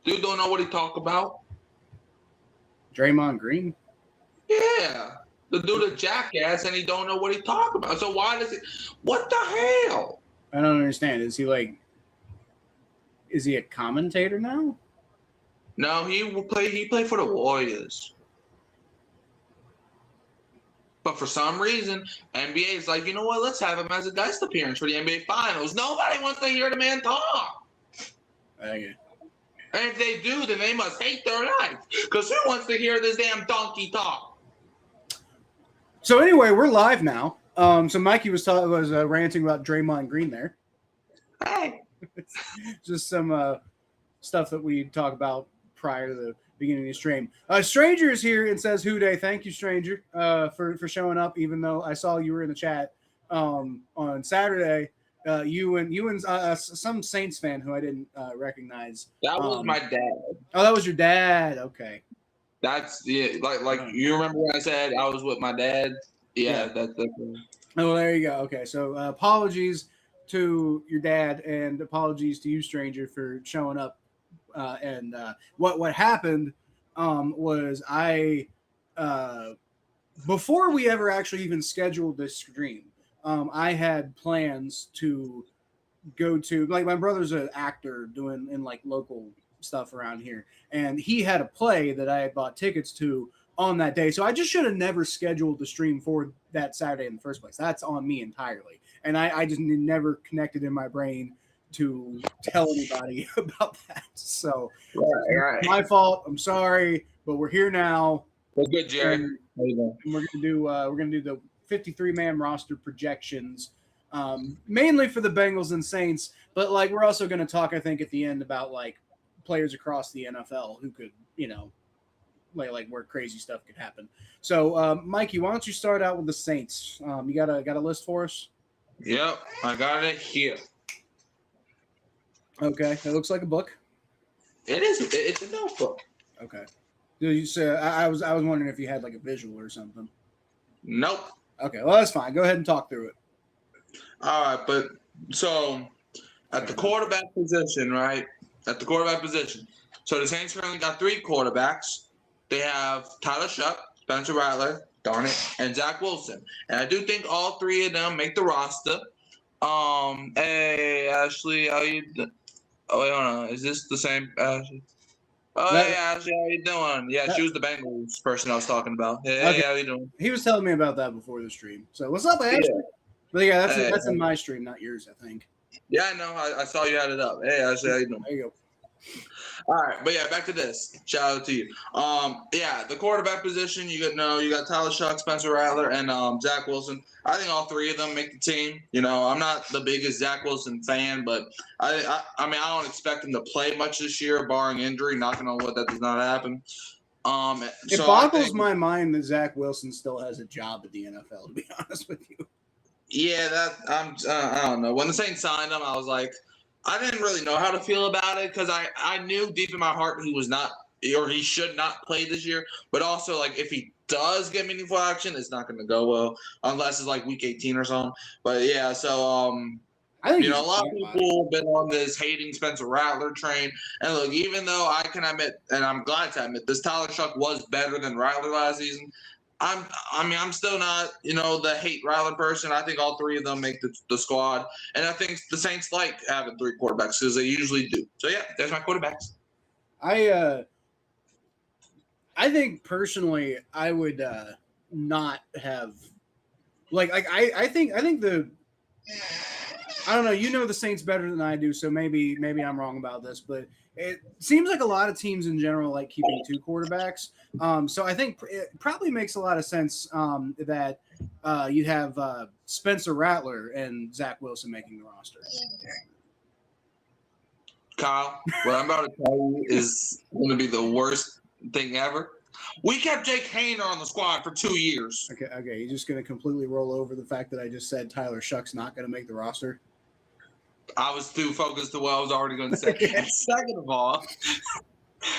Dude don't know what he talk about. Draymond Green? Yeah. The dude a jackass and he don't know what he talk about. So why does it? What the hell? I don't understand. Is he a commentator now? No, he played for the Warriors. But for some reason, NBA is like, you know what? Let's have him as a guest appearance for the NBA Finals. Nobody wants to hear the man talk. Okay. And if they do, then they must hate their life. Because who wants to hear this damn donkey talk? So anyway, we're live now. So Mikey was ranting about Draymond Green there. Hey. Just some stuff that we talk about prior to the beginning of the stream. Stranger is here and says, "Hooday, thank you, Stranger, for showing up. Even though I saw you were in the chat on Saturday, you and some Saints fan who I didn't recognize. That was my dad. Oh, that was your dad. Okay, that's like you remember when I said I was with my dad? Yeah. That's Oh, there you go. Okay, so apologies to your dad and apologies to you, Stranger, for showing up. And what happened was I before we ever actually even scheduled this stream, I had plans to go to, like, my brother's an actor doing in like local stuff around here, and he had a play that I had bought tickets to on that day. So I just should have never scheduled the stream for that Saturday in the first place. That's on me entirely, and I just never connected in my brain to tell anybody about that. So right. My fault. I'm sorry, but we're here now. Well, good, Jared. And we're gonna do the 53-man roster projections, mainly for the Bengals and Saints. But like, we're also gonna talk, I think, at the end about like players across the NFL who could, like where crazy stuff could happen. So, Mikey, why don't you start out with the Saints? You got a list for us? Yep, I got it here. Okay, it looks like a book. It is. It's a notebook. Okay. You say I was wondering if you had like a visual or something. Nope. Okay, well that's fine. Go ahead and talk through it. All right, but so at the quarterback position, right? At the quarterback position. So the Saints currently got 3 quarterbacks. They have Tyler Shuck, Spencer Rattler, darn it, and Zach Wilson. And I do think all 3 of them make the roster. Hey Ashley, how you doing? Oh wait, hold on. Is this the same Ashley? Oh, hey, Ashley, how you doing? Yeah, she was the Bengals person I was talking about. Hey, okay. How you doing? He was telling me about that before the stream. So what's up, Ashley? Yeah. But yeah, that's in my stream, not yours, I think. Yeah, I know. I saw you had it up. Hey, Ashley, how you doing? There you go. All right, but yeah, back to this. Shout out to you. Yeah, the quarterback position, you got Tyler Shuck, Spencer Rattler, and Zach Wilson. I think all 3 of them make the team. I'm not the biggest Zach Wilson fan, but I mean, I don't expect him to play much this year, barring injury. Knocking on wood, that does not happen. It boggles my mind that Zach Wilson still has a job at the NFL, to be honest with you. Yeah, I don't know. When the Saints signed him, I was like, I didn't really know how to feel about it because I knew deep in my heart he was not, or he should not play this year. But also, like, if he does get meaningful action, it's not going to go well unless it's like week 18 or something. But yeah, so I think a lot of people have been on this hating Spencer Rattler train. And look, even though I can admit, and I'm glad to admit, this Tyler Shuck was better than Rattler last season. I'm still not, the hate Rattler person. I think all 3 of them make the squad. And I think the Saints like having 3 quarterbacks because they usually do. So, yeah, there's my quarterbacks. I think personally I would not have I think I don't know, the Saints better than I do, so maybe I'm wrong about this, but it seems like a lot of teams in general like keeping 2 quarterbacks. So I think it probably makes a lot of sense that you have Spencer Rattler and Zach Wilson making the roster. Kyle, what I'm about to tell you is going to be the worst thing ever. We kept Jake Hayner on the squad for 2 years. Okay. You're just going to completely roll over the fact that I just said Tyler Shuck's not going to make the roster? I was too focused to what I was already going to say. Second of all,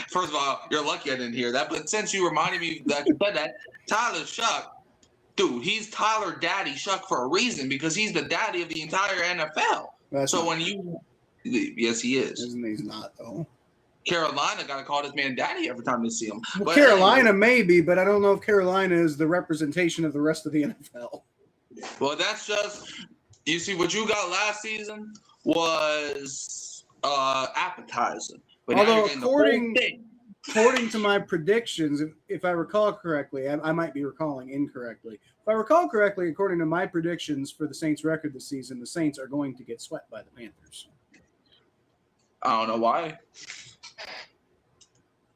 first of all, you're lucky I didn't hear that. But since you reminded me that you said that, Tyler Shuck, dude, he's Tyler Daddy Shuck for a reason because he's the daddy of the entire NFL. Yes, he is. Isn't he's not though? Carolina got to call this man daddy every time they see him. Well, But Carolina maybe, but I don't know if Carolina is the representation of the rest of the NFL. Well, that's just, you see, what you got last season was appetizing. But although according to my predictions, if I recall correctly, I might be recalling incorrectly. If I recall correctly, according to my predictions for the Saints' record this season, the Saints are going to get swept by the Panthers. I don't know why.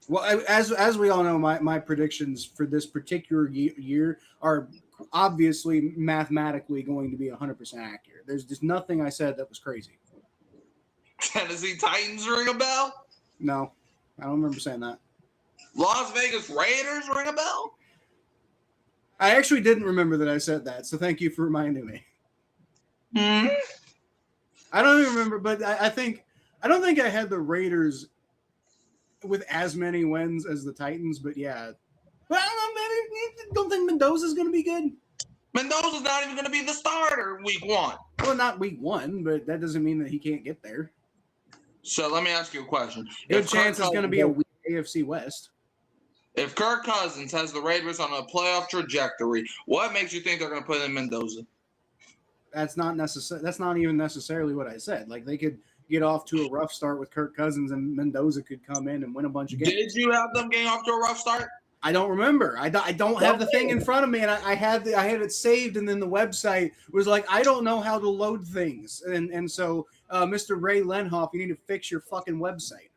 Well, as we all know, my predictions for this particular year are obviously mathematically going to be 100% accurate. There's just nothing I said that was crazy. Tennessee Titans ring a bell? No, I don't remember saying that. Las Vegas Raiders ring a bell? I actually didn't remember that I said that, so thank you for reminding me. Hmm? I don't even remember, but I don't think I had the Raiders with as many wins as the Titans, but yeah. But I don't know, maybe don't think Mendoza's going to be good. Mendoza's not even going to be the starter week 1. Well, not week 1, but that doesn't mean that he can't get there. So let me ask you a question. Good chance it's going to be a weak AFC West. If Kirk Cousins has the Raiders on a playoff trajectory, what makes you think they're going to put in Mendoza? That's not necessary. That's not even necessarily what I said. Like, they could get off to a rough start with Kirk Cousins, and Mendoza could come in and win a bunch of games. Did you have them getting off to a rough start? I don't remember. I don't have the thing in front of me, and I had it saved, and then the website was like, I don't know how to load things, and so Mr. Ray Lenhoff, you need to fix your fucking website.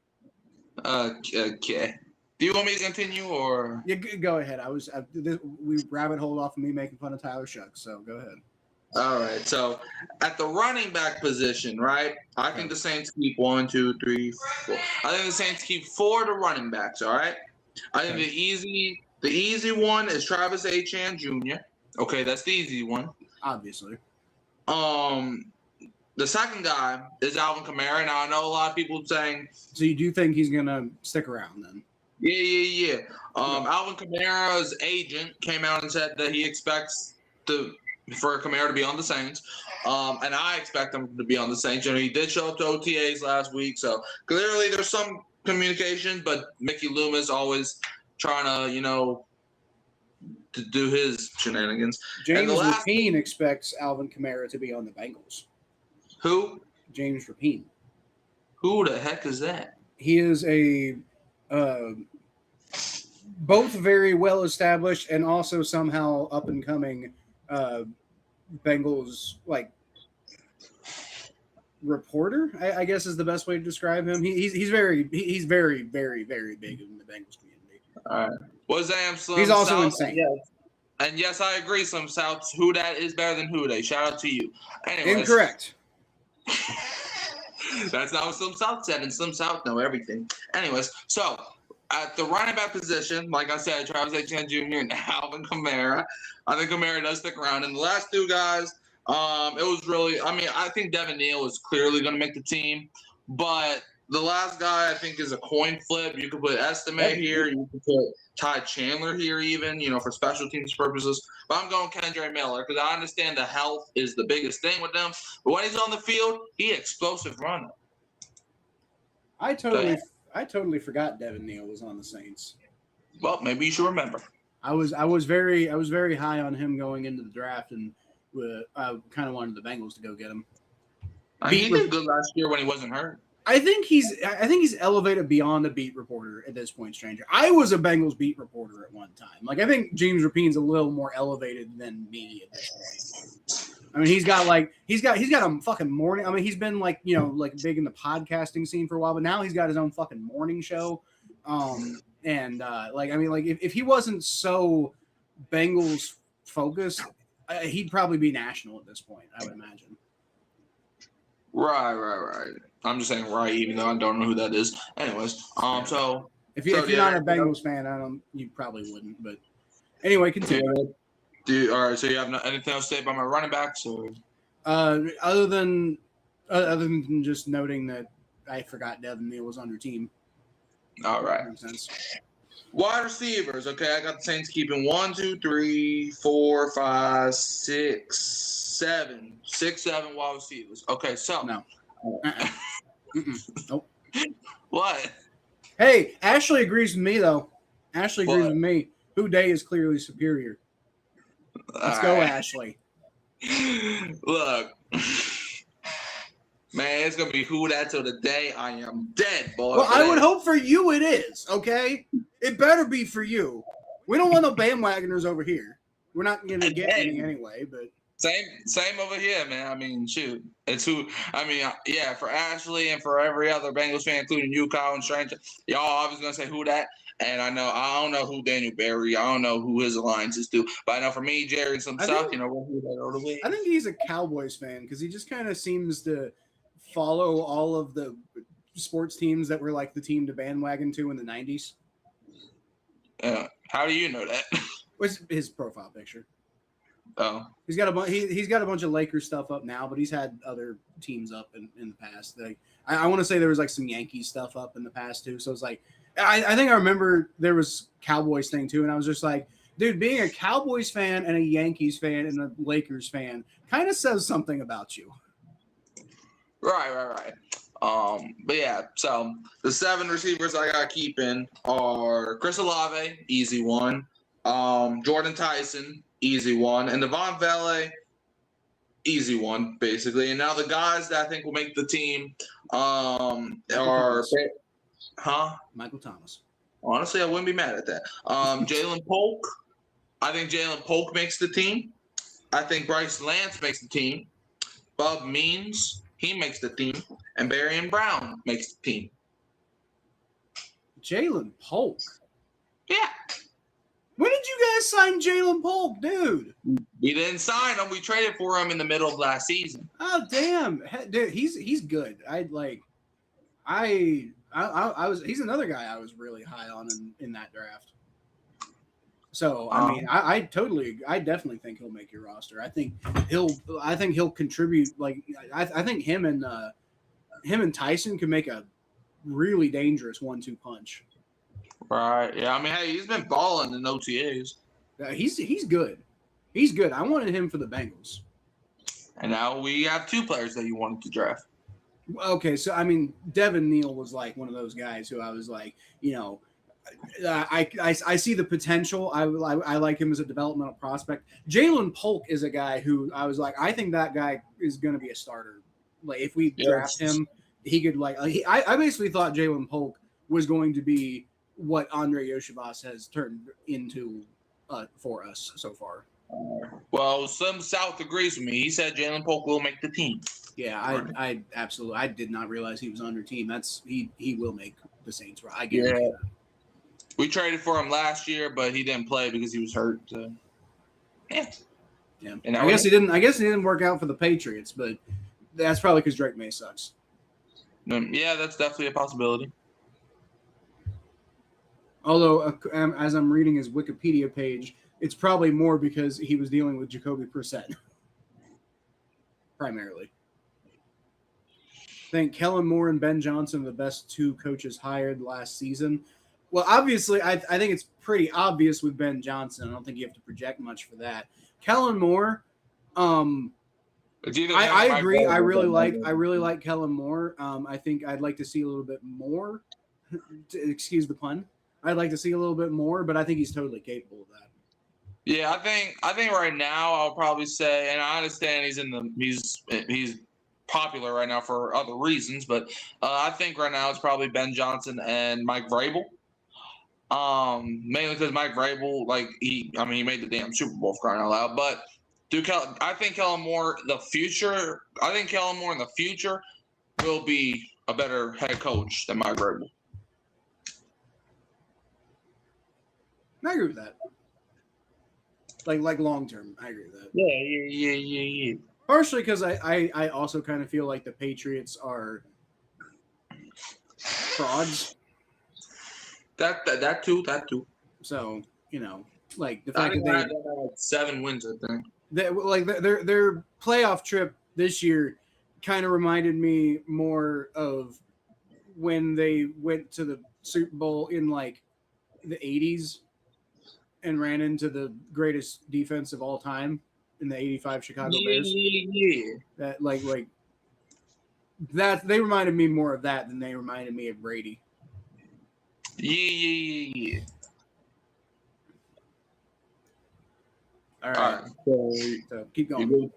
Okay. Do you want me to continue, or? Yeah, go ahead. We rabbit holed off of me making fun of Tyler Shucks, so go ahead. All right. So at the running back position, right? I think the Saints keep 1, 2, 3, 4. I think the Saints keep 4 to running backs. All right. I think the easy one is Travis Etienne Jr. Okay, that's the easy one. Obviously. The second guy is Alvin Kamara. Now I know a lot of people saying. So you do think he's gonna stick around then? Yeah. Alvin Kamara's agent came out and said that he expects for Kamara to be on the Saints, and I expect him to be on the Saints. You know, he did show up to OTAs last week, so clearly there's some communication. But Mickey Loomis always trying to, to do his shenanigans. James Rapine expects Alvin Kamara to be on the Bengals. Who? James Rapine. Who the heck is that? He is a both very well established and also somehow up and coming Bengals reporter, I guess is the best way to describe him. He's very very very very big in the Bengals community. All right. He's also insane. Yes. And yes, I agree. Some Souths, who that is better than who they. Shout out to you. Anyways, incorrect. That's not what some South said, and some South know everything. Anyways, so at the running back position, like I said, Travis Etienne Jr. and Alvin Kamara. I think Kamara does stick around. And the last two guys, it was really, I think Devin Neal is clearly going to make the team. But the last guy, I think, is a coin flip. You could put Estime here. You could put Ty Chandler here even, for special teams purposes. But I'm going Kendre Miller because I understand the health is the biggest thing with them. But when he's on the field, he's explosive runner. I totally forgot Devin Neal was on the Saints. Well, maybe you should remember. I was very high on him going into the draft, and I kind of wanted the Bengals to go get him. He did good last year when he wasn't hurt. I think he's elevated beyond a beat reporter at this point, stranger. I was a Bengals beat reporter at one time. I think James Rapine's a little more elevated than me at this point. He's got a fucking morning. He's been big in the podcasting scene for a while, but now he's got his own fucking morning show. If he wasn't so Bengals focused, he'd probably be national at this point, I would imagine. Right. I'm just saying right, even though I don't know who that is. Anyways, so if you're not a Bengals fan, you probably wouldn't. But anyway, continue. All right. So you have anything else to say about my running backs, or other than just noting that I forgot Devin Neal was on your team. All right. That makes sense. Wide receivers. Okay, I got the Saints keeping 1, 2, 3, 4, 5, 6, 7. 6, 7 wide receivers. Okay, so no. Nope. What? Hey, Ashley agrees with me though. Ashley agrees What? with me. Who Day is clearly superior. Let's All go, right. Ashley. Look, man, it's gonna be who that till the day I am dead, boy. Well, But I would hey, hope for you it is, okay? It better be for you. We don't want no bandwagoners over here. We're not going to get any anyway, but same over here, man. I mean, shoot, it's who. I mean, yeah, for Ashley and for every other Bengals fan, including you, Kyle and Stranger, y'all always gonna say who that. And I don't know who Daniel Barry. I don't know who his alliances do. But I know for me, Jerry and some stuff, who that all the way. I think he's a Cowboys fan because he just kind of seems to follow all of the sports teams that were like the team to bandwagon to in the 90s. How do you know that? What's his profile picture? Oh, he's got a bunch of Lakers stuff up now, but he's had other teams up in the past. Like I want to say there was like some Yankees stuff up in the past too. So it's like I think I remember there was Cowboys thing too, and I was just like, dude, being a Cowboys fan and a Yankees fan and a Lakers fan kind of says something about you. Right. But yeah, so the 7 receivers I got keeping are Chris Olave, easy one. Jordan Tyson, easy one, and Devon Vele, easy one, basically. And now the guys that I think will make the team are Michael Thomas. Honestly, I wouldn't be mad at that. Jalen Polk. I think Jalen Polk makes the team. I think Bryce Lance makes the team. Bub Means, he makes the team. And Barry Brown makes the team. Jalen Polk? Yeah. When did you guys sign Jalen Polk, dude? We didn't sign him. We traded for him in the middle of last season. Oh, damn. Dude, he's good. He's another guy I was really high on in that draft. So I definitely think he'll make your roster. I think he'll contribute. Like I think him and Tyson can make a really dangerous 1-2 punch. Right. Yeah. I mean, hey, he's been balling in OTAs. He's good. He's good. I wanted him for the Bengals. And now we have 2 players that you wanted to draft. Okay, so I mean, Devin Neal was like one of those guys who I was like, I see the potential. I like him as a developmental prospect. Jalen Polk is a guy who I was like, I think that guy is going to be a starter. Like if we draft him, he could I basically thought Jalen Polk was going to be what Andre Yoshivas has turned into for us so far. Well, some South agrees with me. He said Jalen Polk will make the team. Yeah, I absolutely. I did not realize he was on your team. He will make the Saints. I guarantee that. We traded for him last year, but he didn't play because he was hurt. So. Yeah. And I guess he didn't work out for the Patriots, but that's probably because Drake May sucks. Yeah, that's definitely a possibility. Although, as I'm reading his Wikipedia page, it's probably more because he was dealing with Jacoby Brissett. Primarily. I think Kellen Moore and Ben Johnson are the best 2 coaches hired last season. Well, obviously, I think it's pretty obvious with Ben Johnson. I don't think you have to project much for that. Kellen Moore, I agree. I really like Kellen Moore. I think I'd like to see a little bit more. Excuse the pun. I'd like to see a little bit more, but I think he's totally capable of that. Yeah, I think right now I'll probably say, and I understand he's popular right now for other reasons, but I think right now it's probably Ben Johnson and Mike Vrabel. Mainly because Mike Vrabel, he made the damn Super Bowl for crying out loud. But I think Kellen Moore in the future will be a better head coach than Mike Vrabel. I agree with that. Like long term, I agree with that. Yeah. Partially because I also kind of feel like the Patriots are frauds. That too. So like the fact that they had 7 wins, I think. Their playoff trip this year kind of reminded me more of when they went to the Super Bowl in like the 80s and ran into the greatest defense of all time in the 85 Chicago Bears. Yeah. That like that they reminded me more of that than they reminded me of Brady. Yeah. All right. So keep going.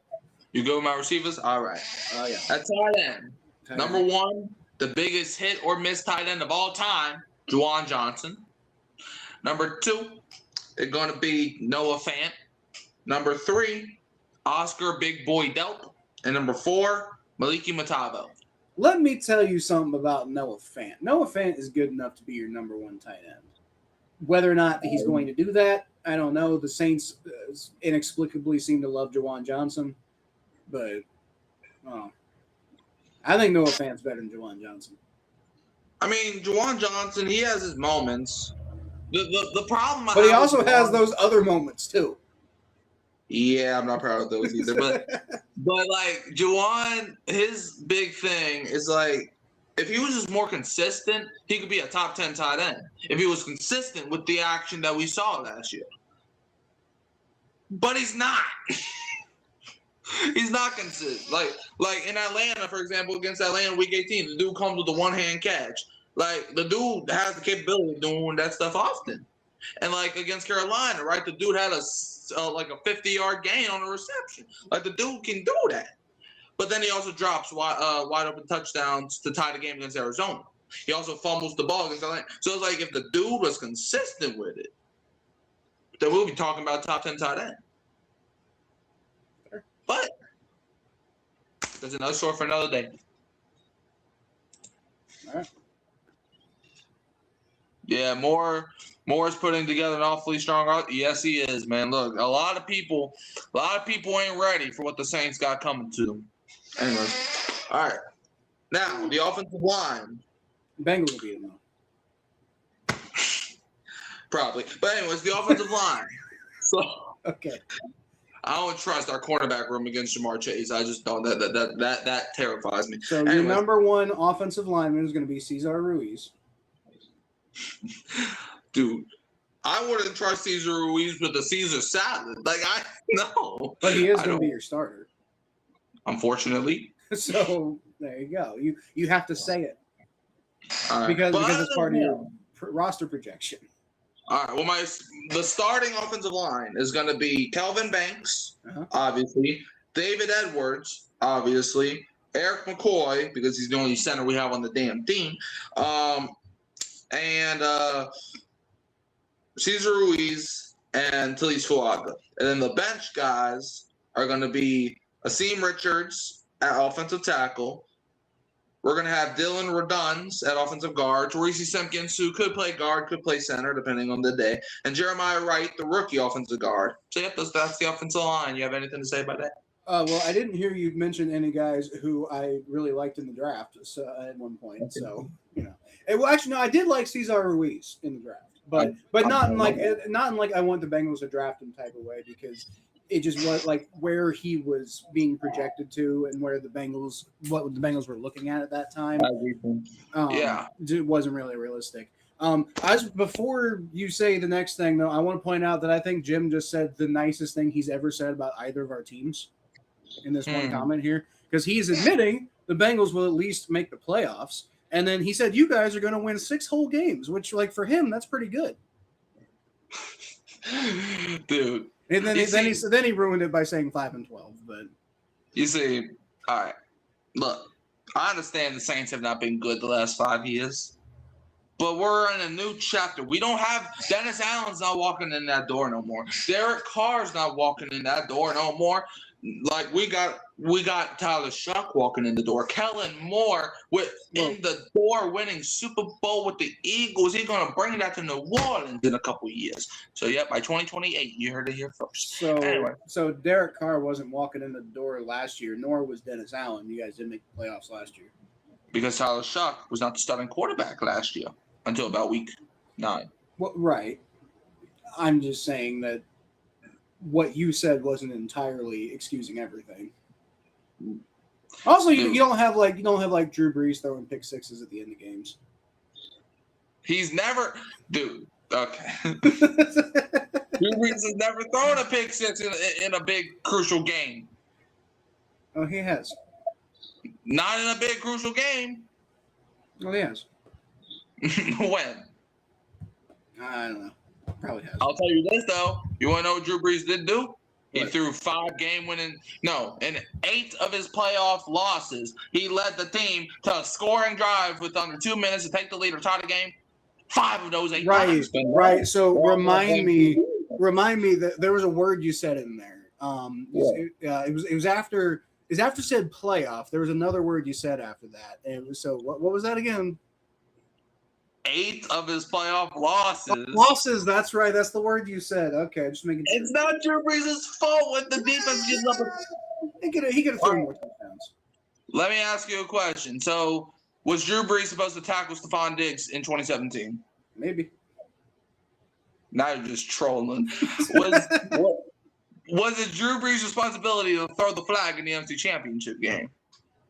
You go with my receivers? All right. Oh, yeah. At tight end. Number one, the biggest hit or miss tight end of all time, Juwan Johnson. Number two, it's going to be Noah Fant. Number three, Oscar Big Boy Delp. And number four, Maliki Matavo. Let me tell you something about Noah Fant. Noah Fant is good enough to be your number one tight end. Whether or not he's going to do that, I don't know. The Saints inexplicably seem to love Juwan Johnson, but I think Noah Fant's better than Juwan Johnson. I mean, Juwan Johnson, he has his moments. The problem, but he also has those other moments too. Yeah, I'm not proud of those either. But like Juwan, his big thing is like if he was just more consistent, he could be a top 10 tight end. If he was consistent with the action that we saw last year. But he's not. He's not consistent. Like in Atlanta, for example, against Atlanta week 18, the dude comes with a one-hand catch. Like the dude has the capability of doing that stuff often. And like against Carolina, right? The dude had a 50-yard gain on a reception. Like the dude can do that. But then he also drops wide open touchdowns to tie the game against Arizona. He also fumbles the ball against Atlanta. So it's like if the dude was consistent with it, then we'll be talking about top 10 tight end. But there's another story for another day. All right. Yeah, Moore is putting together an awfully strong. Yes, he is, man. Look, a lot of people ain't ready for what the Saints got coming to them. Anyways, all right. Now the offensive line. Bengals will beat them though. Probably, but anyways, the offensive line. So okay. I don't trust our cornerback room against Jamar Chase. I just don't. That terrifies me. So your number one offensive lineman is going to be Cesar Ruiz. Dude, I wouldn't trust Cesar Ruiz with the Caesar salad. Like no. But he is going to be your starter. Unfortunately. So there you go. You have to say it right. because it's part of your roster projection. All right. Well, the starting offensive line is going to be Kelvin Banks, obviously, David Edwards, obviously, Eric McCoy because he's the only center we have on the damn team, and Cesar Ruiz and Talise Fuaga. And then the bench guys are going to be Asim Richards at offensive tackle. We're going to have Dylan Reduns at offensive guard. Torrisi Simpkins, who could play guard, could play center, depending on the day. And Jeremiah Wright, the rookie offensive guard. So, yep, that's the offensive line. You have anything to say about that? Well, I didn't hear you mention any guys who I really liked in the draft at one point. So, well, actually, no, I did like Cesar Ruiz in the draft. But not in like I want the Bengals to draft him type of way because it just was like where he was being projected to and what the Bengals were looking at that time. It wasn't really realistic. Before you say the next thing though, I want to point out that I think Jim just said the nicest thing he's ever said about either of our teams in this one comment here because he's admitting the Bengals will at least make the playoffs. And then he said, you guys are going to win 6 whole games, which, like, for him, that's pretty good. Dude. And then he ruined it by saying 5-12. But you see, all right. Look, I understand the Saints have not been good the last 5 years, but we're in a new chapter. We don't have Dennis Allen's not walking in that door no more. Derek Carr's not walking in that door no more. Like we got Tyler Shuck walking in the door. Kellen Moore in the door winning Super Bowl with the Eagles. He's gonna bring that to New Orleans in a couple years. So yeah, by 2028, you heard it here first. So Derek Carr wasn't walking in the door last year, nor was Dennis Allen. You guys didn't make the playoffs last year. Because Tyler Shuck was not the starting quarterback last year until about week 9. Well, right. I'm just saying that what you said wasn't entirely excusing everything. Also, you don't have Drew Brees throwing pick sixes at the end of games. He's never, dude. Okay. Drew Brees has never thrown a pick six in a big crucial game. Oh, he has. Not in a big crucial game. Oh, he has. When? I don't know. Probably has. I'll tell you this though. You want to know what Drew Brees did do? He What? threw 5 game-winning. No, in 8 of his playoff losses, he led the team to a scoring drive with under 2 minutes to take the lead or tie the game. 5 of those 8 Right, times. right. So remind me that there was a word you said in there. It was after said playoff. There was another word you said after that. And it was, so what was that again? 8 of his playoff losses. Losses. That's right. That's the word you said. Okay, just making sure. It's not Drew Brees' fault when the defense gives up. He could have thrown more touchdowns. Let me ask you a question. So, was Drew Brees supposed to tackle Stephon Diggs in 2017? Maybe. Now you're just trolling. Was it Drew Brees' responsibility to throw the flag in the NFC Championship game?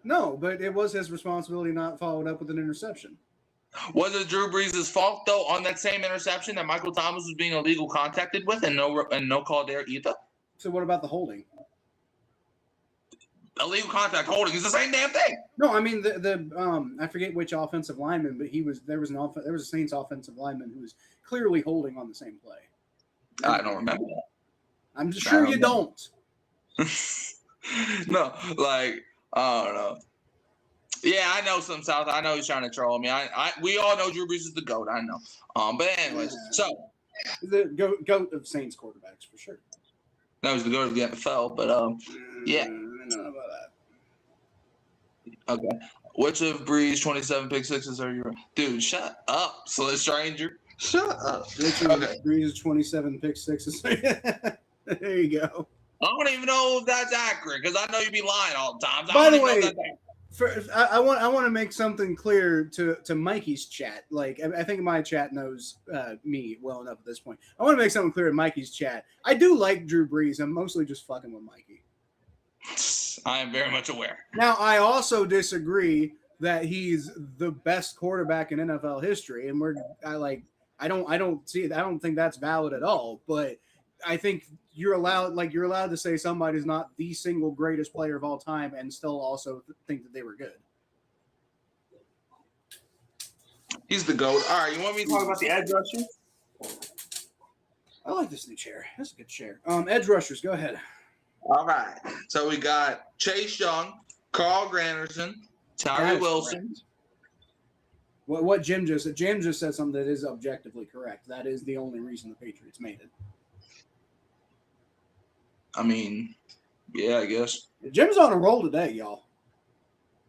No, but it was his responsibility not followed up with an interception. Was it Drew Brees' fault though on that same interception that Michael Thomas was being illegal contacted with and no call there either? So what about the holding? Illegal contact holding is the same damn thing. No, I mean the I forget which offensive lineman, but there was a Saints offensive lineman who was clearly holding on the same play. I don't remember that. I'm just sure you don't. No, like I don't know. Yeah, I know some South. I know he's trying to troll me. We all know Drew Brees is the GOAT. I know. But anyways, so the GOAT of Saints quarterbacks for sure. That was the GOAT of the NFL. But yeah. I don't know about that. Okay. Which of Brees' 27 pick sixes are you? Dude, shut up, Slit Stranger. Shut up. Which of Brees' 27 pick sixes? There you go. I don't even know if that's accurate because I know you be lying all the time. By the way. I want to make something clear to Mikey's chat. Like I think my chat knows me well enough at this point. I want to make something clear to Mikey's chat. I do like Drew Brees. I'm mostly just fucking with Mikey. I am very much aware. Now I also disagree that he's the best quarterback in NFL history, and I don't see it. I don't think that's valid at all. But I think you're allowed to say somebody's not the single greatest player of all time and still also think that they were good. He's the GOAT. All right, you want me to talk about the edge rushers? I like this new chair. That's a good chair. Edge rushers, go ahead. All right. So we got Chase Young, Carl Granderson, Tyree Wilson. Correct. What Jim just said something that is objectively correct. That is the only reason the Patriots made it. I mean, yeah, I guess. Jim's on a roll today, y'all.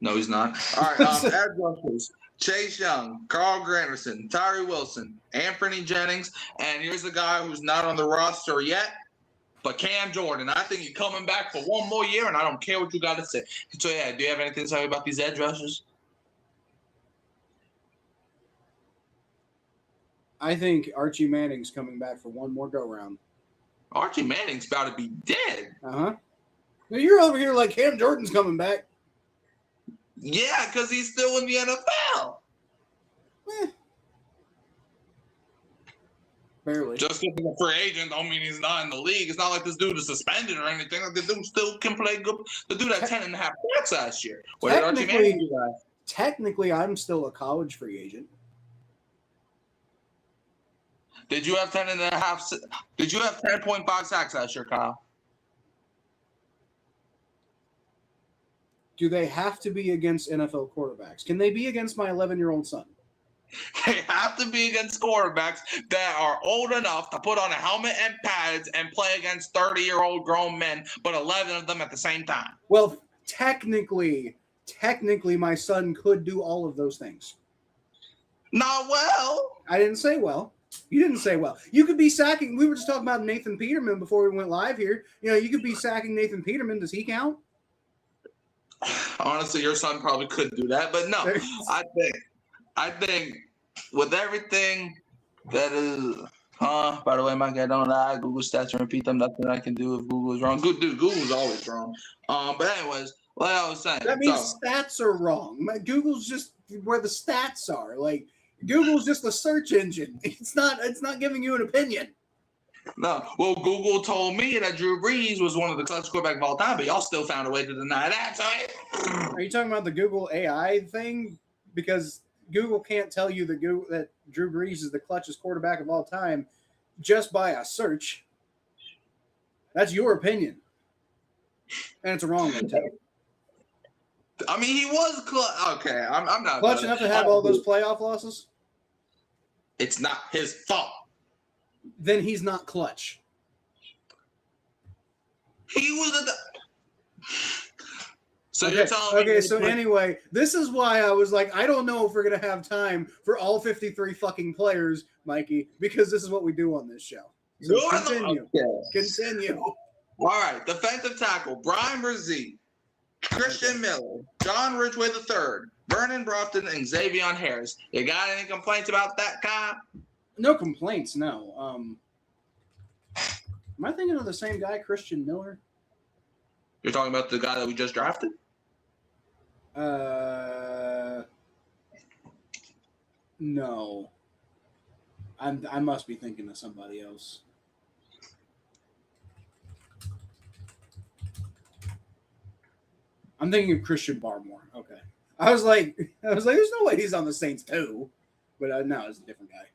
No, he's not. All right, edge rushers. Chase Young, Carl Granderson, Tyree Wilson, Anthony Jennings, and here's the guy who's not on the roster yet, but Cam Jordan. I think he's coming back for one more year, and I don't care what you got to say. So, yeah, do you have anything to say about these edge rushers? I think Archie Manning's coming back for one more go-round. Archie Manning's about to be dead. Uh-huh. Now you're over here like Cam Jordan's coming back. Yeah, because he's still in the NFL. Barely. Just because he's a free agent don't mean he's not in the league. It's not like this dude is suspended or anything. Like, the dude still can play good. The dude had 10.5 sacks last year. What did Archie Manning do that? Technically, I'm still a college free agent. Did you have 10.5? Did you have 10.5 sacks last year, Kyle? Do they have to be against NFL quarterbacks? Can they be against my 11-year-old son? They have to be against quarterbacks that are old enough to put on a helmet and pads and play against 30-year-old grown men, but 11 of them at the same time. Well, technically, my son could do all of those things. Not well. I didn't say well. You didn't say well. You could be sacking. We were just talking about Nathan Peterman before we went live here. You know, you could be sacking Nathan Peterman. Does he count? Honestly, your son probably could do that, but no. I think with everything that is, by the way, my guy don't lie. Google stats and repeat them. Nothing I can do if Google is wrong. Good dude, Google's always wrong. But anyways, like I was saying, that means stats are wrong. Google's just where the stats are. Like Google's just a search engine. It's not giving you an opinion. No. Well, Google told me that Drew Brees was one of the clutch quarterbacks of all time, but y'all still found a way to deny that. So, are you talking about the Google AI thing? Because Google can't tell you that Drew Brees is the clutchest quarterback of all time just by a search. That's your opinion, and it's a wrong one too. I mean, he was okay. I'm not clutch enough to have all those playoff losses. It's not his fault. Then he's not clutch. He was So okay. you're telling me? Okay, so anyway, this is why I was like, I don't know if we're gonna have time for all 53 fucking players, Mikey, because this is what we do on this show. So continue. Continue. All right, defensive tackle Brian Brzee, Christian Miller, John Ridgeway III, Vernon Brofton, and Xavier Harris. You got any complaints about that, Kyle? No complaints. No. Am I thinking of the same guy, Christian Miller? You're talking about the guy that we just drafted? No. I must be thinking of somebody else. I'm thinking of Christian Barmore. Okay. I was like, there's no way he's on the Saints too. But no, it's a different guy.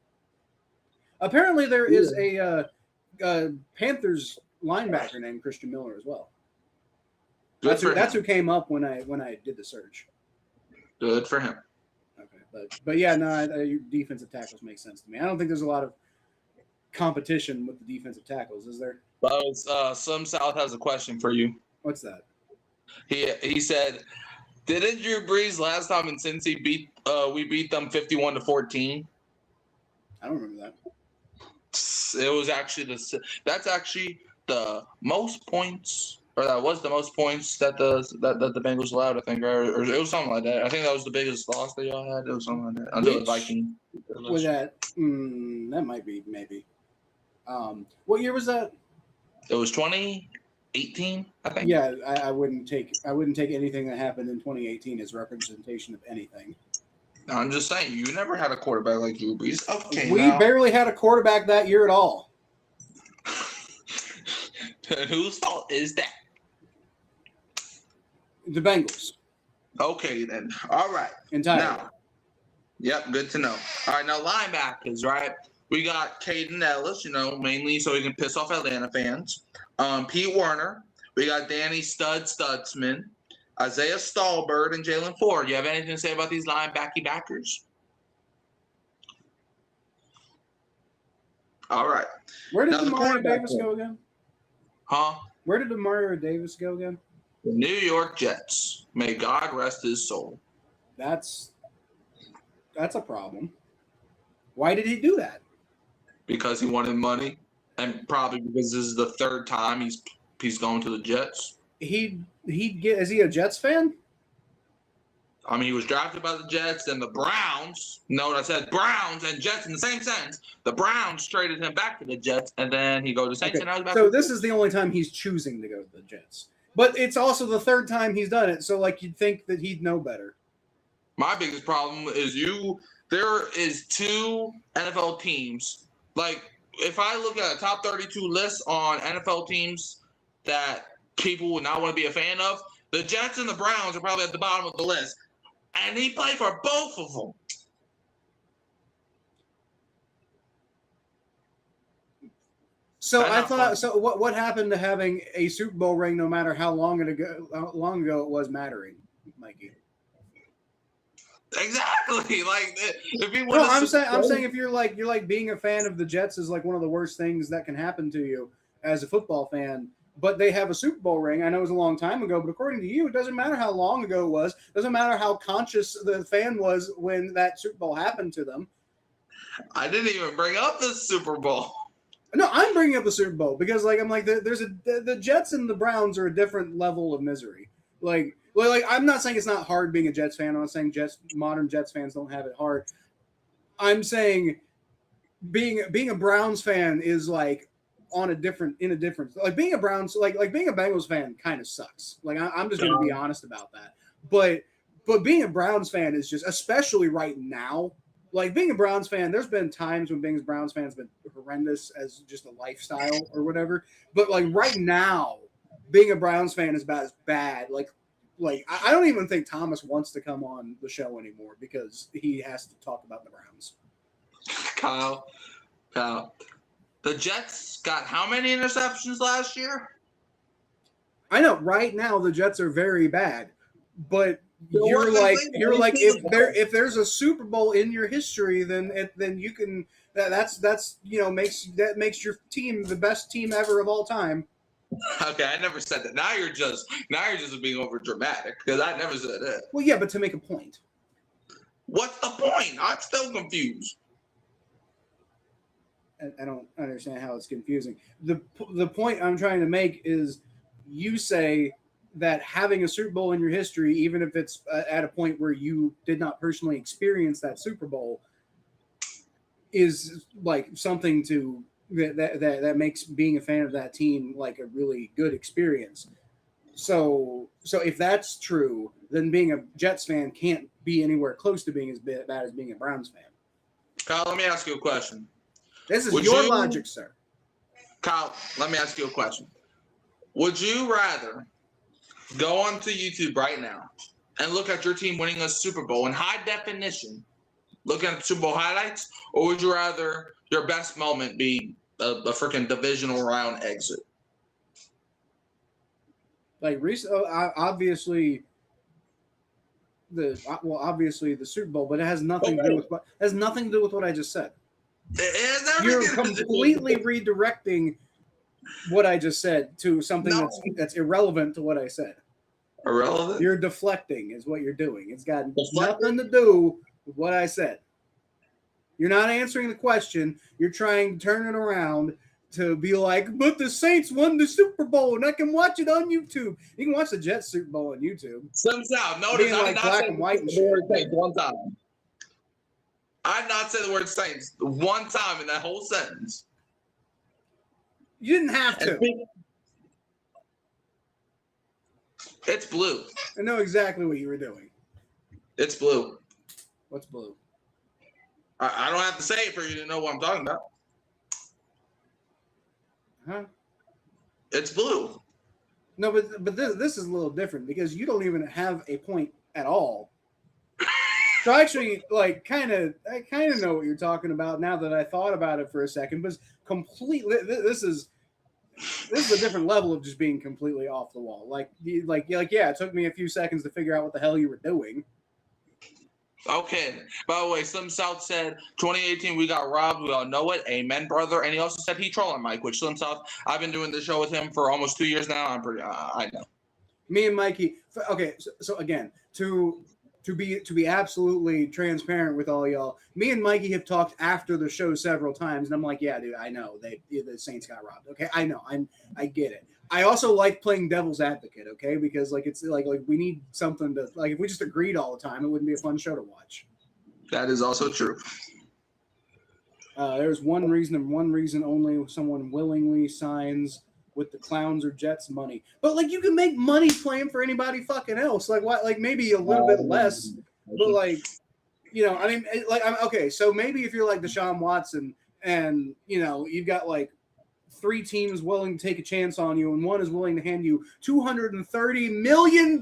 Apparently there is a Panthers linebacker named Christian Miller as well. That's who came up when I did the search. Good for him. Okay, but yeah, no, your defensive tackles make sense to me. I don't think there's a lot of competition with the defensive tackles, is there? Well, Slim South has a question for you. What's that? He said, didn't Drew Brees last time in Cincy we beat them 51-14? I don't remember that. It was actually that's actually the most points, or that was the most points that the Bengals allowed, I think, or it was something like that. I think that was the biggest loss that y'all had. It was something like that. Until the Vikings. Was that? That might be maybe. What year was that? It was 2018, I think. Yeah, I wouldn't take anything that happened in 2018 as representation of anything. I'm just saying, you never had a quarterback like Drew Brees. Okay, we barely had a quarterback that year at all. Whose fault is that? The Bengals. Okay, then. All right. Entirely. Now, yep, good to know. All right, now linebackers, right? We got Caden Ellis, mainly so he can piss off Atlanta fans. Pete Werner. We got Danny Stutzman, Isaiah Stallbird, and Jalen Ford. You have anything to say about these backers? All right. Where did Demario Davis go again? Huh? Where did Demario Davis go again? The New York Jets. May God rest his soul. That's a problem. Why did he do that? Because he wanted money, and probably because this is the third time he's going to the Jets. Is he a Jets fan? I mean, he was drafted by the Jets and the Browns. No, I said Browns and Jets in the same sentence. The Browns traded him back to the Jets, and then he goes to Saints. Okay. And now he's back. So this is the only time he's choosing to go to the Jets. But it's also the third time he's done it, so you'd think that he'd know better. My biggest problem is there is 2 NFL teams. Like, if I look at a top 32 list on NFL teams that people would not want to be a fan of, the Jets and the Browns are probably at the bottom of the list. And he played for both of them. So I thought. So what happened to having a Super Bowl ring, no matter how long ago it was, mattering, Mikey? Exactly. Like, if he no, I'm saying if you're being a fan of the Jets is like one of the worst things that can happen to you as a football fan. But they have a Super Bowl ring. I know it was a long time ago, but according to you, it doesn't matter how long ago it was. It doesn't matter how conscious the fan was when that Super Bowl happened to them. I didn't even bring up the Super Bowl. No, I'm bringing up the Super Bowl because, the Jets and the Browns are a different level of misery. Like I'm not saying it's not hard being a Jets fan. I'm not saying modern Jets fans don't have it hard. I'm saying being a Browns fan is like in a different like being a Browns like being a Bengals fan kind of sucks. Like I'm just going to be honest about that. But being a Browns fan is just, especially right now, like being a Browns fan, there's been times when being a Browns fan has been horrendous as just a lifestyle or whatever. But like right now, being a Browns fan is about as bad. Like like I don't even think Thomas wants to come on the show anymore because he has to talk about the Browns. Kyle, the Jets got how many interceptions last year? I know right now the Jets are very bad, but So you're like if there's a Super Bowl in your history, then you can that's makes your team the best team ever of all time. Okay, I never said that. Now you're just being over dramatic because I never said that. Well, yeah, but to make a point. What's the point? I'm still confused. I don't understand how it's confusing. The point I'm trying to make is you say that having a Super Bowl in your history, even if it's at a point where you did not personally experience that Super Bowl, is like something to that makes being a fan of that team like a really good experience. So if that's true, then being a Jets fan can't be anywhere close to being as bad as being a Browns fan. Kyle, let me ask you a question. This is your logic, sir. Kyle, let me ask you a question. Would you rather go onto YouTube right now and look at your team winning a Super Bowl in high definition, looking at the Super Bowl highlights, or would you rather your best moment be a freaking divisional round exit? Like obviously the Super Bowl, but it has nothing to do with what I just said. You're completely redirecting what I just said to something that's irrelevant to what I said. Irrelevant? You're deflecting is what you're doing. It's got nothing to do with what I said. You're not answering the question. You're trying to turn it around to be like, but the Saints won the Super Bowl and I can watch it on YouTube. You can watch the Jets Super Bowl on YouTube. Some sound. Notice I did not say the word Saints one time. I did not say the word Saints one time in that whole sentence. You didn't have to. It's blue. I know exactly what you were doing. It's blue. What's blue? I don't have to say it for you to know what I'm talking about. Huh? It's blue. No, but this is a little different because you don't even have a point at all. So actually, like, I kind of know what you're talking about now that I thought about it for a second. But completely, this is a different level of just being completely off the wall. Like, yeah, it took me a few seconds to figure out what the hell you were doing. Okay. By the way, Slim South said 2018 we got robbed. We all know it. Amen, brother. And he also said he trolling Mike, which Slim South, I've been doing this show with him for almost 2 years now. I'm pretty. I know. Me and Mikey. Okay, so again, to be absolutely transparent with all y'all, me and Mikey have talked after the show several times, and I'm like, yeah, dude, I know the Saints got robbed. Okay, I know, I get it. I also like playing devil's advocate, okay, because like it's like we need something to like. If we just agreed all the time, it wouldn't be a fun show to watch. That is also true. There's one reason and one reason only: someone willingly signs with the Clowns or Jets money. But like you can make money playing for anybody fucking else. Like what? Like maybe a little bit less, but like I mean, like okay. So maybe if you're like Deshaun Watson and you've got like 3 teams willing to take a chance on you, and one is willing to hand you $230 million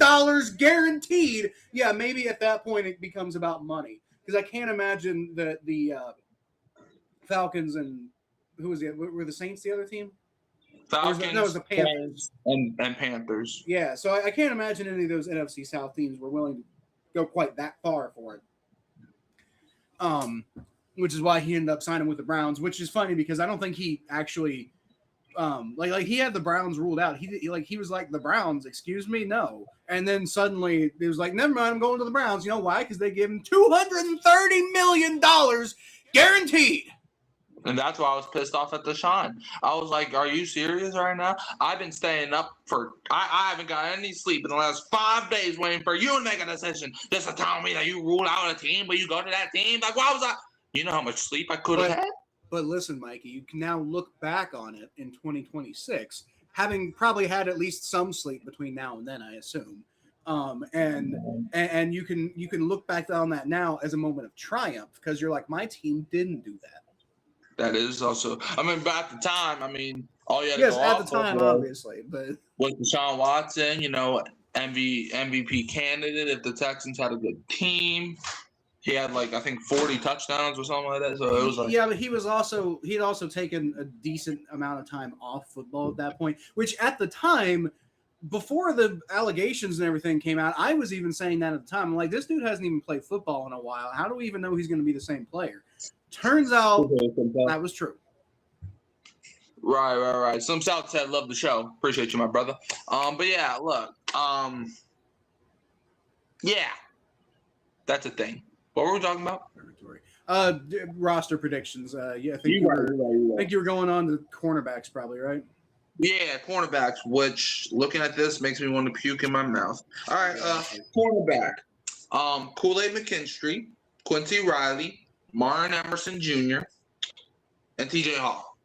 guaranteed. Yeah, maybe at that point it becomes about money because I can't imagine that the Falcons and who was were the Saints the other team? Falcons, no, it was the Panthers and Panthers. Yeah, so I can't imagine any of those NFC South teams were willing to go quite that far for it. Which is why he ended up signing with the Browns, which is funny because I don't think he actually like he had the Browns ruled out. He was like, the Browns, excuse me, no. And then suddenly it was like, never mind, I'm going to the Browns. You know why? Because they gave him $230 million guaranteed. And that's why I was pissed off at Deshaun. I was like, are you serious right now? I've been staying up I haven't got any sleep in the last 5 days waiting for you to make a decision. Just to tell me that you ruled out a team, but you go to that team. Like, why was I? You know how much sleep I could have had? But listen, Mikey, you can now look back on it in 2026, having probably had at least some sleep between now and then, I assume. And you can look back on that now as a moment of triumph because you're like, my team didn't do that. That is also, I mean, but at the time, I mean, all you had to yes, go at off the time, was, obviously, but was Deshaun Watson, MVP candidate if the Texans had a good team. He had like I think 40 touchdowns or something like that. So it was like yeah, but he'd also taken a decent amount of time off football at that point, which at the time, before the allegations and everything came out, I was even saying that at the time. I'm like, this dude hasn't even played football in a while. How do we even know he's going to be the same player? Turns out that was true. Right. Some South said love the show. Appreciate you, my brother. But yeah, look, yeah, that's a thing. What were we talking about? Roster predictions. Yeah, I think you were going on to cornerbacks, probably, right? Yeah, cornerbacks. Which, looking at this, makes me want to puke in my mouth. All right, cornerback. Kool-Aid McKinstry, Quincy Riley, Martin Emerson Jr., and T.J. Hall.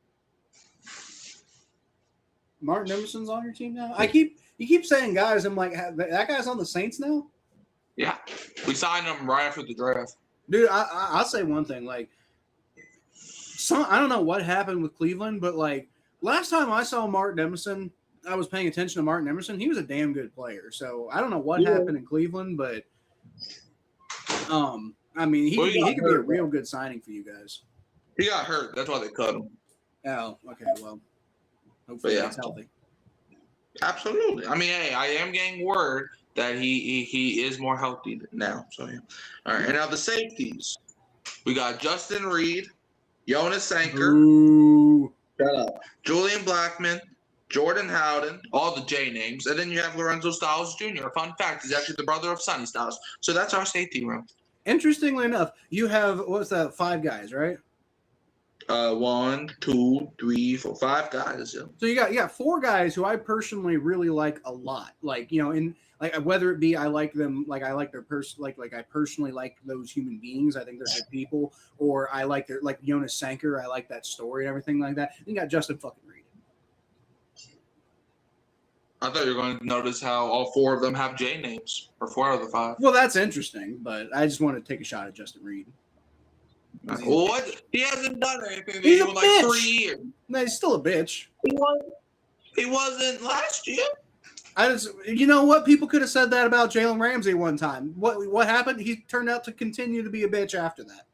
Martin Emerson's on your team now. You keep saying guys. I'm like, that guy's on the Saints now. Yeah, we signed him right after the draft. Dude, I'll say one thing. Like, I don't know what happened with Cleveland, but like last time I saw Martin Emerson, I was paying attention to Martin Emerson. He was a damn good player. So I don't know what happened in Cleveland, but I mean, he could be a real good signing for you guys. He got hurt. That's why they cut him. Oh, okay. Well, hopefully he's healthy. Absolutely. I mean, hey, I am getting word that he is more healthy now. So yeah. All right. And now the safeties. We got Justin Reed, Jonas Sanker, shut up, Julian Blackman, Jordan Howden, all the J names, and then you have Lorenzo Styles Jr. Fun fact, he's actually the brother of Sonny Styles. So that's our safety room. Interestingly enough, you have what's that? 5 guys, right? 1, 2, 3, 4, 5 guys. Yeah. So you got 4 guys who I personally really like a lot. Like, you know, in like whether it be I like them, like I like their person, like I personally like those human beings. I think they're good people, or I like their like Jonas Sanker. I like that story and everything like that. And you got Justin fucking Reed. I thought you were going to notice how all 4 of them have J names, or 4 out of the 5. Well, that's interesting, but I just wanted to take a shot at Justin Reed. What? He hasn't done anything in like 3 years. No, he's still a bitch. He wasn't last year. You know what? People could have said that about Jalen Ramsey one time. What happened? He turned out to continue to be a bitch after that.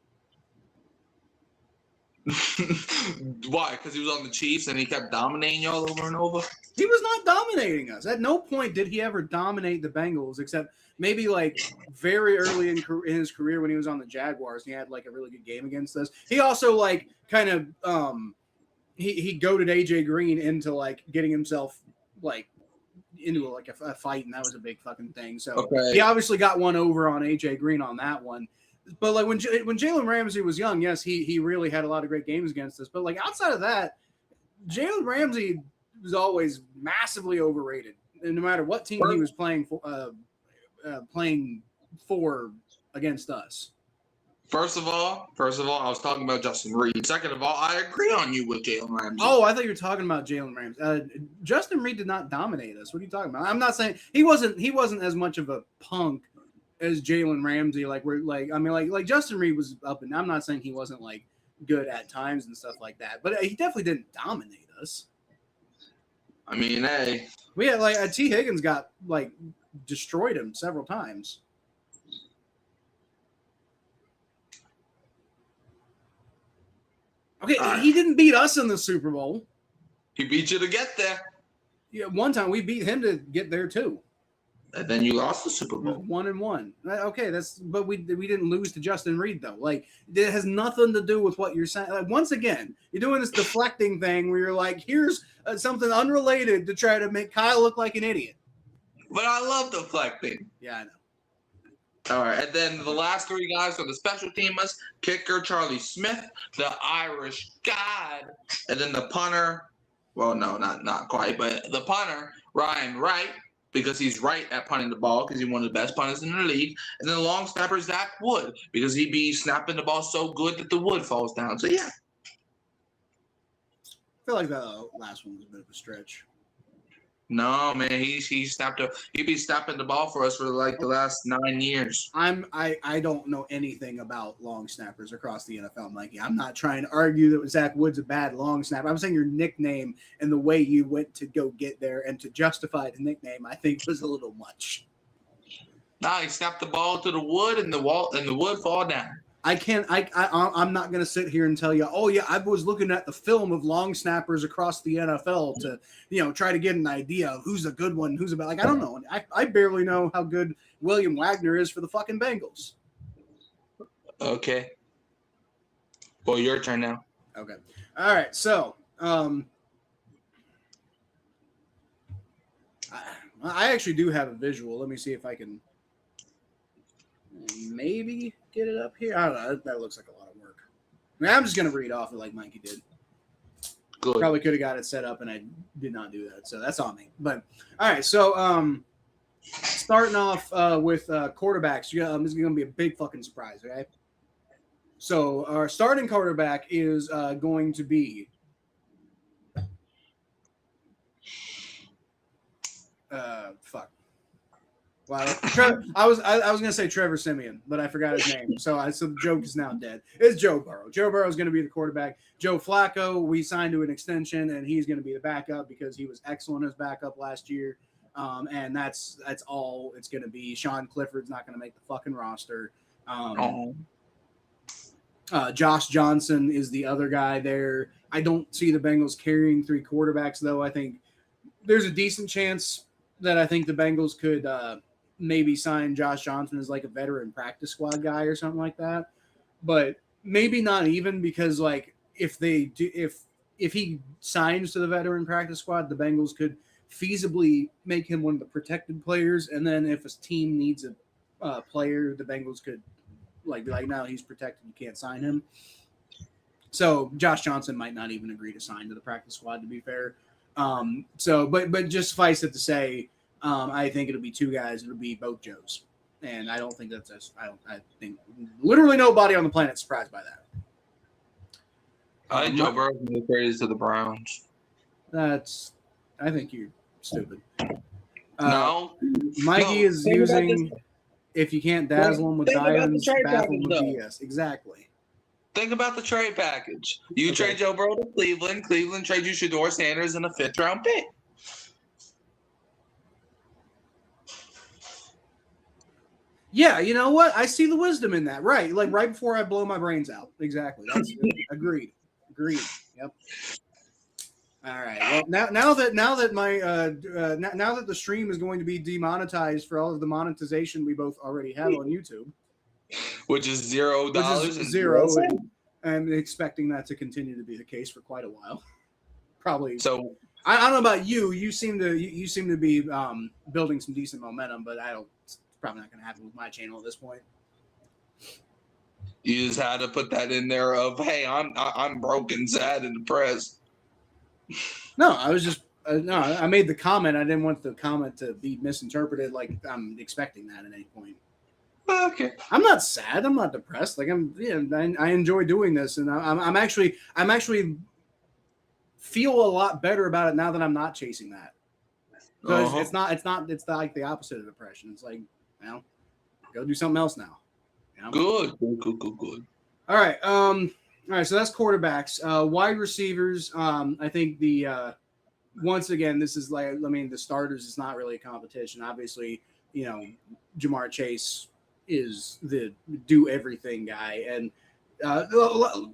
Why? Because he was on the Chiefs and he kept dominating y'all over and over? He was not dominating us. At no point did he ever dominate the Bengals, except maybe like very early in his career when he was on the Jaguars. He had like a really good game against us. He also like kind of he goaded AJ Green into like getting himself like into like a fight, and that was a big fucking thing. So he obviously got one over on AJ Green on that one. But like when Jalen Ramsey was young, yes, he really had a lot of great games against us. But like outside of that, Jalen Ramsey was always massively overrated. And no matter what team he was playing for against us. First of all, I was talking about Justin Reed. Second of all, I agree on you with Jalen Ramsey. Oh, I thought you were talking about Jalen Ramsey. Justin Reed did not dominate us. What are you talking about? I'm not saying he wasn't as much of a punk as Jalen Ramsey. Like Justin Reed was up, and I'm not saying he wasn't like good at times and stuff like that, but he definitely didn't dominate us. I mean, hey, we had like T. Higgins got like destroyed him several times. Okay, he didn't beat us in the Super Bowl. He beat you to get there. Yeah, one time we beat him to get there too. And then you lost the Super Bowl. 1-1. Okay, but we didn't lose to Justin Reed though. Like it has nothing to do with what you're saying. Like, once again, you're doing this deflecting thing where you're like, here's something unrelated to try to make Kyle look like an idiot. But I love deflecting. Yeah, I know. All right, and then the last 3 guys are the special teamers: kicker Charlie Smith, the Irish God, and then the punter. Well, no, not quite, but the punter Ryan Wright, because he's right at punting the ball because he's one of the best punters in the league, and then the long snapper Zach Wood because he be snapping the ball so good that the wood falls down. So yeah, I feel like the last one was a bit of a stretch. No, man, he be snapping the ball for us for like the last 9 years. I don't know anything about long snappers across the NFL, Mikey. I'm not trying to argue that Zach Wood's a bad long snapper. I'm saying your nickname and the way you went to go get there and to justify the nickname, I think was a little much. Nah, he snapped the ball to the wood and the wood fall down. I'm not going to sit here and tell you, oh, yeah, I was looking at the film of long snappers across the NFL to, try to get an idea of who's a good one, who's a bad. Like, I don't know. I barely know how good William Wagner is for the fucking Bengals. Okay. Well, your turn now. Okay. All right. So, I actually do have a visual. Let me see if I can maybe get it up here. I don't know. That looks like a lot of work. I'm just going to read off it like Mikey did. Good. Probably could have got it set up, and I did not do that. So that's on me. But, all right. So, starting off with quarterbacks, this is going to be a big fucking surprise, okay? So, our starting quarterback is going to be fuck. Wow. I was gonna say Trevor Siemian, but I forgot his name. So the joke is now dead. It's Joe Burrow. Joe Burrow is going to be the quarterback. Joe Flacco, we signed to an extension, and he's going to be the backup because he was excellent as backup last year. And that's all it's going to be. Sean Clifford's not going to make the fucking roster. Josh Johnson is the other guy there. I don't see the Bengals carrying 3 quarterbacks, though. I think there's a decent chance that I think the Bengals could maybe sign Josh Johnson as like a veteran practice squad guy or something like that. But maybe not even, because like if he signs to the veteran practice squad, the Bengals could feasibly make him one of the protected players. And then if a team needs a player, the Bengals could be like, no, he's protected, you can't sign him. So Josh Johnson might not even agree to sign to the practice squad, to be fair. But just suffice it to say, I think it'll be 2 guys. It'll be both Joes, and I don't think I think literally nobody on the planet is surprised by that. I think Joe Burrow's going to trade to the Browns. I think you're stupid. No, Mikey is using. If you can't dazzle him with diamonds, baffle him with BS. Exactly. Think about the trade package. You trade Joe Burrow to Cleveland. Cleveland trades you Shedeur Sanders and a 5th-round pick. Yeah, you know what? I see the wisdom in that. Right, like right before I blow my brains out. Exactly. That's agreed. Yep. All right. Well, now that the stream is going to be demonetized for all of the monetization we both already have on YouTube, which is $0 and zero. I'm expecting that to continue to be the case for quite a while. Probably. So I don't know about you. You seem to be building some decent momentum, but it's probably not going to happen with my channel at this point. You just had to put that in there of, hey, I'm broken, sad, and depressed. No, I was just I made the comment. I didn't want the comment to be misinterpreted like I'm expecting that at any point. Okay. I'm not sad. I'm not depressed. Like I enjoy doing this, and I'm actually feel a lot better about it now that I'm not chasing that. Because it's like the opposite of depression. It's like, go do something else now. Good. All right. So that's quarterbacks. Wide receivers. I think once again, this is the starters is not really a competition. Obviously, Jamar Chase is the do everything guy. And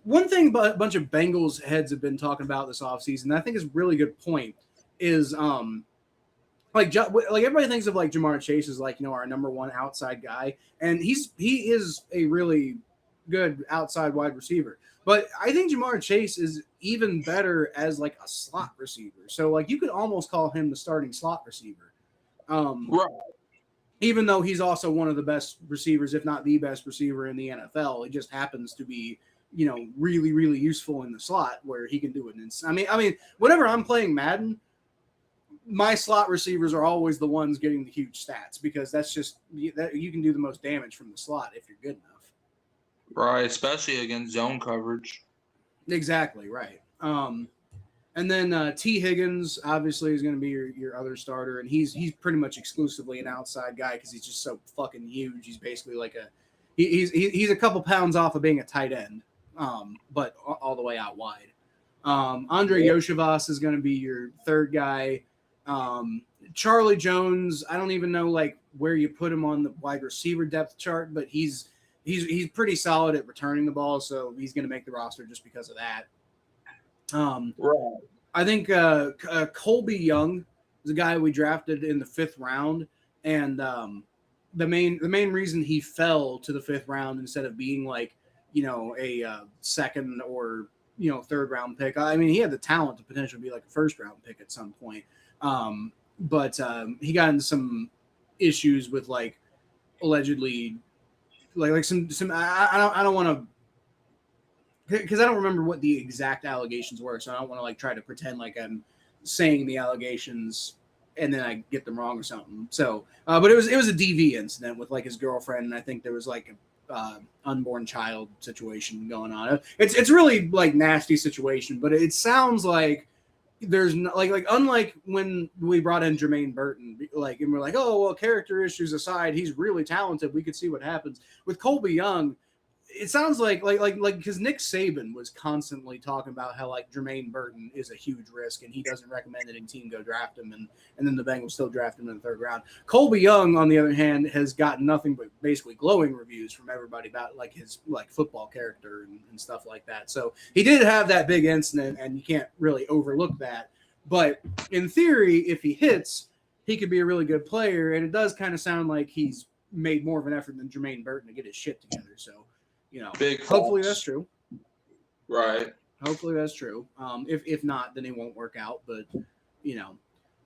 one thing a bunch of Bengals heads have been talking about this offseason, I think is a really good point, is like everybody thinks of like Jamar Chase as like, our number 1 outside guy. And he is a really good outside wide receiver. But I think Jamar Chase is even better as like a slot receiver. So like you could almost call him the starting slot receiver. Right. Even though he's also one of the best receivers, if not the best receiver in the NFL, it just happens to be, really, really useful in the slot where he can do it. I mean, whenever I'm playing Madden, my slot receivers are always the ones getting the huge stats because that's just that you can do the most damage from the slot if you're good enough. Right, especially against zone coverage. Exactly, right. And And then T. Higgins obviously is going to be your other starter, and he's pretty much exclusively an outside guy because he's just so fucking huge. He's basically like he's a couple pounds off of being a tight end, but all the way out wide. Andre Yoshivas is going to be your third guy. Charlie Jones, I don't even know like where you put him on the wide receiver depth chart, but he's pretty solid at returning the ball, so he's going to make the roster just because of that. Right. I think Colby Young is a guy we drafted in the 5th round, and the main reason he fell to the 5th round instead of being like a second or 3rd round pick. I mean, he had the talent to potentially be like a 1st round pick at some point, but he got into some issues with like allegedly like some I don't want to. Because I don't remember what the exact allegations were, so I don't want to like try to pretend like I'm saying the allegations and then I get them wrong or something. So, but it was a DV incident with like his girlfriend, and I think there was like a unborn child situation going on. It's really like nasty situation, but it sounds like there's no, like unlike when we brought in Jermaine Burton, like and we're like, oh well, character issues aside, he's really talented. We could see what happens with Colby Young. It sounds like because Nick Saban was constantly talking about how like Jermaine Burton is a huge risk and he doesn't recommend any team go draft him, and then the Bengals still draft him in the 3rd round. Colby Young, on the other hand, has gotten nothing but basically glowing reviews from everybody about like his like football character and stuff like that. So he did have that big incident, and you can't really overlook that. But in theory, if he hits, he could be a really good player, and it does kind of sound like he's made more of an effort than Jermaine Burton to get his shit together. So. Hopefully that's true. Right. Hopefully that's true. If not, then it won't work out. But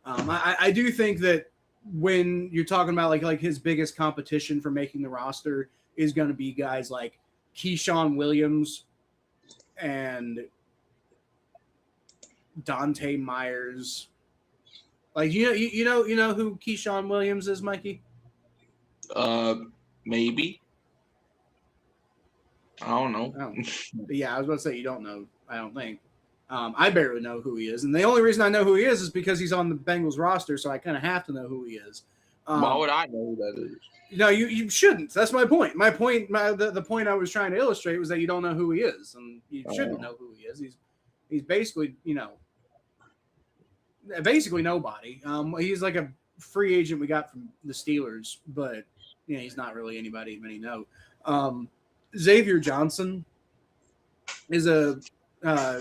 I do think that when you're talking about like his biggest competition for making the roster is going to be guys like Keyshawn Williams and Dante Myers. Like you know who Keyshawn Williams is, Mikey? Maybe. I don't know. Yeah, I was about to say you don't know. I don't think. I barely know who he is, and the only reason I know who he is because he's on the Bengals roster, so I kind of have to know who he is. Why would I know who that is? No, you shouldn't. That's my point. My point, the point I was trying to illustrate was that you don't know who he is, and you shouldn't know who he is. He's basically basically nobody. He's like a free agent we got from the Steelers, but he's not really anybody of any note. Xavier Johnson is a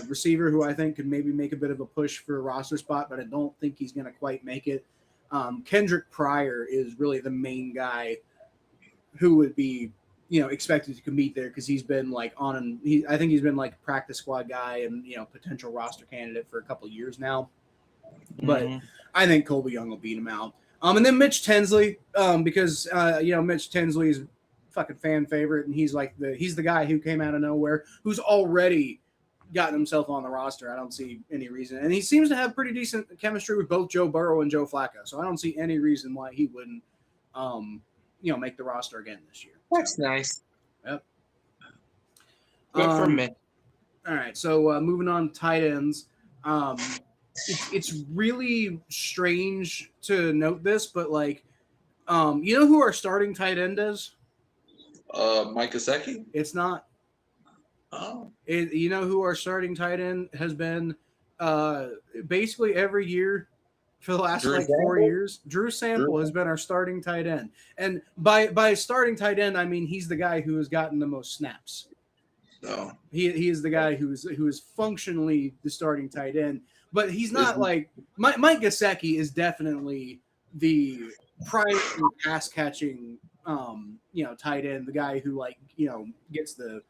receiver who I think could maybe make a bit of a push for a roster spot, but I don't think he's going to quite make it. Kendrick Pryor is really the main guy who would be, expected to compete there because he's been like I think he's been like practice squad guy and, potential roster candidate for a couple of years now. But I think Colby Young will beat him out. And then Mitch Tinsley, because, Mitch Tinsley is fucking fan favorite, and he's the guy who came out of nowhere who's already gotten himself on the roster. I don't see any reason, and he seems to have pretty decent chemistry with both Joe Burrow and Joe Flacco, so I don't see any reason why he wouldn't make the roster again this year. That's nice. Yep. Good for me. All right, so moving on to tight ends. It's really strange to note this, but like who our starting tight end is? Mike Gesicki? It's not. Oh. You know who our starting tight end has been basically every year for the last 4 years? Drew Sample has been our starting tight end. And by starting tight end, I mean he's the guy who has gotten the most snaps. Oh. He is the guy who is functionally the starting tight end. But he's not like Mike Gesicki is definitely the primary pass catching tight end, the guy who gets the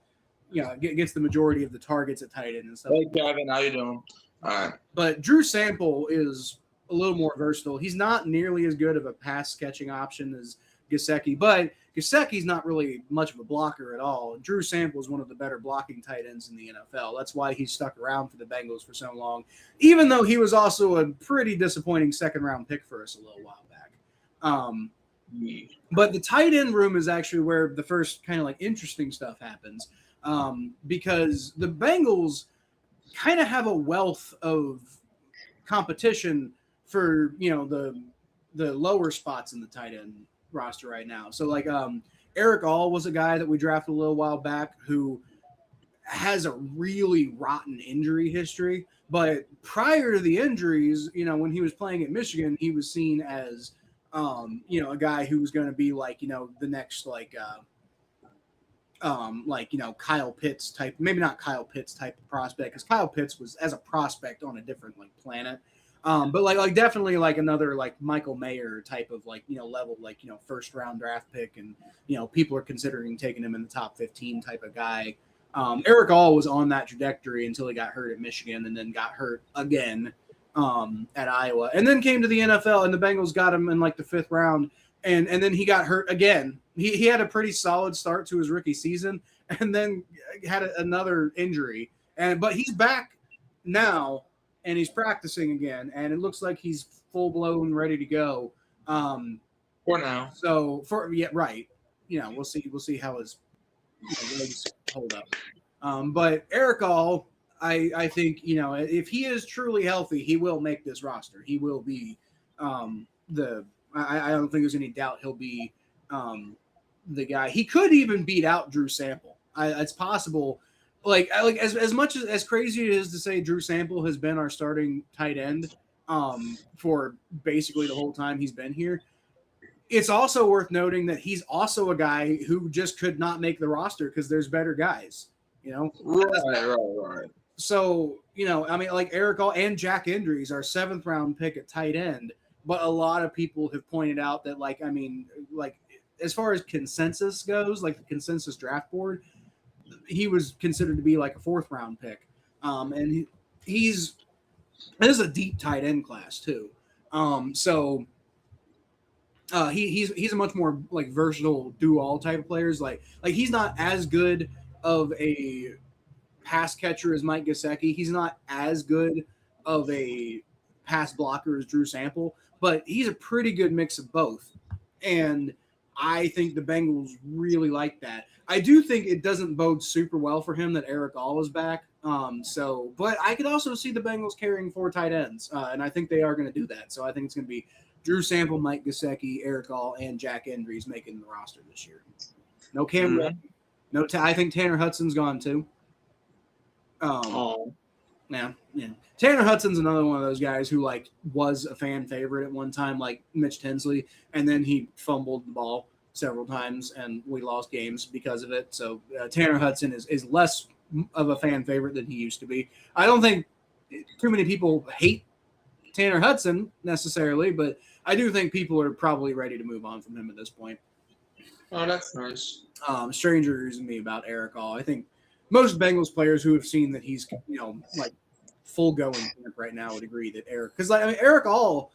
majority of the targets at tight end and stuff. Hey Kevin, how you doing? All right. But Drew Sample is a little more versatile. He's not nearly as good of a pass catching option as Gesicki, but Gesicki's not really much of a blocker at all. Drew Sample is one of the better blocking tight ends in the NFL. That's why he's stuck around for the Bengals for so long, even though he was also a pretty disappointing 2nd round pick for us a little while back. But the tight end room is actually where the first kind of like interesting stuff happens, because the Bengals kind of have a wealth of competition for the lower spots in the tight end roster right now. So like Eric All was a guy that we drafted a little while back who has a really rotten injury history. But prior to the injuries, when he was playing at Michigan, he was seen as a guy who was going to be like, the next Kyle Pitts type, maybe not Kyle Pitts type of prospect, because Kyle Pitts was as a prospect on a different planet. But like definitely like another like Michael Mayer type of level, first round draft pick, and people are considering taking him in the top 15 type of guy. Eric All was on that trajectory until he got hurt at Michigan, and then got hurt again at Iowa, and then came to the NFL, and the Bengals got him in like the 5th round, and then he got hurt again. He had a pretty solid start to his rookie season, and then had another injury, but he's back now. And he's practicing again, and it looks like he's full blown ready to go. For now. So right. We'll see how his legs hold up. But Eric All, I think if he is truly healthy, he will make this roster. He will be I don't think there's any doubt he'll be the guy. He could even beat out Drew Sample. It's possible. Like as much as crazy it is to say Drew Sample has been our starting tight end for basically the whole time he's been here, it's also worth noting that he's also a guy who just could not make the roster because there's better guys, Right. So, like Eric All and Jack Endries, our 7th round pick at tight end, but a lot of people have pointed out that as far as consensus goes, like the consensus draft board, he was considered to be like a 4th round pick. And this is a deep tight end class too. So he's a much more like versatile do all type of players. Like he's not as good of a pass catcher as Mike Gesicki. He's not as good of a pass blocker as Drew Sample, but he's a pretty good mix of both. And I think the Bengals really like that. I do think it doesn't bode super well for him that Eric All is back. But I could also see the Bengals carrying 4 tight ends, and I think they are going to do that. So I think it's going to be Drew Sample, Mike Gesicki, Eric All, and Jack Endries making the roster this year. No Cam Reddish. No, I think Tanner Hudson's gone too. Yeah. Tanner Hudson's another one of those guys who was a fan favorite at one time, like Mitch Tinsley, and then he fumbled the ball several times, and we lost games because of it. So Tanner Hudson is less of a fan favorite than he used to be. I don't think too many people hate Tanner Hudson necessarily, but I do think people are probably ready to move on from him at this point. Oh, that's nice. Stranger to me about Eric All. I think most Bengals players who have seen that he's full going camp right now would agree that Eric All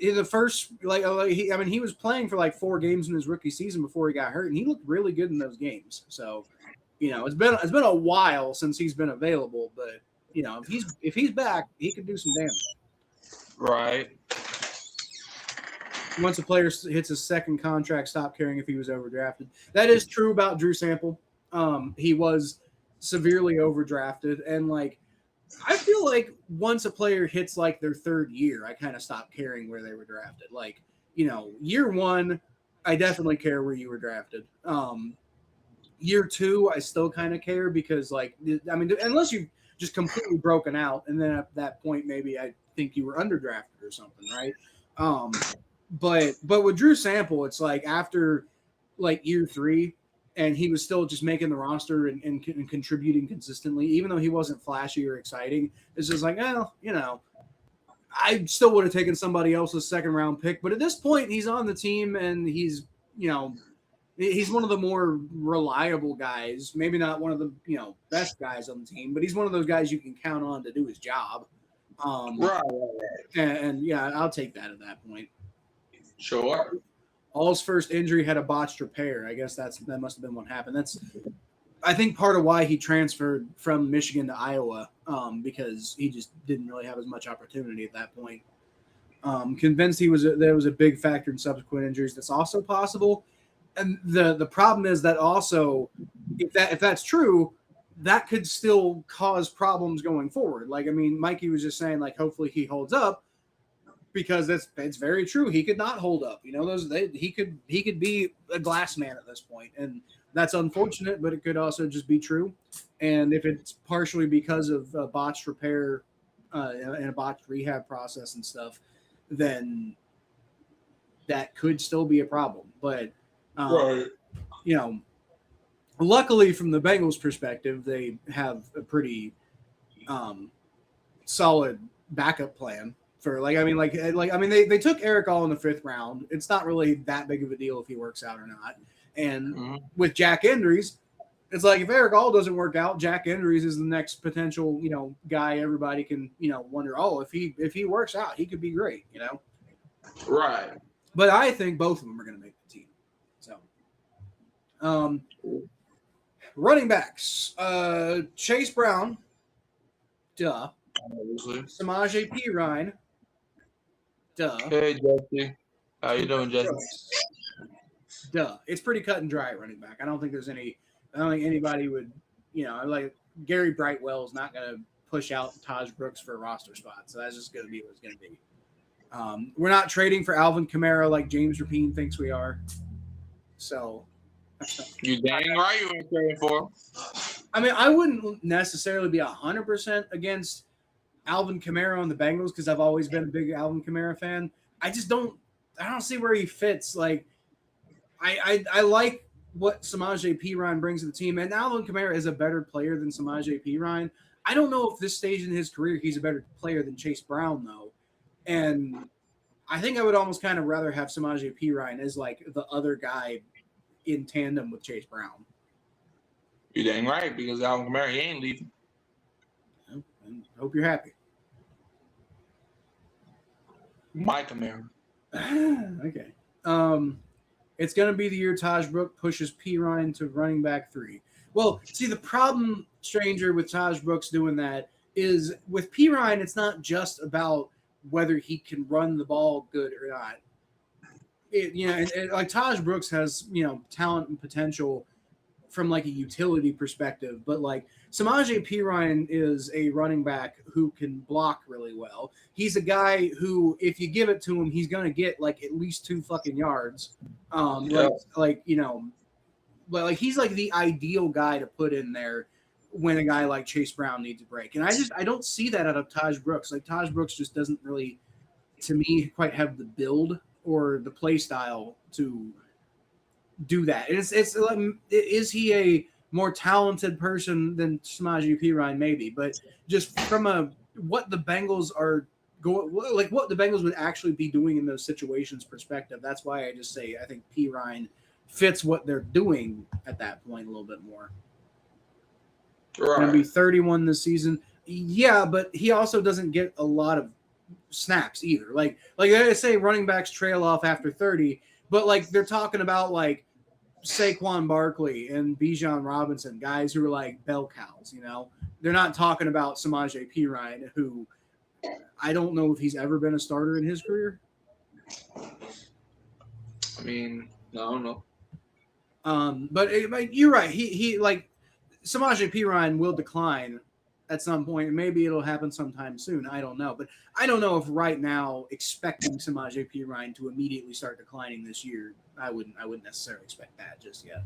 in the first he was playing for 4 games in his rookie season before he got hurt, and he looked really good in those games. So it's been a while since he's been available, but if he's back, he could do some damage. Right. Once a player hits his 2nd contract, stop caring if he was overdrafted. That is true about Drew Sample. He was severely overdrafted, and I feel like once a player hits their 3rd year, I kind of stop caring where they were drafted. Year 1, I definitely care where you were drafted. Year 2, I still kind of care because unless you've just completely broken out, and then at that point, maybe I think you were underdrafted or something, right? But with Drew Sample, it's after year 3, and he was still just making the roster and contributing consistently, even though he wasn't flashy or exciting. It's just I still would have taken somebody else's 2nd round pick. But at this point, he's on the team, and he's one of the more reliable guys. Maybe not one of the best guys on the team, but he's one of those guys you can count on to do his job. Right. And yeah, I'll take that at that point. Sure. All's first injury had a botched repair. I guess that must have been what happened. That's, I think, part of why he transferred from Michigan to Iowa, because he just didn't really have as much opportunity at that point. Convinced there was a big factor in subsequent injuries. That's also possible. And the problem is that also, if that's true, that could still cause problems going forward. Like, I mean, Mikey was just saying, like, hopefully he holds up, because it's very true. He could not hold up. You know, he could be a glass man at this point, and that's unfortunate, but it could also just be true. And if it's partially because of a botched repair and a botched rehab process and stuff, then that could still be a problem. But Right. you know, luckily from the Bengals' perspective, they have a pretty solid backup plan for they took Eric All in the 5th round. It's not really that big of a deal if he works out or not. And with Jack Endries, it's like if Eric All doesn't work out, Jack Endries is the next potential, guy everybody can, wonder, oh, if he works out, he could be great, Right. But I think both of them are going to make the team. So, running backs, Chase Brown, duh. Samaje Perine, duh. Hey, Jesse. How you doing, Jesse? Duh. It's pretty cut and dry at running back. I don't think anybody would, like Gary Brightwell is not going to push out Taj Brooks for a roster spot. So that's just going to be what it's going to be. We're not trading for Alvin Kamara like James Rapine thinks we are. So. You dang right you ain't trading for him. I mean, I wouldn't necessarily be 100% against Alvin Kamara on the Bengals because I've always been a big Alvin Kamara fan. I don't see where he fits. Like, I like what Samaje Perine brings to the team, and Alvin Kamara is a better player than Samaje Perine. I don't know if this stage in his career he's a better player than Chase Brown, though. And I think I would almost kind of rather have Samaje Perine as like the other guy in tandem with Chase Brown. You dang right, because Alvin Kamara, he ain't leaving. I hope you're happy. My Kamara. Okay. It's going to be the year Taj Brooks pushes Perine to running back 3. Well, see, the problem, Stranger, with Taj Brooks doing that is with Perine, it's not just about whether he can run the ball good or not. Like Taj Brooks has, talent and potential from like a utility perspective, but like Samaje Perine is a running back who can block really well. He's a guy who, if you give it to him, he's gonna get like at least 2 fucking yards. But he's like the ideal guy to put in there when a guy like Chase Brown needs a break. And I don't see that out of Taj Brooks. Like Taj Brooks just doesn't really, to me, quite have the build or the play style to do that. Is he a more talented person than Samaje Perine? Maybe, but just from what the Bengals would actually be doing in those situations perspective, that's why I just say I think Perine fits what they're doing at that point a little bit more. Right. Going to be 31 this season. Yeah, but he also doesn't get a lot of snaps either. Like I say, running backs trail off after 30, but like they're talking about like Saquon Barkley and Bijan Robinson, guys who are like bell cows. They're not talking about Samaje Perine, who I don't know if he's ever been a starter in his career. I mean, no, I don't know. But you're right. He like Samaje Perine will decline at some point. Maybe it'll happen sometime soon. I don't know. But I don't know if right now expecting Samaje Perine to immediately start declining this year, I wouldn't necessarily expect that just yet.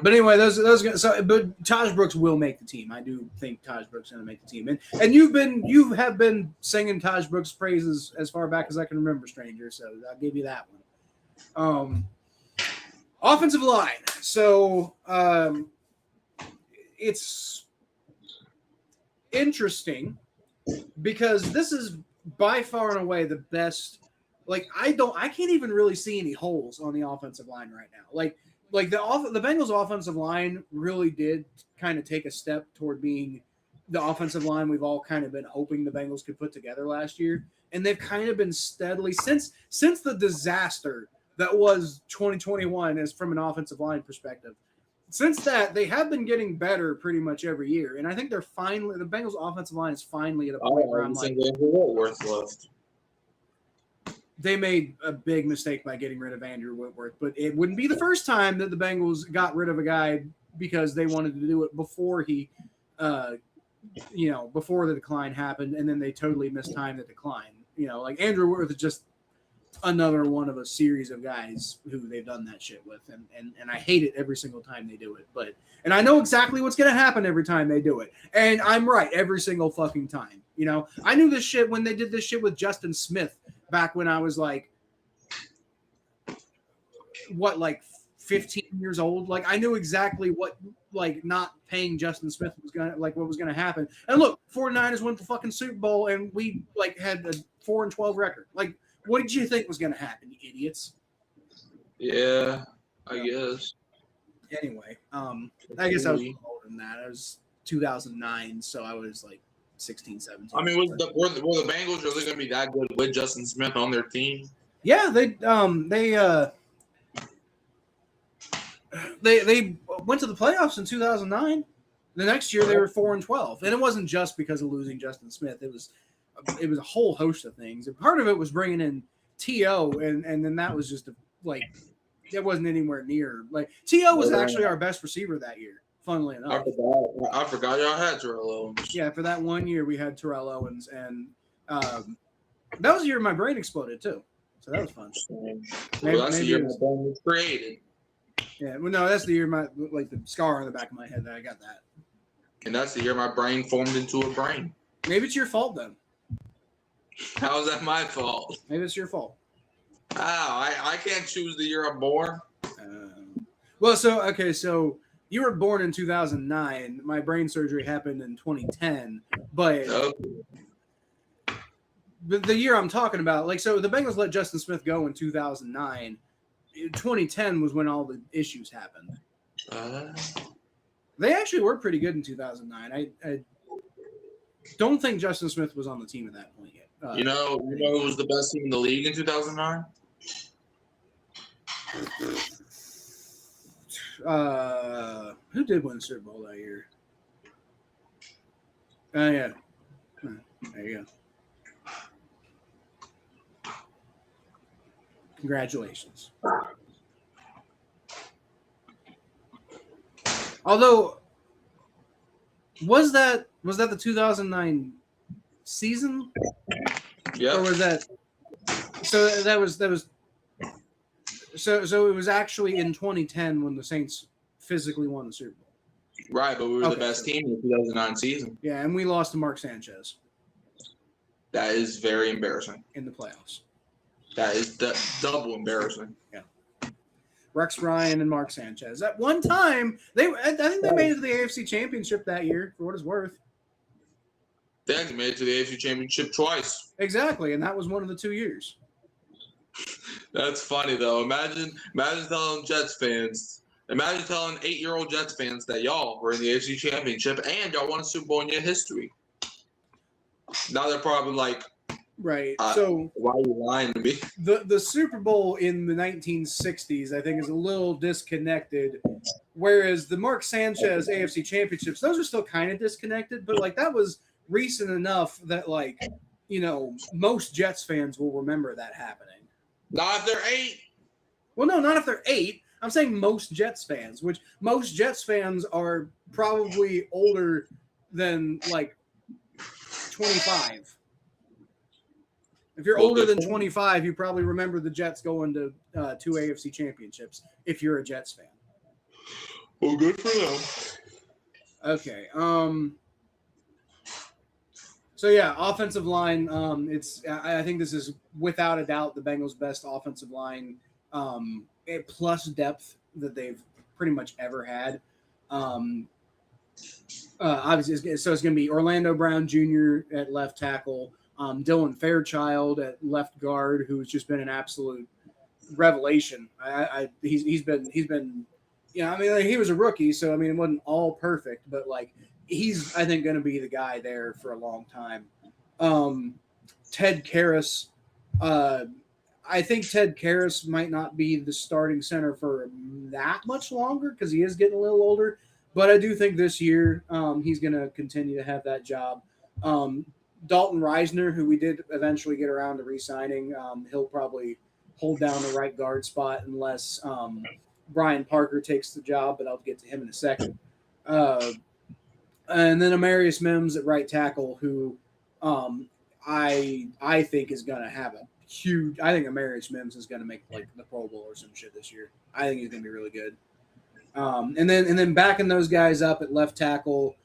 But anyway, but Taj Brooks will make the team. I do think Taj Brooks is going to make the team. And you have been singing Taj Brooks' praises as far back as I can remember, Stranger. So I'll give you that one. Offensive line. So it's interesting because this is by far and away the best. Like I can't even really see any holes on the offensive line right now. Like the Bengals offensive line really did kind of take a step toward being the offensive line we've all kind of been hoping the Bengals could put together last year. And they've kind of been steadily since the disaster that was 2021 as from an offensive line perspective. Since that, they have been getting better pretty much every year. And I think the Bengals offensive line is finally at a point where I'm like, left. They made a big mistake by getting rid of Andrew Whitworth, but it wouldn't be the first time that the Bengals got rid of a guy because they wanted to do it before he, before the decline happened, and then they totally mistimed the decline. Like Andrew Worth is just another one of a series of guys who they've done that shit with, and I hate it every single time they do it. And I know exactly what's gonna happen every time they do it, and I'm right every single fucking time. I knew this shit when they did this shit with Justin Smith back when I was like 15 years old. Like I knew exactly what not paying Justin Smith was what was gonna happen. And look, 49ers went the fucking Super Bowl, and we had a 4-12 record. Like, what did you think was gonna happen, you idiots? Yeah, I guess. Anyway, I guess I was older than that. I was 2009, so I was like 16, 17. I mean, were the Bengals really going to be that good with Justin Smith on their team? Yeah, they went to the playoffs in 2009. The next year they were 4-12, and it wasn't just because of losing Justin Smith. It was a whole host of things. And part of it was bringing in T.O., and then that was just it wasn't anywhere near. Like T.O. was actually our best receiver that year. Funnily enough, I forgot y'all had Terrell Owens. Yeah, for that 1 year we had Terrell Owens, and that was the year my brain exploded too. So that was fun. That's the year my brain was created. Yeah, well, no, that's the year the scar on the back of my head that I got that. And that's the year my brain formed into a brain. Maybe it's your fault then. How is that my fault? Maybe it's your fault. Oh, I can't choose the year I'm born. So you were born in 2009. My brain surgery happened in 2010. But the year I'm talking about, so the Bengals let Justin Smith go in 2009. 2010 was when all the issues happened. They actually were pretty good in 2009. I don't think Justin Smith was on the team at that point yet. You know who was the best team in the league in 2009? Who did win the Super Bowl that year? Yeah. There you go. Congratulations. Although, was that the 2009 season? Yeah. Or was that? So that was. So it was actually in 2010 when the Saints physically won the Super Bowl. Right, but we were the best team in the 2009 season. Yeah, and we lost to Mark Sanchez. That is very embarrassing. In the playoffs. That is double embarrassing. Yeah. Rex Ryan and Mark Sanchez. At one time, I think they made it to the AFC Championship that year, for what it's worth. They actually made it to the AFC Championship twice. Exactly, and that was one of the 2 years. That's funny, though. Imagine telling Jets fans, imagine telling 8-year-old Jets fans that y'all were in the AFC Championship and y'all won a Super Bowl in your history. Now they're probably like, right. So why are you lying to me? The Super Bowl in the 1960s, I think, is a little disconnected, whereas the Mark Sanchez AFC Championships, those are still kind of disconnected, but that was recent enough that most Jets fans will remember that happening. Not if they're 8. Well, no, not if they're 8. I'm saying most Jets fans, which most Jets fans are probably older than 25. If you're older than 25, you probably remember the Jets going to 2 AFC championships if you're a Jets fan. Well, good for them. Okay. So yeah, offensive line. I think this is without a doubt the Bengals' best offensive line, plus depth that they've pretty much ever had. Obviously, so it's going to be Orlando Brown Jr. at left tackle, Dylan Fairchild at left guard, who's just been an absolute revelation. He's been. He was a rookie, so it wasn't all perfect, but he's, I think, going to be the guy there for a long time. Ted Karras, I think Ted Karras might not be the starting center for that much longer because he is getting a little older. But I do think this year he's going to continue to have that job. Dalton Reisner, who we did eventually get around to re-signing, he'll probably hold down the right guard spot unless Brian Parker takes the job, but I'll get to him in a second. And then Amarius Mims at right tackle, who I think is going to have a huge. I think Amarius Mims is going to make like the Pro Bowl or some shit this year. I think he's going to be really good. And then backing those guys up at left tackle,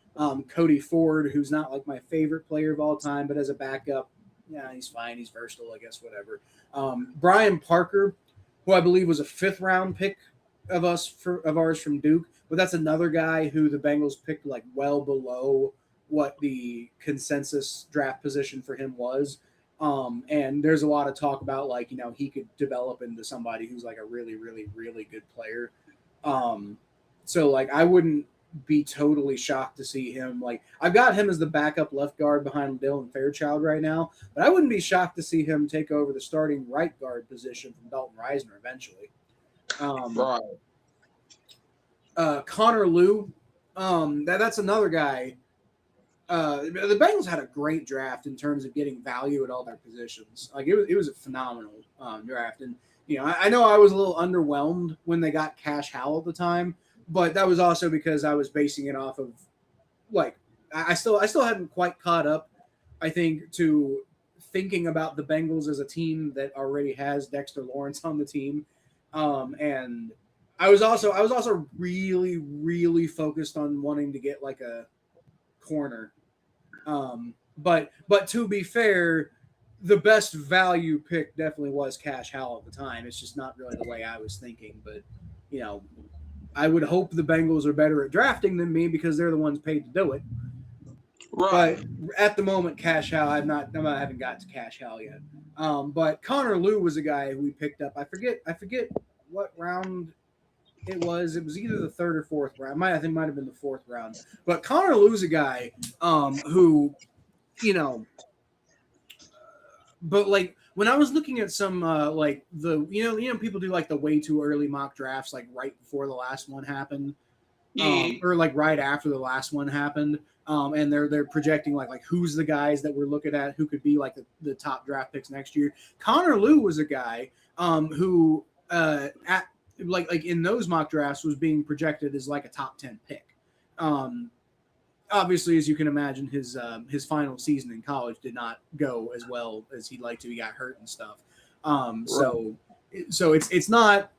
Cody Ford, who's not like my favorite player of all time, but as a backup, yeah, he's fine. He's versatile, I guess, whatever. Brian Parker, who I believe was a 5th round pick of ours from Duke, but that's another guy who the Bengals picked like well below what the consensus draft position for him was. And there's a lot of talk about like, he could develop into somebody who's like a really, really, really good player. So like I wouldn't be totally shocked to see him. Like I've got him as the backup left guard behind Dylan Fairchild right now, but I wouldn't be shocked to see him take over the starting right guard position from Dalton Reisner eventually. Connor Lew, that's another guy. The Bengals had a great draft in terms of getting value at all their positions. Like it was a phenomenal draft, and I know I was a little underwhelmed when they got Cash Howell at the time, but that was also because I was basing it off of like I still hadn't quite caught up, I think, to thinking about the Bengals as a team that already has Dexter Lawrence on the team, and I was also really, really focused on wanting to get like a corner. But to be fair, the best value pick definitely was Cash Howell at the time. It's just not really the way I was thinking. But I would hope the Bengals are better at drafting than me because they're the ones paid to do it. Right. But at the moment, Cash Howell, I haven't got to Cash Howell yet. But Connor Lew was a guy who we picked up. I forget what round it was. It was either the 3rd or 4th round. I think it might have been the 4th round. But Connor Lew's a guy who, but like when I was looking at some like the people do like the way too early mock drafts like right before the last one happened, or like right after the last one happened, and they're projecting like who's the guys that we're looking at who could be like the top draft picks next year. Connor Lew was a guy who at like in those mock drafts was being projected as like a top 10 pick. Obviously, as you can imagine, his final season in college did not go as well as he'd like to. He got hurt and stuff. So it's not,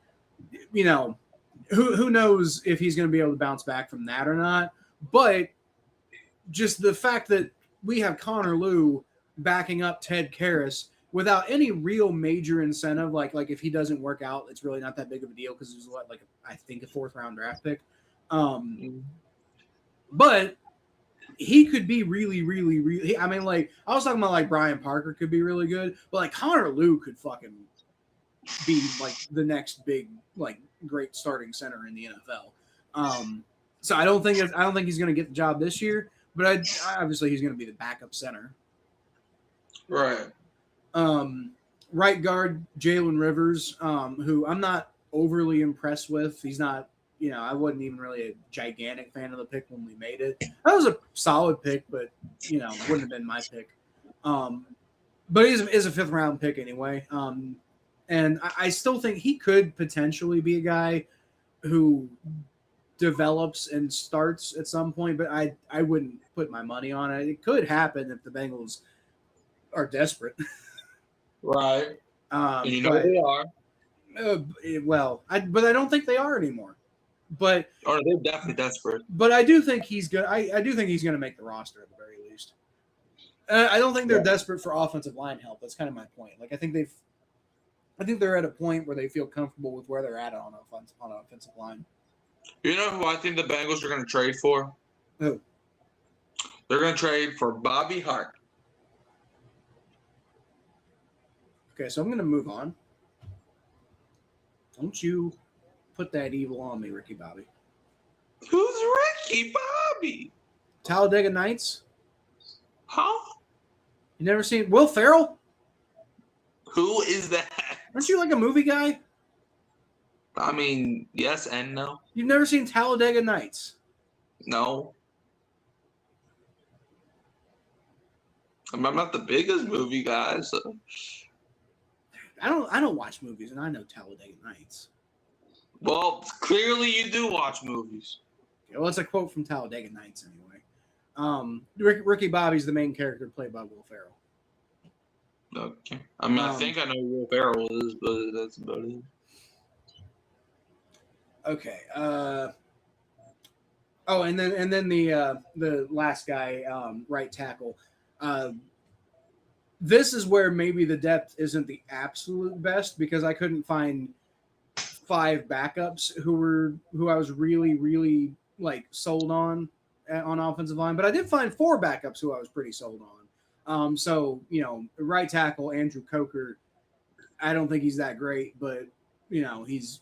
who knows if he's going to be able to bounce back from that or not. But just the fact that we have Connor Lew backing up Ted Karras without any real major incentive, like if he doesn't work out, it's really not that big of a deal because it was I think a 4th round draft pick. But he could be really, really, really. I mean, like I was talking about, like Brian Parker could be really good, but like Connor Lew could fucking be like the next big, like great starting center in the NFL. So I don't think he's going to get the job this year, but obviously he's going to be the backup center. Right. Right guard Jalen Rivers, who I'm not overly impressed with. He's not. I wasn't even really a gigantic fan of the pick when we made it. That was a solid pick, but wouldn't have been my pick. But he is a 5th round pick anyway. And I still think he could potentially be a guy who develops and starts at some point, but I wouldn't put my money on it. It could happen if the Bengals are desperate. Right. They are. But I don't think they are anymore. But they're definitely desperate. But I do think he's good. I do think he's going to make the roster at the very least. I don't think they're desperate for offensive line help. That's kind of my point. Like I think they're at a point where they feel comfortable with where they're at on offensive line. You know who I think the Bengals are going to trade for? Who? They're going to trade for Bobby Hart. Okay, so I'm going to move on. Don't you put that evil on me, Ricky Bobby. Who's Ricky Bobby? Talladega Nights? Huh? You never seen Will Ferrell? Who is that? Aren't you like a movie guy? I mean, yes and no. You've never seen Talladega Nights? No. I'm not the biggest movie guy, so I don't watch movies, and I know Talladega Nights. Well, clearly you do watch movies. Well, it's a quote from Talladega Nights anyway. Ricky Bobby's the main character played by Will Ferrell. Okay. I mean, I think I know who Will Ferrell is, but that's about it. Okay. And then the last guy, right tackle. This is where maybe the depth isn't the absolute best because I couldn't find 5 backups who I was really, really like sold on offensive line, but I did find 4 backups who I was pretty sold on. So right tackle Andrew Coker, I don't think he's that great, but he's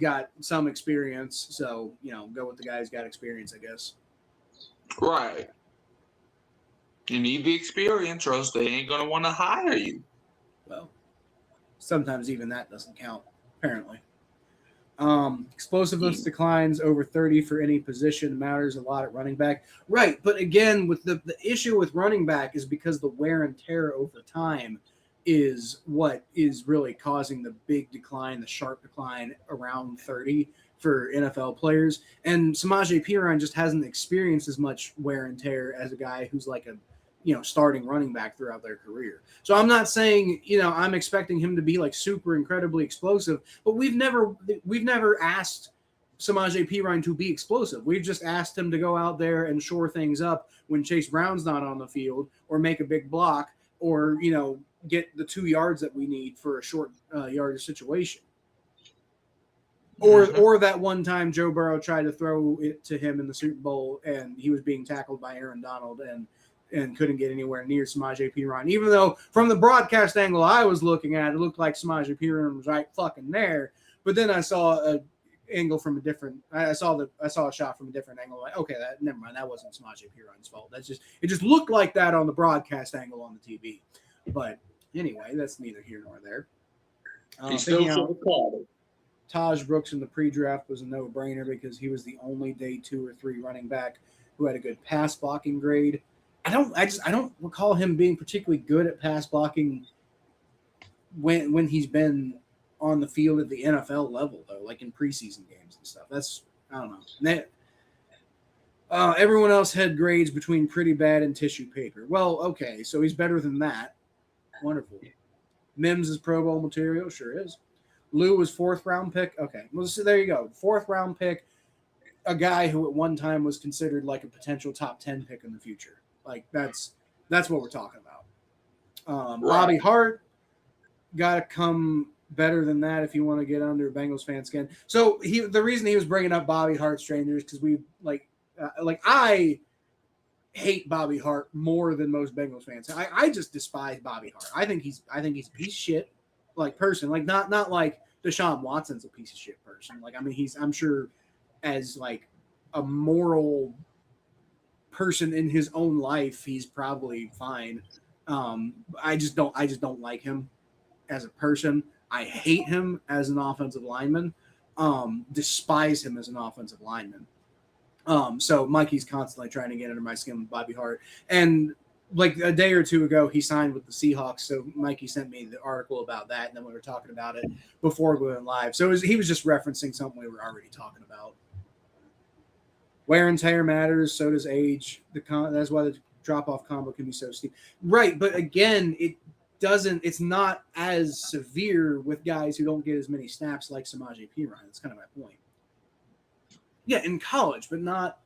got some experience, so go with the guy who's got experience, I guess. Right. You need the experience, or else they ain't gonna want to hire you. Well, sometimes even that doesn't count, apparently. Explosiveness declines over 30 for any position matters a lot at running back. Right, but again, with the issue with running back is because the wear and tear over time is what is really causing the big decline, the sharp decline around 30 for NFL players. And Samaje Perine just hasn't experienced as much wear and tear as a guy who's like a starting running back throughout their career. So I'm not saying, I'm expecting him to be like super incredibly explosive, but we've never asked Samaje Perine to be explosive. We've just asked him to go out there and shore things up when Chase Brown's not on the field, or make a big block, or, get the 2 yards that we need for a short yardage situation. Or that one time Joe Burrow tried to throw it to him in the Super Bowl and he was being tackled by Aaron Donald and couldn't get anywhere near Samaje Perine. Even though from the broadcast angle I was looking at, it looked like Samaje Perine was right fucking there. But then I saw a angle from a different. I saw a shot from a different angle. Like, okay, never mind. That wasn't Samaje Perine's fault. It just looked like that on the broadcast angle on the TV. But anyway, that's neither here nor there. He still should have called it. Taj Brooks in the pre-draft was a no-brainer because he was the only day 2 or 3 running back who had a good pass blocking grade. I don't recall him being particularly good at pass blocking when he's been on the field at the NFL level, though, like in preseason games and stuff. I don't know. Everyone else had grades between pretty bad and tissue paper. Well, okay, so he's better than that. Wonderful. Mims is Pro Bowl material, sure is. Lou was 4th round pick. Okay, well, so there you go. 4th round pick, a guy who at one time was considered like a potential top 10 pick in the future. Like that's what we're talking about. Right. Bobby Hart got to come better than that if you want to get under Bengals fan skin. So the reason he was bringing up Bobby Hart, strangers, because we I hate Bobby Hart more than most Bengals fans. I just despise Bobby Hart. I think he's a piece of shit, like person. Like not like Deshaun Watson's a piece of shit person. Like I mean I'm sure as like a moral person in his own life, he's probably fine. I just don't like him as a person. I hate him as an offensive lineman. Despise him as an offensive lineman. So Mikey's constantly trying to get under my skin with Bobby Hart. And like a day or 2 ago, he signed with the Seahawks. So Mikey sent me the article about that, and then we were talking about it before going live. So he was just referencing something we were already talking about. Wear and tear matters, so does age. That's why the drop-off combo can be so steep. Right, but again, it's not as severe with guys who don't get as many snaps like Samaje Perine. That's kind of my point. Yeah, in college, but not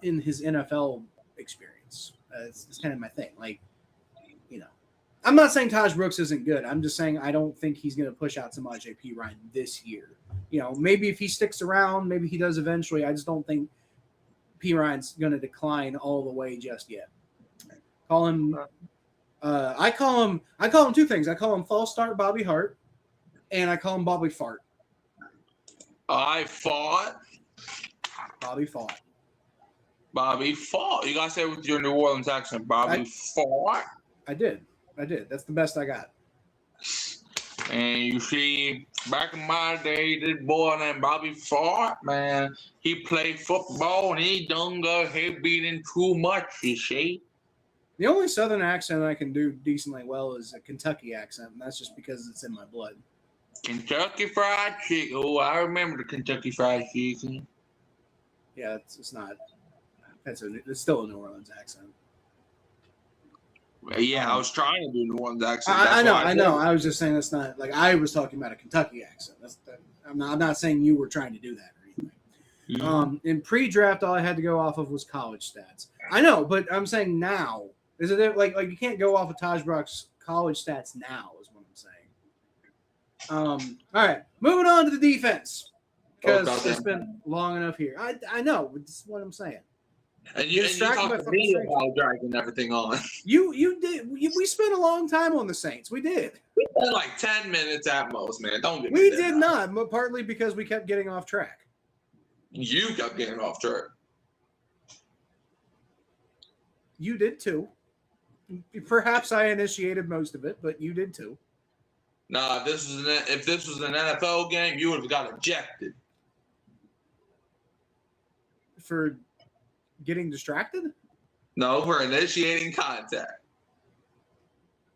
in his NFL experience. It's kind of my thing. Like, I'm not saying Taj Brooks isn't good. I'm just saying I don't think he's going to push out Samaje Perine this year. Maybe if he sticks around, maybe he does eventually. I just don't think Perine's going to decline all the way just yet. I call him 2 things. I call him false start Bobby Hart, and I call him Bobby Fart. Bobby fought. You gotta say it with your New Orleans accent. Bobby fought. I did. That's the best I got. And you see, back in my day, this boy named Bobby Fart, man, he played football and he done got head beating too much, you see. The only Southern accent I can do decently well is a Kentucky accent, and that's just because it's in my blood. Kentucky Fried Chicken. Oh, I remember the Kentucky Fried Chicken. Yeah, it's not. It's still a New Orleans accent. Yeah, I was trying to do New Orleans accent. I know. I was just saying that's not like I was talking about a Kentucky accent. I'm not saying you were trying to do that or anything. Mm-hmm. In pre-draft, all I had to go off of was college stats. I know, but I'm saying now is it like you can't go off of Taj Brock's college stats now is what I'm saying. All right, moving on to the defense because it's been long enough here. I know, but this is what I'm saying. And you talked to me about dragging everything on. You did. We spent a long time on the Saints. We did. We spent like 10 minutes at most, man. Don't get me. We did not, but partly because we kept getting off track. You kept getting off track. You did too. Perhaps I initiated most of it, but you did too. Nah, if this was an NFL game, you would have got ejected. For getting distracted? No, for initiating contact.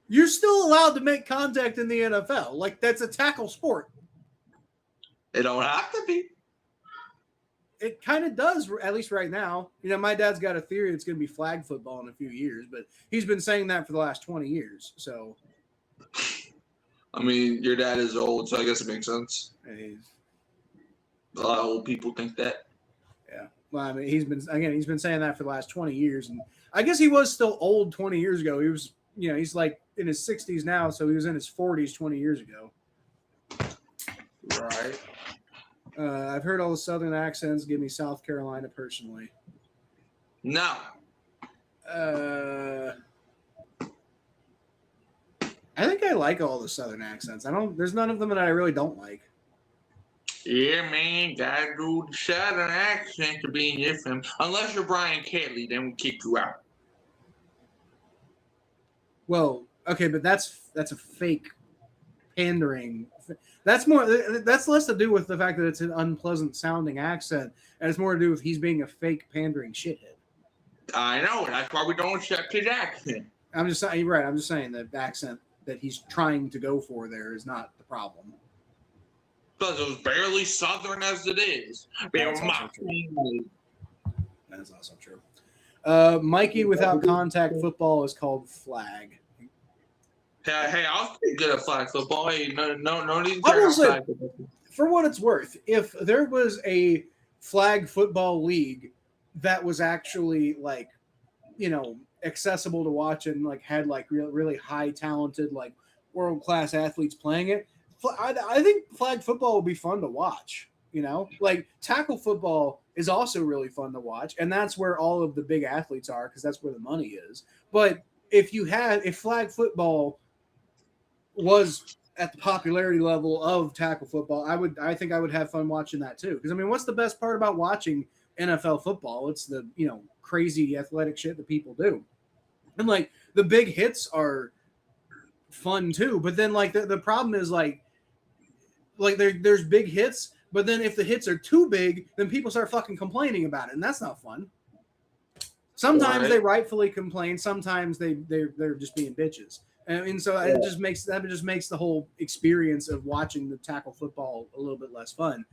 You're still allowed to make contact in the NFL. Like, that's a tackle sport. It don't have to be. It kind of does, at least right now. You know, my dad's got a theory it's going to be flag football in a few years, but he's been saying that for the last 20 years. So, I mean, your dad is old, so I guess it makes sense. A lot of old people think that. Yeah. Well, I mean, he's been saying that for the last 20 years. And I guess he was still old 20 years ago. He was, he's like in his 60s now, so he was in his 40s 20 years ago. Right. I've heard all the Southern accents. Give me South Carolina personally. No. I think I like all the Southern accents. There's none of them that I really don't like. Yeah, man, gotta do the Southern accent to be in your film. Unless you're Brian Kelly, then we kick you out. Well, okay, but that's a fake pandering. That's less to do with the fact that it's an unpleasant sounding accent, and it's more to do with he's being a fake pandering shithead. I know, that's why we don't accept his accent. I'm just saying, right? I'm just saying the accent that he's trying to go for there is not the problem. Because it was barely Southern as it is. That's also true. Mikey without contact football is called flag. Hey, I was pretty good at flag football. Hey, no need to I will say, for what it's worth, if there was a flag football league that was actually like, accessible to watch and like had like really high talented like world class athletes playing it, I think flag football would be fun to watch. Like tackle football is also really fun to watch, and that's where all of the big athletes are because that's where the money is. But if flag football was at the popularity level of tackle football, I think I would have fun watching that too. Because I mean, what's the best part about watching NFL football? It's the crazy athletic shit that people do, and like the big hits are fun too. But then like the problem is like there's big hits, but then if the hits are too big, then people start fucking complaining about it, and that's not fun. Sometimes they rightfully complain. Sometimes they're just being bitches. And so it just makes the whole experience of watching the tackle football a little bit less fun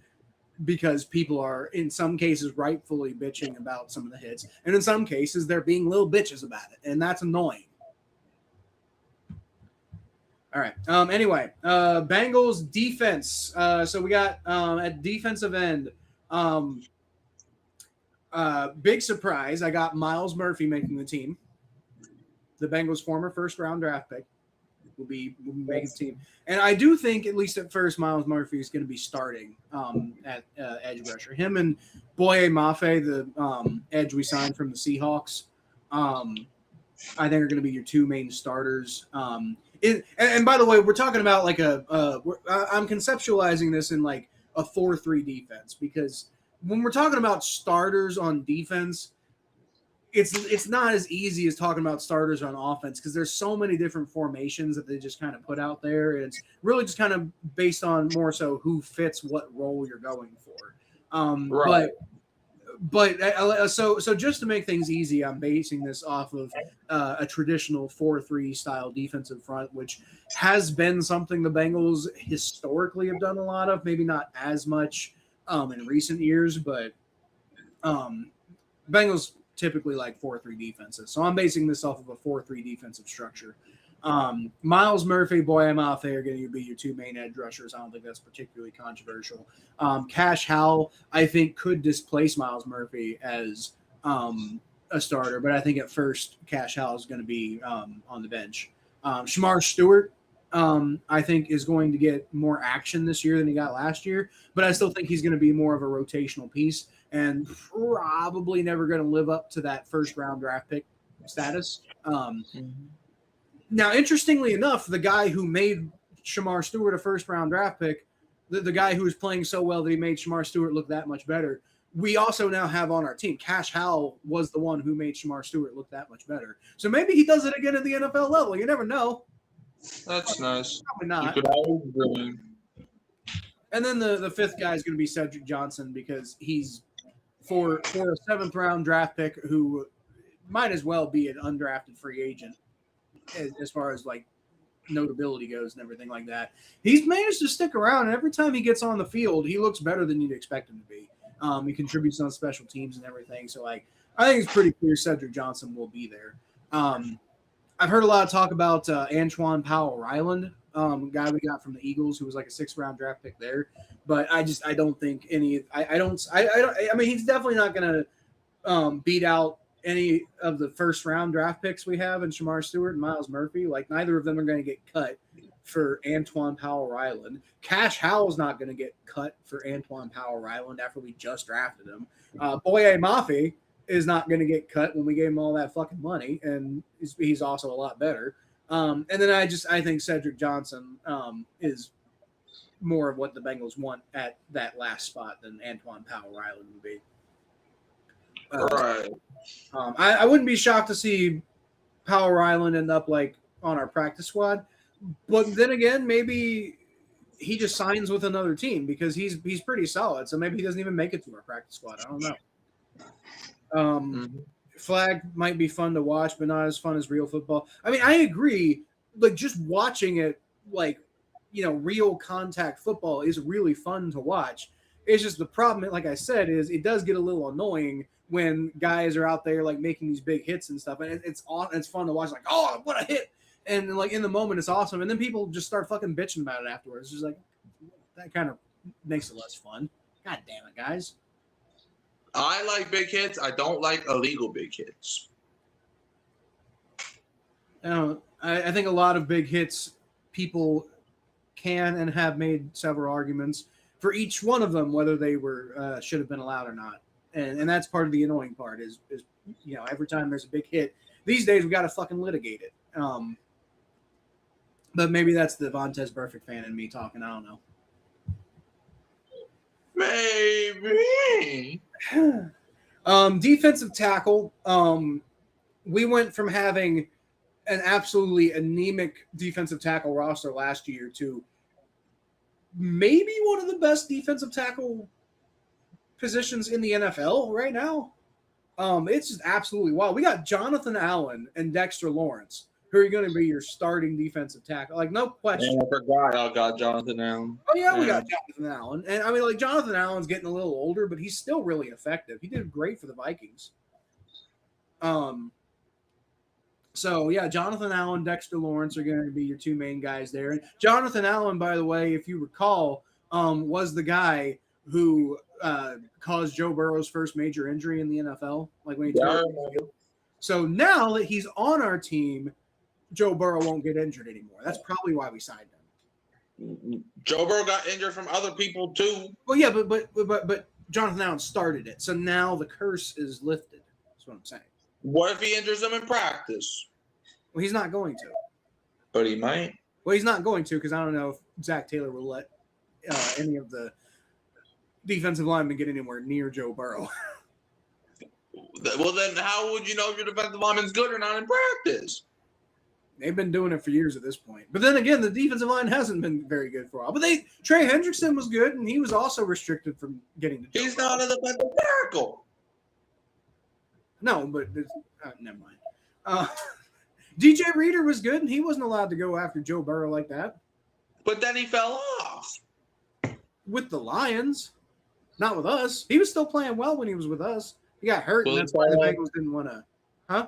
because people are in some cases rightfully bitching about some of the hits, and in some cases they're being little bitches about it, and that's annoying. All right. Anyway, Bengals defense. So we got at defensive end. Big surprise. I got Myles Murphy making the team. The Bengals' former first-round draft pick will be making the team. And I do think, at least at first, Myles Murphy is going to be starting at edge rusher. Him and Boye Mafe, the edge we signed from the Seahawks, I think are going to be your two main starters. And by the way, we're talking about like I'm conceptualizing this in like a 4-3 defense because when we're talking about starters on defense, it's not as easy as talking about starters on offense because there's so many different formations that they just kind of put out there. And it's really just kind of based on more so who fits what role you're going for. Right. But so just to make things easy, I'm basing this off of a traditional 4-3 style defensive front, which has been something the Bengals historically have done a lot of. Maybe not as much in recent years, but Bengals typically like 4-3 defenses. So I'm basing this off of a 4-3 defensive structure. Miles Murphy, Boye Mafe are going to be your two main edge rushers. I don't think that's particularly controversial. Cash Howell, I think, could displace Miles Murphy as a starter, but I think at first Cash Howell is going to be on the bench. Shamar Stewart, I think, is going to get more action this year than he got last year, but I still think he's going to be more of a rotational piece and probably never going to live up to that first-round draft pick status. Now, interestingly enough, the guy who made Shamar Stewart a first-round draft pick, the guy who was playing so well that he made Shamar Stewart look that much better, we also now have on our team. Cash Howell was the one who made Shamar Stewart look that much better. So maybe he does it again at the NFL level. You never know. That's nice. Probably not. You could always dream. And then the fifth guy is going to be Cedric Johnson because he's for a 7th-round draft pick who might as well be an undrafted free agent as far as like notability goes and everything like that. He's managed to stick around, and every time he gets on the field, he looks better than you'd expect him to be. He contributes on special teams and everything. So like, I think it's pretty clear Cedric Johnson will be there. I've heard a lot of talk about Antoine Powell-Ryland, guy we got from the Eagles, who was like a 6th-round draft pick there. But I don't think any. I mean, he's definitely not going to beat out any of the first-round draft picks we have in Shamar Stewart and Miles Murphy. Like, neither of them are going to get cut for Antoine Powell-Ryland. Cash Howell's not going to get cut for Antoine Powell-Ryland after we just drafted him. Boye Mafe is not going to get cut when we gave him all that fucking money, and he's also a lot better. And then I think Cedric Johnson is more of what the Bengals want at that last spot than Antoine Powell-Ryland would be. Right. I wouldn't be shocked to see Powell-Ryland end up like on our practice squad, but then again, maybe he just signs with another team because he's pretty solid. So maybe he doesn't even make it to our practice squad. I don't know. Flag might be fun to watch, but not as fun as real football. I mean, I agree. Like just watching it, like real contact football is really fun to watch. It's just the problem, like I said, is it does get a little annoying when guys are out there like making these big hits and stuff, and it's fun to watch. Like, oh, what a hit! And like in the moment, it's awesome, and then people just start fucking bitching about it afterwards. It's just like that kind of makes it less fun. God damn it, guys! I like big hits. I don't like illegal big hits. I think a lot of big hits, people can and have made several arguments for each one of them, whether they were should have been allowed or not. And that's part of the annoying part is every time there's a big hit these days, we got to fucking litigate it. But maybe that's the Vontaze Burfict fan in me talking. I don't know. Maybe. Defensive tackle. We went from having an absolutely anemic defensive tackle roster last year to maybe one of the best defensive tackle positions in the NFL right now. It's just absolutely wild. We got Jonathan Allen and Dexter Lawrence, who are going to be your starting defensive tackle. Like, no question. I forgot I got Jonathan Allen. Oh, yeah, we got Jonathan Allen. And, I mean, like, Jonathan Allen's getting a little older, but he's still really effective. He did great for the Vikings. So, yeah, Jonathan Allen, Dexter Lawrence are going to be your two main guys there. And Jonathan Allen, by the way, if you recall, was the guy who caused Joe Burrow's first major injury in the NFL. Like when he So now that he's on our team, Joe Burrow won't get injured anymore. That's probably why we signed him. Joe Burrow got injured from other people too. Well, yeah, but Jonathan Allen started it, so now the curse is lifted. That's what I'm saying. What if he injures him in practice? Well, he's not going to. But he might. Well, he's not going to because I don't know if Zach Taylor will let any of the defensive linemen get anywhere near Joe Burrow. Well, then how would you know if your defensive lineman's good or not in practice? They've been doing it for years at this point. But then again, the defensive line hasn't been very good for a while. But Trey Hendrickson was good, and he was also restricted from getting to Joe He's Burrow. not a defensive tackle. No, but never mind. DJ Reader was good, and he wasn't allowed to go after Joe Burrow like that. But then he fell off. With the Lions, not with us. He was still playing well when he was with us. He got hurt, and that's why the Bengals didn't want to. Huh?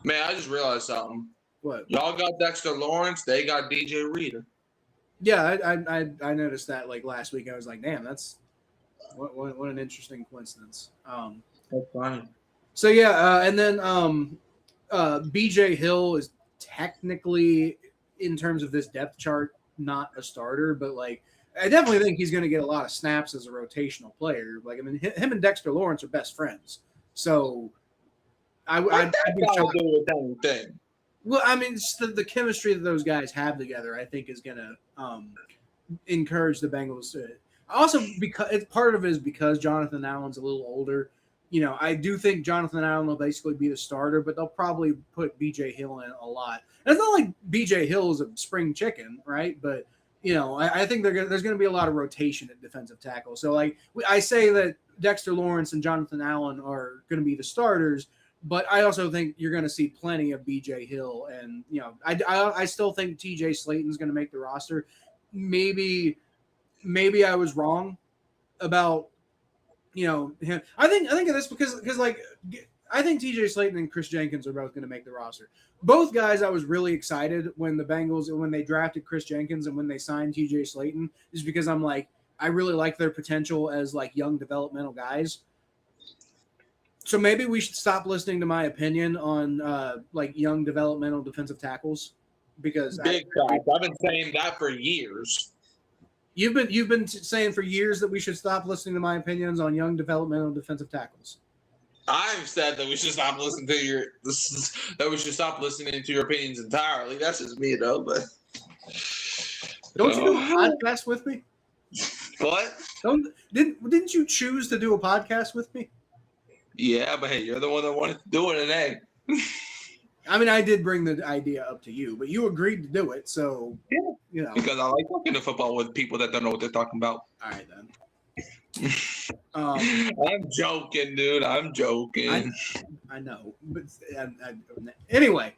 Man, I just realized something. What? Y'all got Dexter Lawrence. They got DJ Reader. Yeah, I noticed that like last week. I was like, damn, that's what an interesting coincidence. That's funny. So yeah, and then BJ Hill is technically, in terms of this depth chart, not a starter, but like I definitely think he's going to get a lot of snaps as a rotational player. Like I mean, him and Dexter Lawrence are best friends, so I'd be shocked. Do with anything. Well, I mean, it's the chemistry that those guys have together, I think, is going to encourage the Bengals. Also, because part of it is because Jonathan Allen's a little older. You know, I do think Jonathan Allen will basically be the starter, but they'll probably put BJ Hill in a lot. And it's not like BJ Hill is a spring chicken, right? But, you know, I think there's going to be a lot of rotation at defensive tackle. So, like, I say that Dexter Lawrence and Jonathan Allen are going to be the starters, but I also think you're going to see plenty of BJ Hill. And, you know, I still think TJ Slayton's going to make the roster. Maybe I was wrong about, you know, him. I think of this because like I think TJ Slayton and Chris Jenkins are both going to make the roster. Both guys, I was really excited when the Bengals, when they drafted Chris Jenkins and when they signed TJ Slayton, is because I'm like, I really like their potential as like young developmental guys. So maybe we should stop listening to my opinion on like young developmental defensive tackles, because Big fact. I've been saying that for years. You've been saying for years that we should stop listening to my opinions on young developmental defensive tackles. I've said that we should stop listening to that we should stop listening to your opinions entirely. That's just me though, but don't you do a podcast with me? What? Didn't you choose to do a podcast with me? Yeah, but hey, you're the one that wanted to do it today. I mean, I did bring the idea up to you, but you agreed to do it, so yeah. You know. Because I like talking to football with people that don't know what they're talking about. All right, then. I'm joking, dude. I'm joking. I know, but anyway,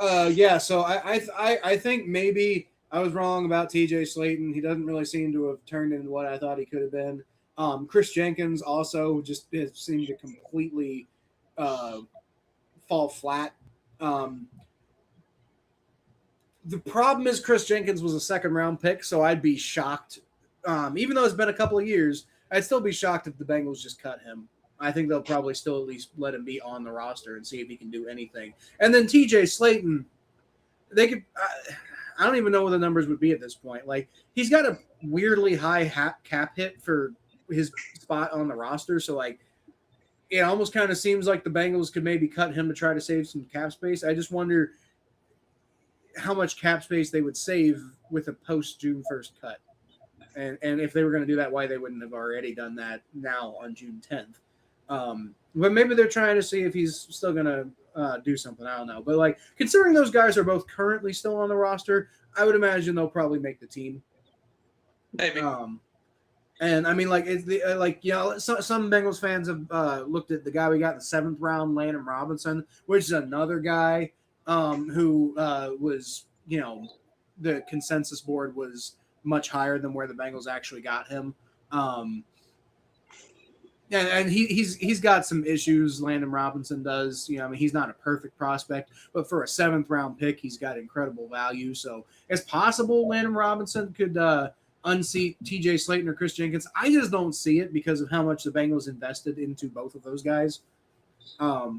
yeah. So I think maybe I was wrong about TJ Slayton. He doesn't really seem to have turned into what I thought he could have been. Chris Jenkins also just seemed to completely fall flat. The problem is Chris Jenkins was a second-round pick, so I'd be shocked. Even though it's been a couple of years, I'd still be shocked if the Bengals just cut him. I think they'll probably still at least let him be on the roster and see if he can do anything. And then TJ Slayton, they could I don't even know what the numbers would be at this point. Like, he's got a weirdly high cap hit for his spot on the roster, so like it almost kind of seems like the Bengals could maybe cut him to try to save some cap space. I just wonder how much cap space they would save with a post-June 1st cut. And if they were going to do that, why they wouldn't have already done that now on June 10th. But maybe they're trying to see if he's still going to do something. I don't know. But, like, considering those guys are both currently still on the roster, I would imagine they'll probably make the team. Maybe. And, I mean, like, some Bengals fans have looked at the guy we got in the 7th round, Landon Robinson, which is another guy who was, you know, the consensus board was much higher than where the Bengals actually got him. And he's got some issues. Landon Robinson does. You know, I mean, he's not a perfect prospect, but for a 7th round pick, he's got incredible value. So it's possible Landon Robinson could unseat TJ Slayton or Chris Jenkins. I just don't see it because of how much the Bengals invested into both of those guys.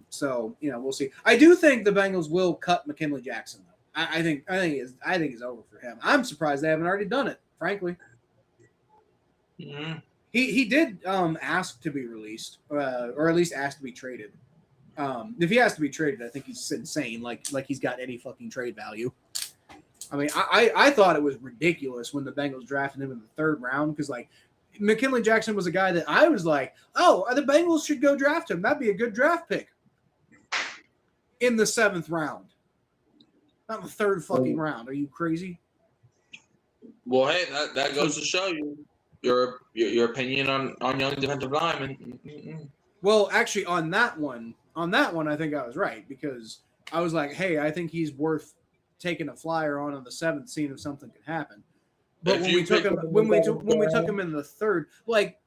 So, you know, we'll see. I do think the Bengals will cut McKinley Jackson, though. I think it's over for him. I'm surprised they haven't already done it, frankly. Mm-hmm. He did ask to be released, or at least ask to be traded. If he has to be traded, I think he's insane. Like he's got any fucking trade value. I mean, I thought it was ridiculous when the Bengals drafted him in the 3rd round because, like, McKinley Jackson was a guy that I was like, oh, the Bengals should go draft him. That'd be a good draft pick. In the 7th round. Not the 3rd fucking round. Are you crazy? Well, hey, that goes to show you your opinion on young defensive linemen. Mm-mm. Well, actually, on that one, I think I was right because I was like, hey, I think he's worth taking a flyer on the seventh, seeing if something could happen. But If when you we took pick him, him when in the we seventh when we took round, him in the third, like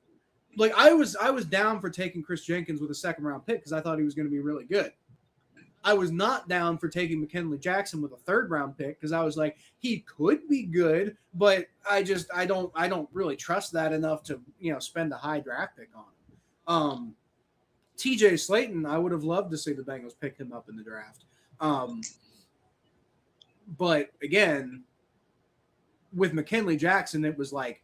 I was down for taking Chris Jenkins with a second round pick because I thought he was going to be really good. I was not down for taking McKinley Jackson with a third round pick because I was like, he could be good, but I don't really trust that enough to spend a high draft pick on him. TJ Slayton, I would have loved to see the Bengals pick him up in the draft. But again, with McKinley Jackson, it was like,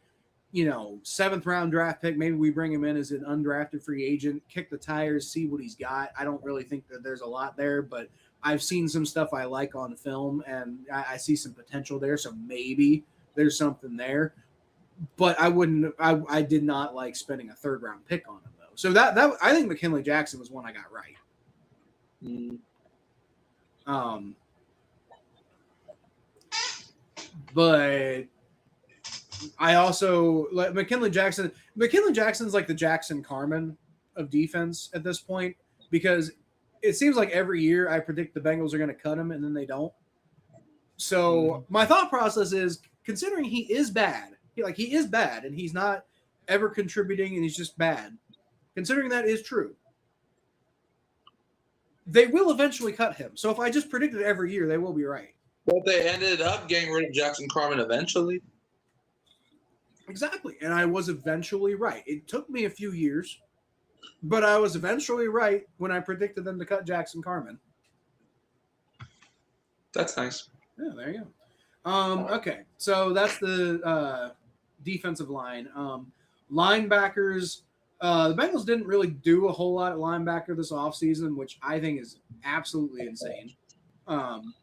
seventh round draft pick. Maybe we bring him in as an undrafted free agent, kick the tires, see what he's got. I don't really think that there's a lot there, but I've seen some stuff I like on film, and I see some potential there. So maybe there's something there. But I did not like spending a third round pick on him though. So that I think McKinley Jackson was one I got right. But I also like McKinley Jackson. McKinley Jackson's like the Jackson Carman of defense at this point because it seems like every year I predict the Bengals are going to cut him and then they don't. So my thought process is, considering he is bad, he is bad and he's not ever contributing and he's just bad. Considering that is true, they will eventually cut him. So if I just predicted every year, they will be right. But they ended up getting rid of Jackson Carman eventually. Exactly. And I was eventually right. It took me a few years, but I was eventually right when I predicted them to cut Jackson Carman. That's nice. Yeah, there you go. Okay, so that's the defensive line. Linebackers, the Bengals didn't really do a whole lot at linebacker this offseason, which I think is absolutely insane.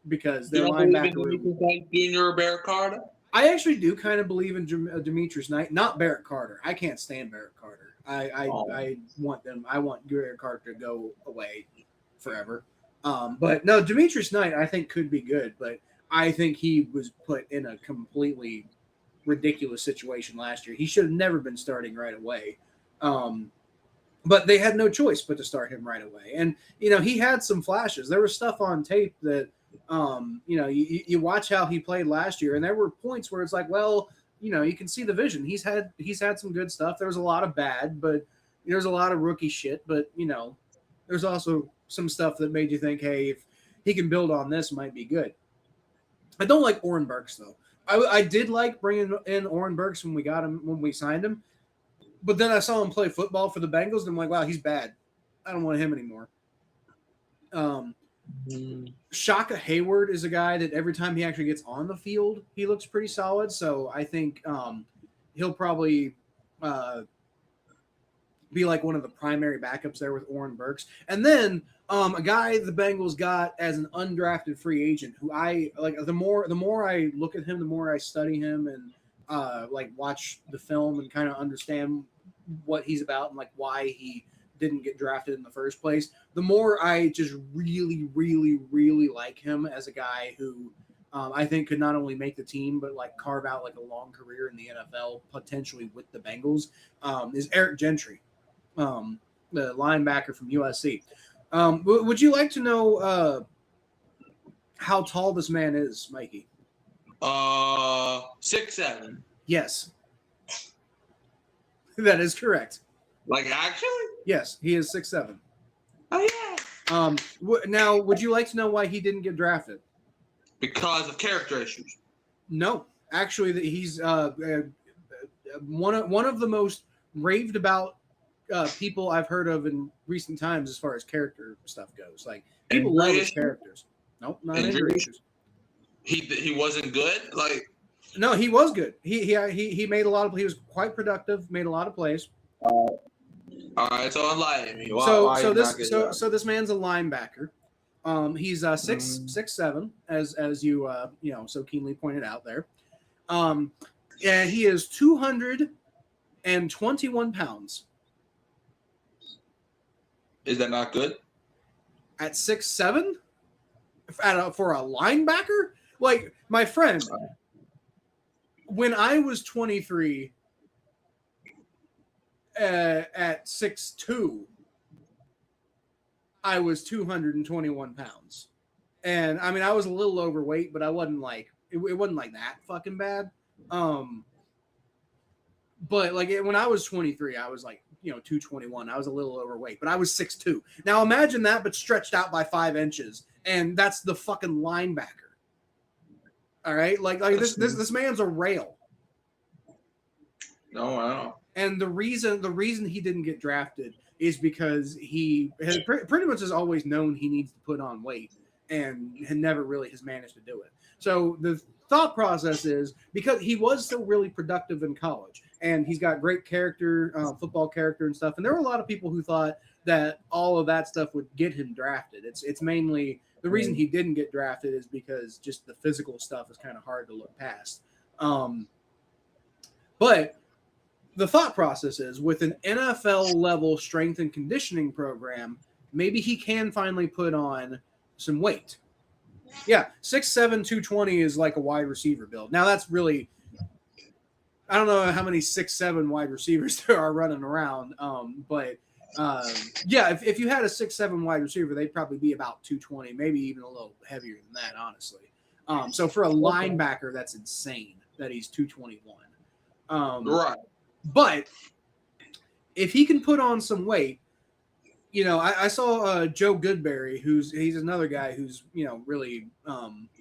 Because their linebacker room. Junior Barrett Carter? I actually do kind of believe in Demetrius Knight, not Barrett Carter. I can't stand Barrett Carter. I want them. I want Barrett Carter to go away forever. But no, Demetrius Knight I think could be good, but I think he was put in a completely ridiculous situation last year. He should have never been starting right away. But they had no choice but to start him right away. And, he had some flashes. There was stuff on tape that, you watch how he played last year, and there were points where it's like, well, you can see the vision. He's had some good stuff. There was a lot of bad, but there's a lot of rookie shit. But, there's also some stuff that made you think, hey, if he can build on this, it might be good. I don't like Oren Burks, though. I did like bringing in Oren Burks when we signed him. But then I saw him play football for the Bengals, and I'm like, wow, he's bad. I don't want him anymore. Shaka Hayward is a guy that every time he actually gets on the field, he looks pretty solid. So I think he'll probably be like one of the primary backups there with Oren Burks. And then a guy the Bengals got as an undrafted free agent who I like. The more I look at him, the more I study him and watch the film and kind of understand what he's about and like why he didn't get drafted in the first place, the more I just really, really, really like him as a guy who I think could not only make the team, but like carve out like a long career in the NFL, potentially with the Bengals, is Eric Gentry, the linebacker from USC. Would you like to know how tall this man is, Mikey? 6'7". Yes. That is correct. Like, actually? Yes, he is 6'7". Oh, yeah. Now, would you like to know why he didn't get drafted? Because of character issues. No. Actually, he's one of the most raved about people I've heard of in recent times as far as character stuff goes. Like, people love his characters. Nope, not injury issues. He wasn't good? Like, no, he was good. He made a lot of. He was quite productive. Made a lot of plays. All right, so enlighten me. So this man's a linebacker. He's 6'7", as you so keenly pointed out there. And he is 221 pounds. Is that not good? At 6'7", for a linebacker, like my friend. When I was 23, at 6'2", I was 221 pounds. And I mean, I was a little overweight, but I wasn't like, it wasn't like that fucking bad. But like when I was 23, I was like, 221. I was a little overweight, but I was 6'2". Now imagine that, but stretched out by 5 inches. And that's the fucking linebacker. All right. Like this man's a rail. No, I don't. And the reason he didn't get drafted is because he has pretty much has always known he needs to put on weight and never really has managed to do it. So the thought process is because he was still really productive in college and he's got great character, football character and stuff. And there were a lot of people who thought that all of that stuff would get him drafted. It's mainly the reason he didn't get drafted is because just the physical stuff is kind of hard to look past. But the thought process is with an NFL level strength and conditioning program, maybe he can finally put on some weight. Yeah, 6'7", 220 is like a wide receiver build. Now that's really, I don't know how many 6'7" wide receivers there are running around. Yeah, if you had a 6'7" wide receiver, they'd probably be about 220, maybe even a little heavier than that, honestly. So for a linebacker, that's insane that he's 221. Right. But if he can put on some weight, I saw Joe Goodberry, he's another guy who's, really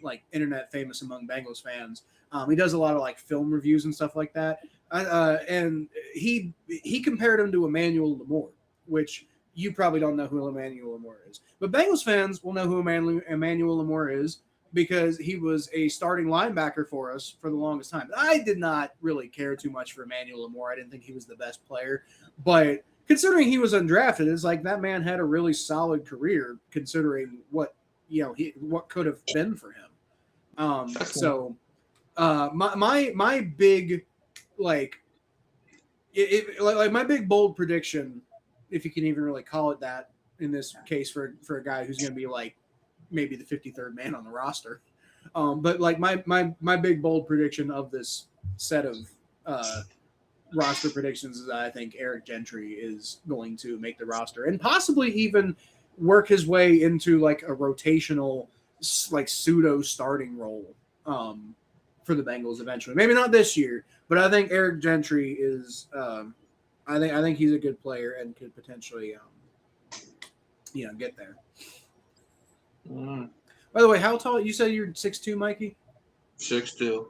like internet famous among Bengals fans. He does a lot of like film reviews and stuff like that. And he compared him to Emmanuel Lamore, which you probably don't know who Emmanuel Lamore is. But Bengals fans will know who Emmanuel Lamore is because he was a starting linebacker for us for the longest time. I did not really care too much for Emmanuel Lamore. I didn't think he was the best player. But considering he was undrafted, it's like that man had a really solid career considering what could have been for him. My big like my big bold prediction, if you can even really call it that in this case for a guy who's going to be like maybe the 53rd man on the roster. But like my big bold prediction of this set of roster predictions is that I think Eric Gentry is going to make the roster and possibly even work his way into like a rotational, like pseudo starting role for the Bengals eventually. Maybe not this year, but I think Eric Gentry is. I think he's a good player and could potentially, get there. By the way, how tall? You said you're 6'2", Mikey? 6'2".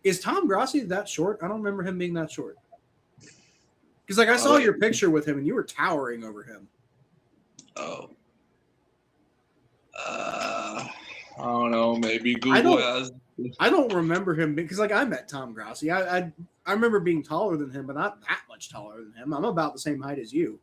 Is Tom Grossi that short? I don't remember him being that short. Because I saw your picture with him and you were towering over him. Oh. I don't know. Maybe Google has. I don't remember him because I met Tom Grossi. I remember being taller than him, but not that much taller than him. I'm about the same height as you.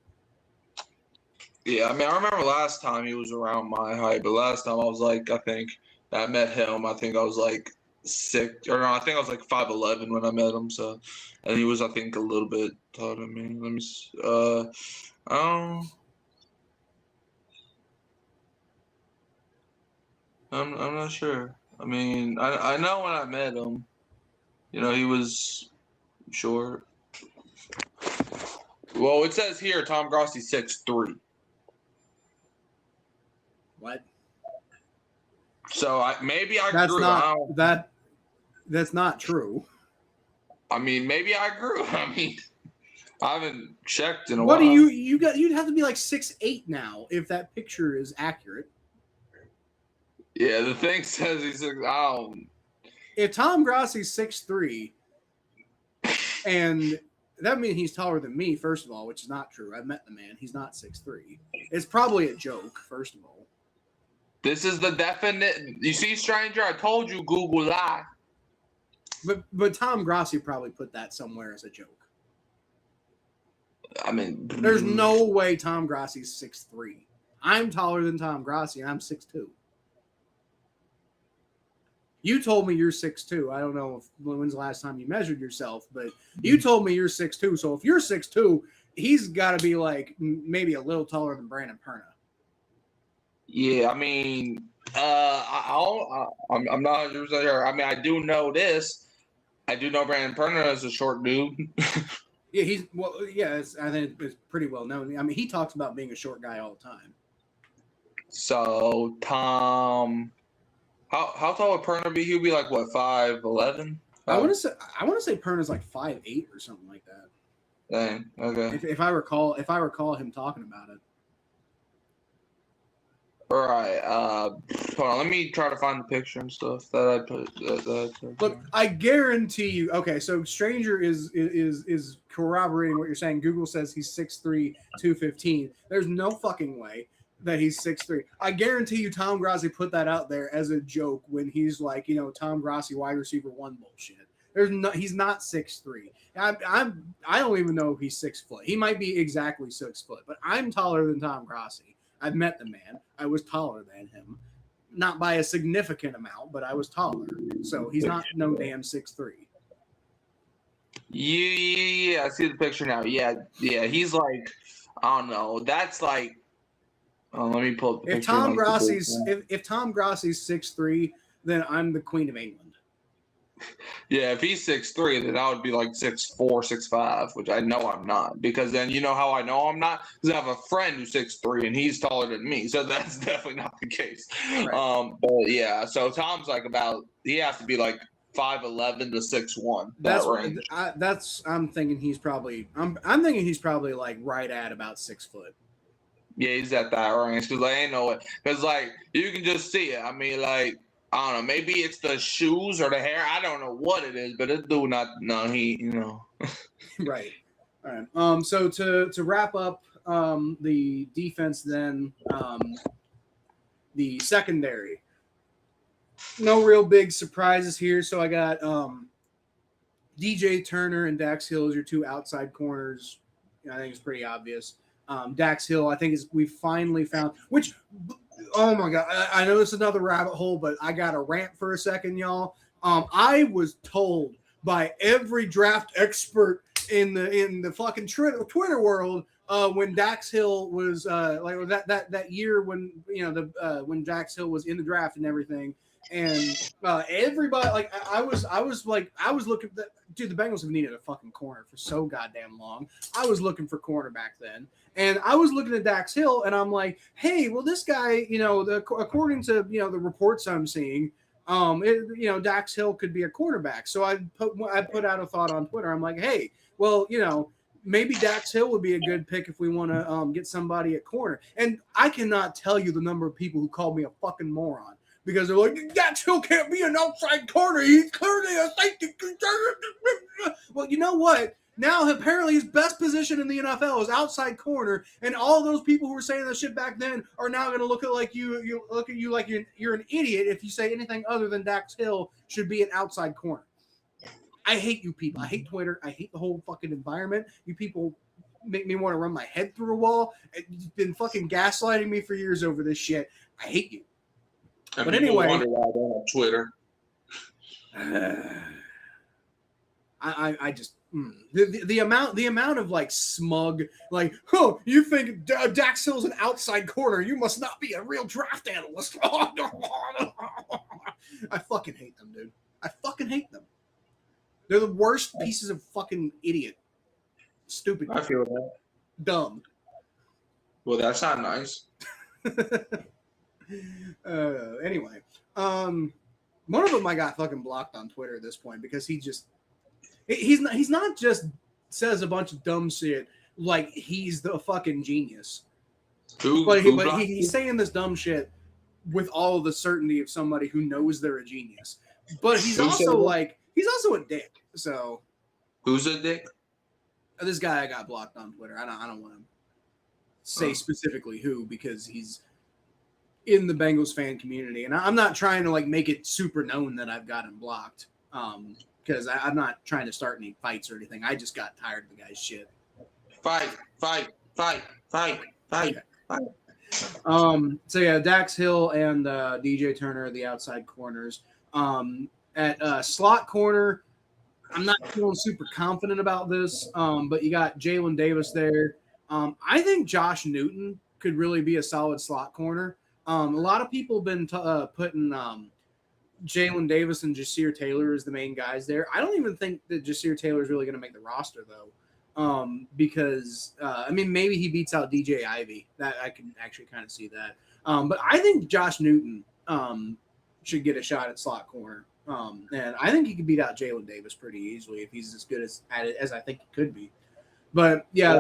Yeah, I mean, I remember last time he was around my height, but last time I was like, I think I met him. I think I was like 6, or no, I think I was like 5'11" when I met him. So, and he was, I think, a little bit taller than me. Let me see. I'm not sure. I mean, I know when I met him, he was short. Well, it says here Tom Grossi 6'3". What? So maybe I that's grew. Not that's not true. I mean, maybe I grew. I mean, I haven't checked in a while. What do you'd have to be like 6'8" now if that picture is accurate. Yeah, the thing says he's 6. If Tom Grossi's 6'3", and that means he's taller than me, first of all, which is not true. I met the man. He's not 6'3". It's probably a joke, first of all. This is the definite. You see, stranger, I told you Google lie. But Tom Grossi probably put that somewhere as a joke. I mean, there's no way Tom Grossi's 6'3". I'm taller than Tom Grossi, and I'm 6'2". You told me you're 6'2". I don't know when's the last time you measured yourself, but you told me you're 6'2". So if you're 6'2", he's got to be like maybe a little taller than Brandon Perna. Yeah, I mean, I'm not 100% sure. I mean, I do know this. I do know Brandon Perna is a short dude. Yeah, I think it's pretty well known. I mean, he talks about being a short guy all the time. So Tom, how tall would Perner be? He'd be like what, 5'11"? I want to say Perna's like 5'8" or something like that. Dang. Okay. If I recall him talking about it. All right. Hold on. Let me try to find the picture and stuff that I put. Look, I guarantee you. Okay, so Stranger is corroborating what you're saying. Google says he's 6'3", 215. There's no fucking way that he's 6'3". I guarantee you Tom Grossi put that out there as a joke when he's like, Tom Grossi wide receiver 1 bullshit. He's not 6'3". I don't even know if he's 6 foot. He might be exactly 6 foot, but I'm taller than Tom Grossi. I've met the man. I was taller than him. Not by a significant amount, but I was taller. So he's not no damn 6'3". Yeah, I see the picture now. Yeah, he's like, I don't know. That's like, let me pull up the If picture. If Tom Grossi's 6'3", then I'm the Queen of England. Yeah, if he's 6'3", then I would be like 6'4", 6'5", which I know I'm not. Because then you know how I know I'm not? Because I have a friend who's 6'3", and he's taller than me. So that's definitely not the case. Right. But yeah, so Tom's like he has to be like 5'11" to 6'1". That range. I'm thinking he's probably thinking he's probably like right at about 6 foot. Yeah, he's at that range. Because I ain't know it. Because like you can just see it. I mean, like, I don't know. Maybe it's the shoes or the hair. I don't know what it is, but it do not. No, Right. All right. So to wrap up the defense, then the secondary. No real big surprises here. So I got DJ Turner and Dax Hill as your 2 outside corners. I think it's pretty obvious. Dax Hill, I think we finally found which. Oh my God! I know this is another rabbit hole, but I got to rant for a second, y'all. I was told by every draft expert in the fucking Twitter world when Dax Hill was like that year when when Dax Hill was in the draft and everything, and everybody like I was looking. Dude, the Bengals have needed a fucking corner for so goddamn long. I was looking for cornerback then. And I was looking at Dax Hill, and I'm like, hey, well, this guy, according to, the reports I'm seeing, Dax Hill could be a quarterback. So I put out a thought on Twitter. I'm like, hey, well, maybe Dax Hill would be a good pick if we want to get somebody at corner. And I cannot tell you the number of people who called me a fucking moron because they're like, Dax Hill can't be an outside corner. He's clearly a safety. Well, you know what? Now, apparently, his best position in the NFL is outside corner, and all those people who were saying that shit back then are now going to look at you like you're an idiot if you say anything other than Dax Hill should be an outside corner. I hate you people. I hate Twitter. I hate the whole fucking environment. You people make me want to run my head through a wall. You've been fucking gaslighting me for years over this shit. I hate you. And but anyway, wonder why I don't have Twitter. I just. The amount of like smug like, oh, you think Dax Hill's an outside corner? You must not be a real draft analyst. I fucking hate them, dude. I fucking hate them. They're the worst pieces of fucking idiot. Stupid. I feel that. Dumb. Well, that's not nice. Anyway, one of them I got fucking blocked on Twitter at this point because he's not just says a bunch of dumb shit like he's the fucking genius. But he's saying this dumb shit with all of the certainty of somebody who knows they're a genius. But he's also a dick. So who's a dick? This guy I got blocked on Twitter. I don't want to say specifically who because he's in the Bengals fan community, and I'm not trying to like make it super known that I've got him blocked. Because I'm not trying to start any fights or anything. I just got tired of the guy's shit. Fight. So yeah, Dax Hill and DJ Turner are the outside corners. At slot corner, I'm not feeling super confident about this, but you got Jalen Davis there. I think Josh Newton could really be a solid slot corner. A lot of people have been putting Jalen Davis and Jasir Taylor as the main guys there. I don't even think that Jasir Taylor is really going to make the roster, though, because, maybe he beats out DJ Ivey. That I can actually kind of see that. But I think Josh Newton should get a shot at slot corner. And I think he could beat out Jalen Davis pretty easily if he's as good at it as I think he could be. But yeah,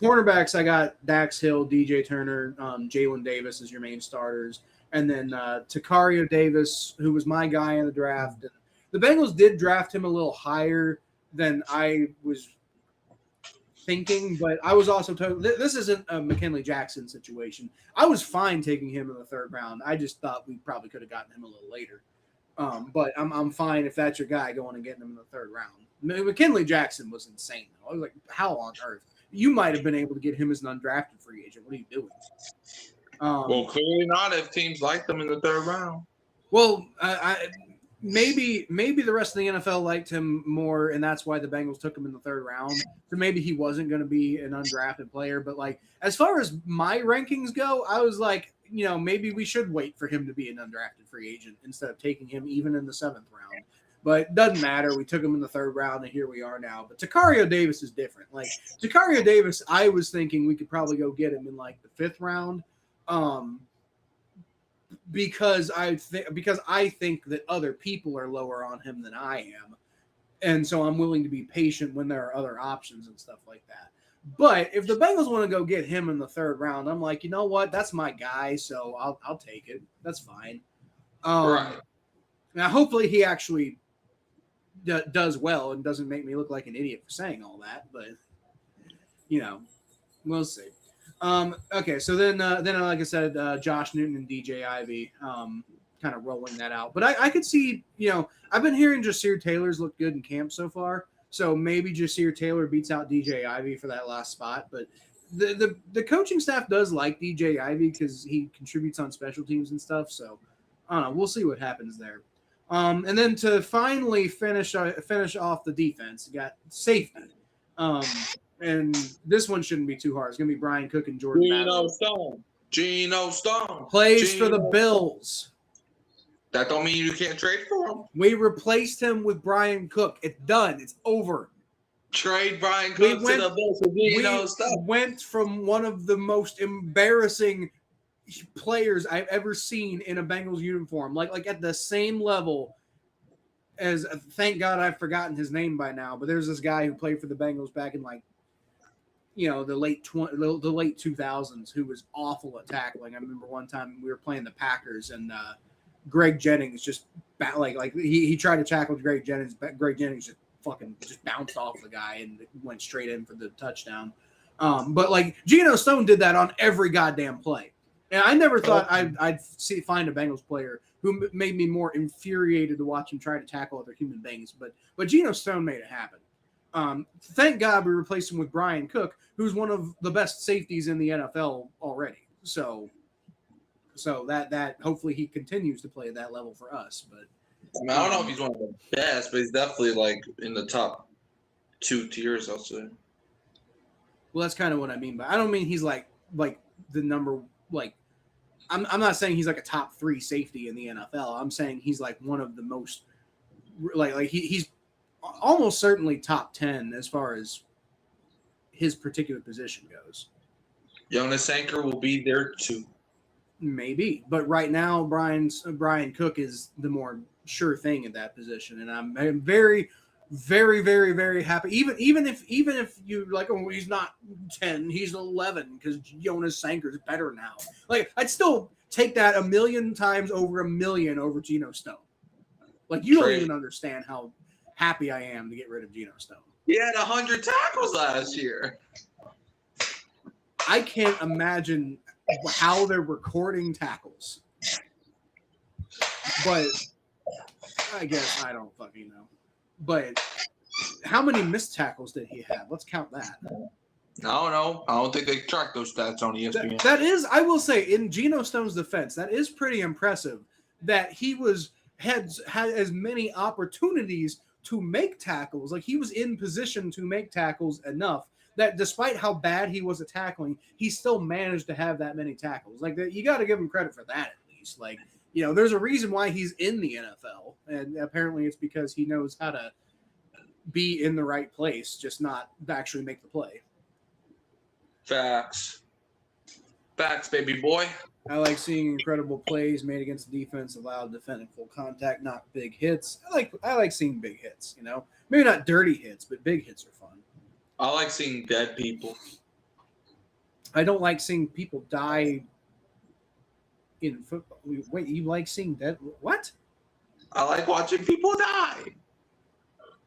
cornerbacks, I got Dax Hill, DJ Turner, Jalen Davis as your main starters. And then Takario Davis, who was my guy in the draft. And the Bengals did draft him a little higher than I was thinking, but I was also told this isn't a McKinley Jackson situation. I was fine taking him in the third round. I just thought we probably could have gotten him a little later. But I'm fine if that's your guy going and getting him in the third round. McKinley Jackson was insane, though. I was like, how on earth? You might have been able to get him as an undrafted free agent. What are you doing? Well, clearly not if teams like them in the third round. Well, maybe the rest of the NFL liked him more, and that's why the Bengals took him in the third round. So maybe he wasn't going to be an undrafted player. But like, as far as my rankings go, I was like, maybe we should wait for him to be an undrafted free agent instead of taking him even in the 7th round. But it doesn't matter. We took him in the 3rd round, and here we are now. But Takario Davis is different. Like, Takario Davis, I was thinking we could probably go get him in like the 5th round. Because I think that other people are lower on him than I am. And so I'm willing to be patient when there are other options and stuff like that. But if the Bengals want to go get him in the 3rd round, I'm like, you know what? That's my guy, so I'll take it. That's fine. Right. Now, hopefully he actually does well and doesn't make me look like an idiot for saying all that. But, we'll see. Okay, so then, like I said, Josh Newton and DJ Ivey, kind of rolling that out. But I could see, I've been hearing Jasir Taylor's looked good in camp so far. So maybe Jasir Taylor beats out DJ Ivey for that last spot. But the coaching staff does like DJ Ivey because he contributes on special teams and stuff. So I don't know. We'll see what happens there. And then to finally finish off the defense, you got safety. And this one shouldn't be too hard. It's going to be Brian Cook and Jordan Geno Stone. Plays for the Bills. That don't mean you can't trade for him. We replaced him with Brian Cook. It's done. It's over. Trade Brian Cook to the Bills for Geno Stone. We went from one of the most embarrassing players I've ever seen in a Bengals uniform, like at the same level as, thank God I've forgotten his name by now, but there's this guy who played for the Bengals back in the late 2000s who was awful at tackling. I remember one time we were playing the Packers and Greg Jennings just he tried to tackle Greg Jennings. Greg Jennings just bounced off the guy and went straight in for the touchdown. But like Geno Stone did that on every goddamn play. And I never thought I'd find a Bengals player who made me more infuriated to watch him try to tackle other human beings. But Geno Stone made it happen. Thank God we replaced him with Brian Cook, who's one of the best safeties in the NFL already. So that hopefully he continues to play at that level for us. But I don't know if he's one of the best, but he's definitely like in the top 2 tiers, I'll say. Well, that's kind of what I mean. But I don't mean he's like the number. Like, I'm not saying he's like a top 3 safety in the NFL. I'm saying he's like one of the most he's almost certainly top 10 as far as his particular position goes. Jonas Anchor will be there too. Maybe, but right now Brian Cook is the more sure thing at that position, and I'm very, very, very, very happy. Even if you like, oh, he's not 10, he's 11 because Jonas Sanker's better now. Like, I'd still take that a million times over Geno Stone. Like, you don't even understand how happy I am to get rid of Geno Stone. He had 100 tackles last year. I can't imagine how they're recording tackles, but I guess I don't fucking know. But how many missed tackles did he have? Let's count that. I don't know. I don't think they track those stats on ESPN. That is, I will say, in Geno Stone's defense, that is pretty impressive that he had as many opportunities to make tackles. Like, he was in position to make tackles enough that despite how bad he was at tackling, he still managed to have that many tackles. Like, you got to give him credit for that at least. Like, there's a reason why he's in the NFL, and apparently it's because he knows how to be in the right place, just not actually make the play. Facts, baby boy. I like seeing incredible plays made against the defense, allowed defending full contact, not big hits. I like seeing big hits. You know, maybe not dirty hits, but big hits are fun. I like seeing dead people. I don't like seeing people die in football. Wait, you like seeing dead? What? I like watching people die,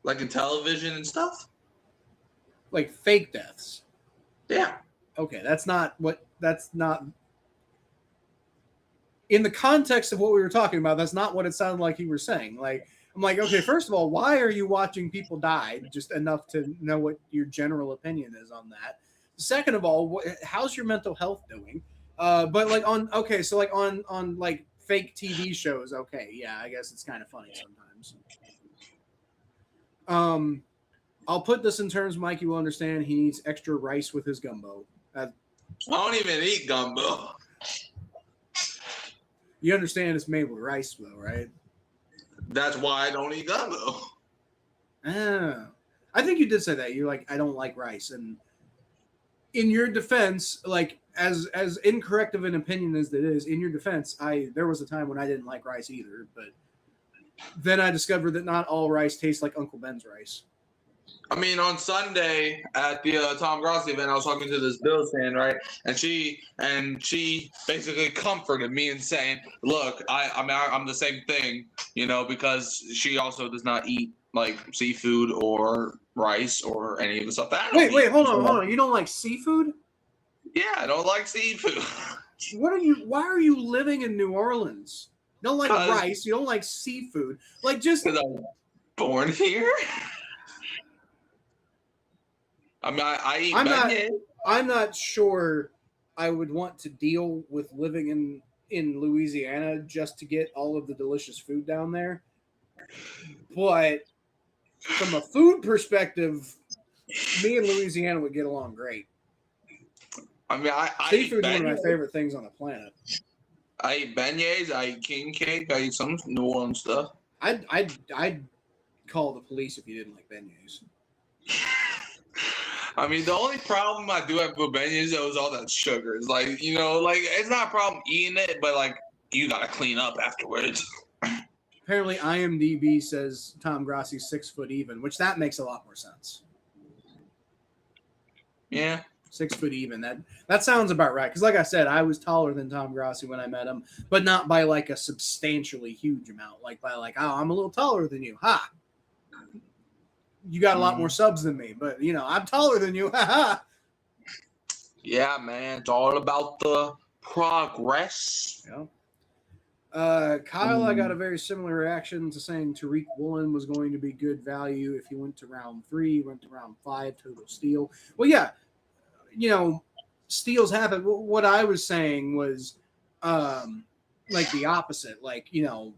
like in television and stuff. Like fake deaths? Yeah. Okay, that's not. In the context of what we were talking about, that's not what it sounded like you were saying. Like, I'm like, okay, first of all, why are you watching people die? Just enough to know what your general opinion is on that. Second of all, how's your mental health doing? But like on like fake TV shows, okay, yeah, I guess it's kind of funny sometimes. I'll put this in terms Mikey will understand. He needs extra rice with his gumbo. I don't even eat gumbo. You understand it's made with rice, though, right? That's why I don't eat gumbo. Ah, I think you did say that. You're like, I don't like rice. And in your defense, like as incorrect of an opinion as it is, in your defense, there was a time when I didn't like rice either, but then I discovered that not all rice tastes like Uncle Ben's rice. I mean, on Sunday at the Tom Grossi event, I was talking to this Bills fan, right? And she basically comforted me and saying, "Look, I'm the same thing, you know, because she also does not eat like seafood or rice or any of the stuff that." Wait, hold on. You don't like seafood? Yeah, I don't like seafood. Why are you living in New Orleans? You don't like rice. You don't like seafood. Like just because I'm born here. I mean, I eat beignets. I'm not sure I would want to deal with living in Louisiana just to get all of the delicious food down there. But from a food perspective, me and Louisiana would get along great. I mean, seafood's one of my favorite things on the planet. I eat beignets. I eat king cake. I eat some New Orleans stuff. I'd call the police if you didn't like beignets. I mean, the only problem I do have with beignets though is all that sugar. It's like, you know, like it's not a problem eating it, but like you gotta clean up afterwards. Apparently, IMDb says Tom Grossi's 6 foot even, which that makes a lot more sense. Yeah, 6 foot even. That sounds about right. Because, like I said, I was taller than Tom Grossi when I met him, but not by like a substantially huge amount. Like by like, oh, I'm a little taller than you. Ha! You got a lot more subs than me, but you know I'm taller than you. Ha ha! Yeah, man, it's all about the progress. Yeah. Kyle, I got a very similar reaction to saying Tariq Woolen was going to be good value if he went to round 3, went to round 5, total steal. Well, yeah, you know, steals happen. What I was saying was like the opposite. Like, you know,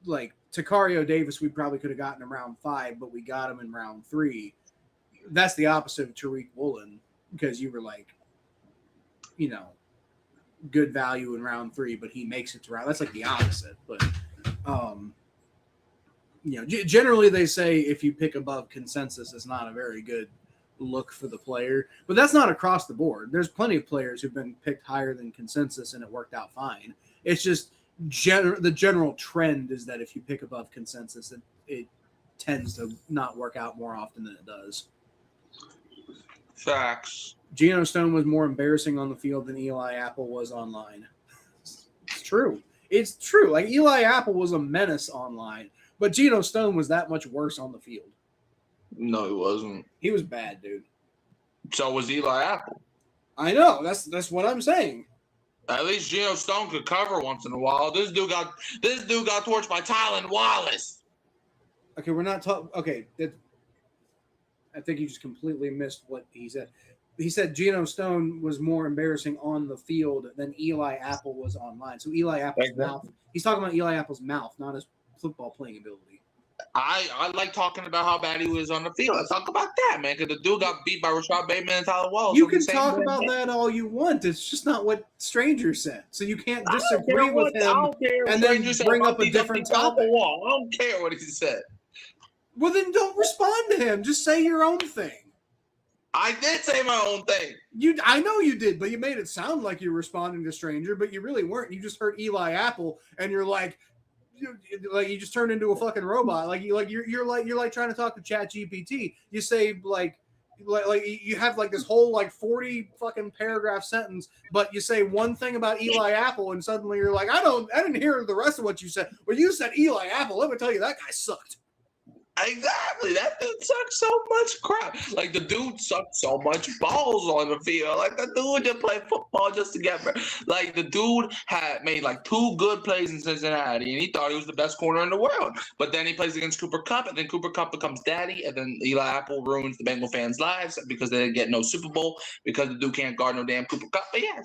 like Takario Davis, we probably could have gotten in round 5, but we got him in round 3. That's the opposite of Tariq Woolen because you were like, you know, good value in round 3, but he makes it to round. That's like the opposite. But, you know, generally they say if you pick above consensus, it's not a very good look for the player. But that's not across the board. There's plenty of players who've been picked higher than consensus and it worked out fine. It's just the general trend is that if you pick above consensus, it tends to not work out more often than it does. Facts. Geno Stone was more embarrassing on the field than Eli Apple was online. It's true. It's true. Like Eli Apple was a menace online, but Geno Stone was that much worse on the field. No, he wasn't. He was bad, dude. So was Eli Apple. I know. That's what I'm saying. At least Geno Stone could cover once in a while. This dude got torched by Tylan Wallace. Okay, we're not talking. Okay, I think you just completely missed what he said. He said Geno Stone was more embarrassing on the field than Eli Apple was online. So Eli Apple's mouth. He's talking about Eli Apple's mouth, not his football playing ability. I like talking about how bad he was on the field. Let's talk about that, man, because the dude got beat by Rashad Bateman and Tyler Wallace. You can talk about that all you want. It's just not what Stranger said. So you can't disagree with him and then bring up a different topic. I don't care what he said. Well, then don't respond to him. Just say your own thing. I did say my own thing. I know you did, but you made it sound like you're responding to Stranger, but you really weren't. You just heard Eli Apple, and you're like you just turned into a fucking robot. You're like trying to talk to Chat GPT. You say like you have like this whole like 40 fucking paragraph sentence, but you say one thing about Eli Apple, and suddenly you're like, I didn't hear the rest of what you said. Well, you said Eli Apple. Let me tell you, that guy sucked. Exactly. That dude sucked so much crap. Like, the dude sucked so much balls on the field. Like, the dude just played football just to get better. Like, the dude had made like 2 good plays in Cincinnati, and he thought he was the best corner in the world. But then he plays against Cooper Kupp, and then Cooper Kupp becomes daddy, and then Eli Apple ruins the Bengal fans' lives because they didn't get no Super Bowl because the dude can't guard no damn Cooper Kupp. But yeah.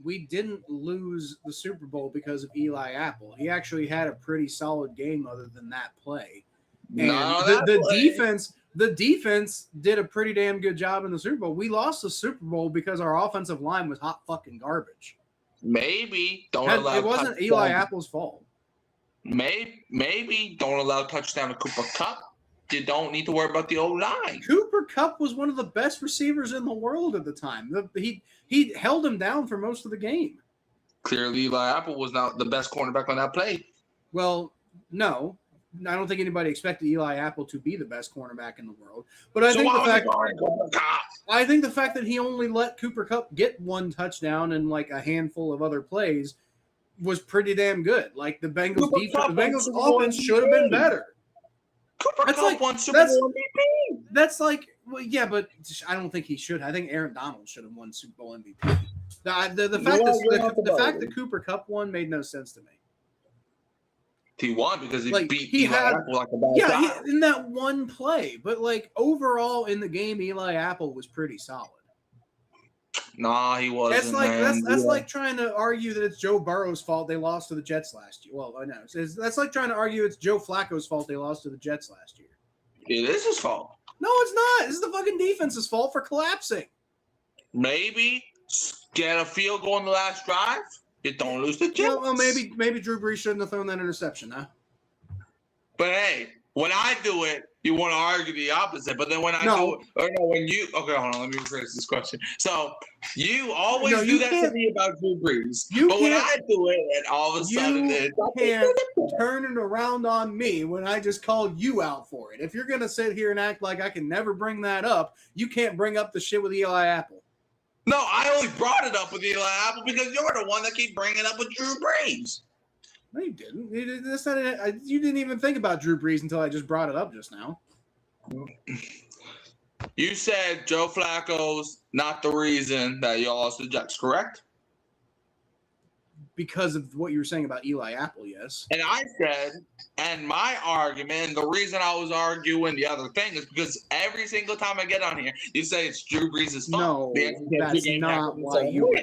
We didn't lose the Super Bowl because of Eli Apple. He actually had a pretty solid game other than that play. And the defense did a pretty damn good job in the Super Bowl. We lost the Super Bowl because our offensive line was hot fucking garbage. Maybe it wasn't Eli Apple's fault. Maybe don't allow touchdown to Cooper Kupp. You don't need to worry about the O-line. Cooper Kupp was one of the best receivers in the world at the time. He held him down for most of the game. Clearly, Eli Apple was not the best cornerback on that play. Well, no. I don't think anybody expected Eli Apple to be the best cornerback in the world. But I think the fact that he only let Cooper Kupp get 1 touchdown and like a handful of other plays was pretty damn good. Like the Bengals offense should have been better. Cooper Kupp won Super Bowl MVP. That's like, well, yeah, but I don't think he should. I think Aaron Donald should have won Super Bowl MVP. The fact that Cooper Kupp won made no sense to me. He won because he beat Eli Apple like a bad guy. In that one play. But like overall in the game, Eli Apple was pretty solid. Nah, he wasn't. That's like trying to argue that it's Joe Burrow's fault they lost to the Jets last year. Well, I know. That's like trying to argue it's Joe Flacco's fault they lost to the Jets last year. It is his fault. No, it's not. This is the fucking defense's fault for collapsing. Maybe get a field goal in the last drive. You don't lose the Jets. Well, maybe Drew Brees shouldn't have thrown that interception, huh? But hey, when I do it, you want to argue the opposite. But then when when you okay, hold on, let me rephrase this question. So you always do that to me about Drew Brees. But when I do it, and all of a sudden you can't turn it around on me when I just called you out for it. If you're gonna sit here and act like I can never bring that up, you can't bring up the shit with Eli Apple. No, I only brought it up with Eli Apple because you're the one that keep bringing up with Drew Brees. No, you didn't. You didn't even think about Drew Brees until I just brought it up just now. You said Joe Flacco's not the reason that you lost the Jets, correct? Because of what you were saying about Eli Apple, yes. And I said, and my argument, and the reason I was arguing the other thing is because every single time I get on here, you say it's Drew Brees' fault. No,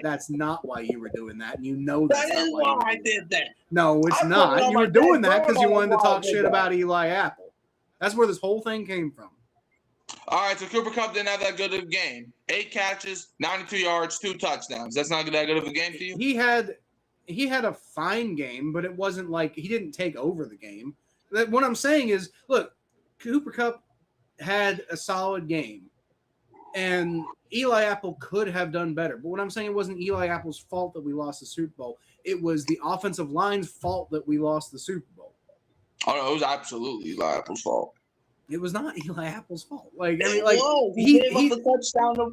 that's not why you were doing that. And you know that is why I did that. No, it's not. You were doing that because you wanted to talk shit about Eli Apple. That's where this whole thing came from. All right, so Cooper Kupp didn't have that good of a game. 8 catches, 92 yards, 2 touchdowns. That's not that good of a game to you? He had a fine game, but it wasn't like he didn't take over the game. What I'm saying is, look, Cooper Kupp had a solid game, and Eli Apple could have done better. But what I'm saying, it wasn't Eli Apple's fault that we lost the Super Bowl. It was the offensive line's fault that we lost the Super Bowl. Oh, no, it was absolutely Eli Apple's fault. It was not Eli Apple's fault. He gave up the touchdown to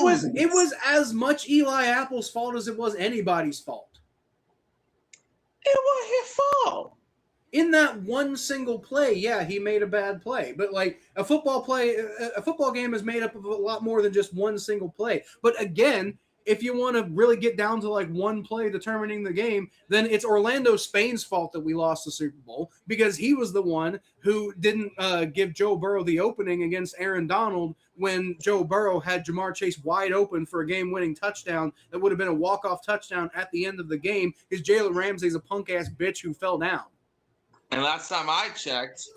lose. It was as much Eli Apple's fault as it was anybody's fault. It was his fault. In that one single play, yeah, he made a bad play. But like a football game is made up of a lot more than just one single play. But again, if you want to really get down to like one play determining the game, then it's Orlando Spain's fault that we lost the Super Bowl because he was the one who didn't give Joe Burrow the opening against Aaron Donald when Joe Burrow had Jamar Chase wide open for a game-winning touchdown that would have been a walk-off touchdown at the end of the game because Jalen Ramsey's a punk-ass bitch who fell down. And last time I checked,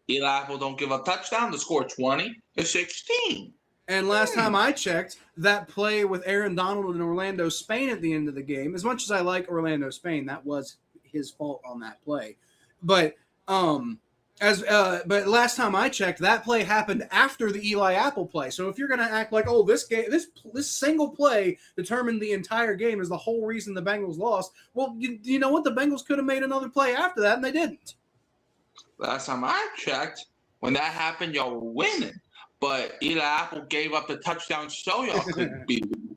Eli Apple don't give up touchdown to score 20-16. And last time I checked, that play with Aaron Donald and Orlando Spain at the end of the game, as much as I like Orlando Spain, that was his fault on that play. But But last time I checked, that play happened after the Eli Apple play. So if you're going to act like, oh, this single play determined the entire game is the whole reason the Bengals lost, well, you know what? The Bengals could have made another play after that, and they didn't. Last time I checked, when that happened, y'all were winning. But Eli Apple gave up the touchdown so y'all couldn't beat him.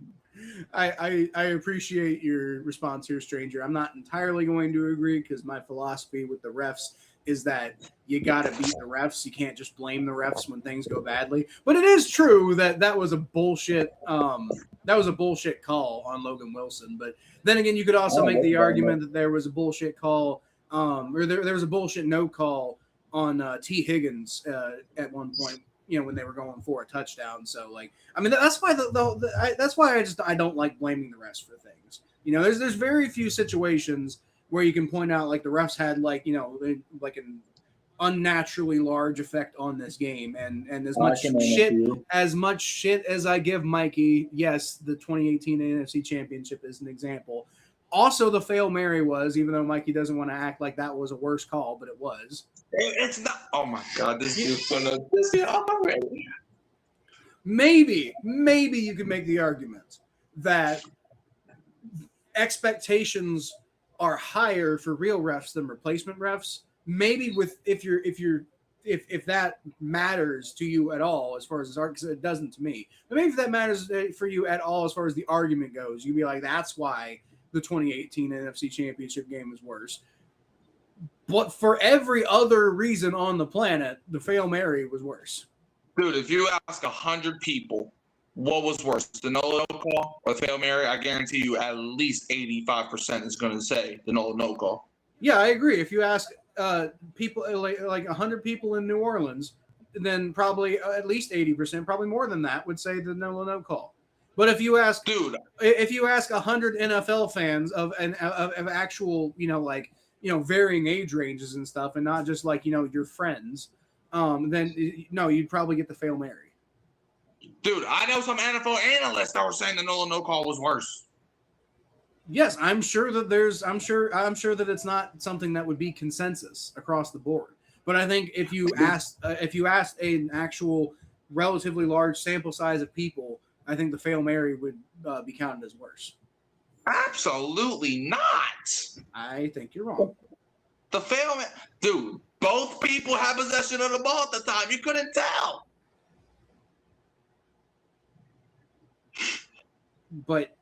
I appreciate your response here, stranger. I'm not entirely going to agree because my philosophy with the refs is that you got to beat the refs. You can't just blame the refs when things go badly. But it is true that was a bullshit call on Logan Wilson. But then again, you could also make the argument that there was a bullshit call or there was a bullshit no call on T. Higgins at one point. You know, when they were going for a touchdown. So, like, I mean, that's why that's why I don't like blaming the refs for things. You know, there's very few situations where you can point out like the refs had like, you know, like an unnaturally large effect on this game. And as much shit as I give Mikey, yes, the 2018 NFC Championship is an example. Also, the Fail Mary was, even though Mikey doesn't want to act like that was a worse call, but it was. It's not. Oh my God, this dude's gonna piss me off already. Maybe you could make the argument that expectations are higher for real refs than replacement refs. Maybe if that matters to you at all, as far as this argument, because it doesn't to me. But maybe if that matters for you at all, as far as the argument goes, you'd be like, that's why the 2018 NFC Championship game was worse. But for every other reason on the planet, the Fail Mary was worse. Dude, if you ask 100 people what was worse, the no call or the Fail Mary, I guarantee you at least 85% is going to say the no call. Yeah, I agree. If you ask people like 100 people in New Orleans, then probably at least 80%, probably more than that, would say the no call. But if you ask 100 NFL fans of actual, you know, like, you know, varying age ranges and stuff, and not just like, you know, your friends, then no, you'd probably get the Fail Mary. Dude, I know some NFL analysts that were saying the no call was worse. Yes, I'm sure that it's not something that would be consensus across the board. But I think if you asked an actual relatively large sample size of people, I think the Fail Mary would be counted as worse. Absolutely not. I think you're wrong. The Fail Mary, dude, both people had possession of the ball at the time. You couldn't tell. But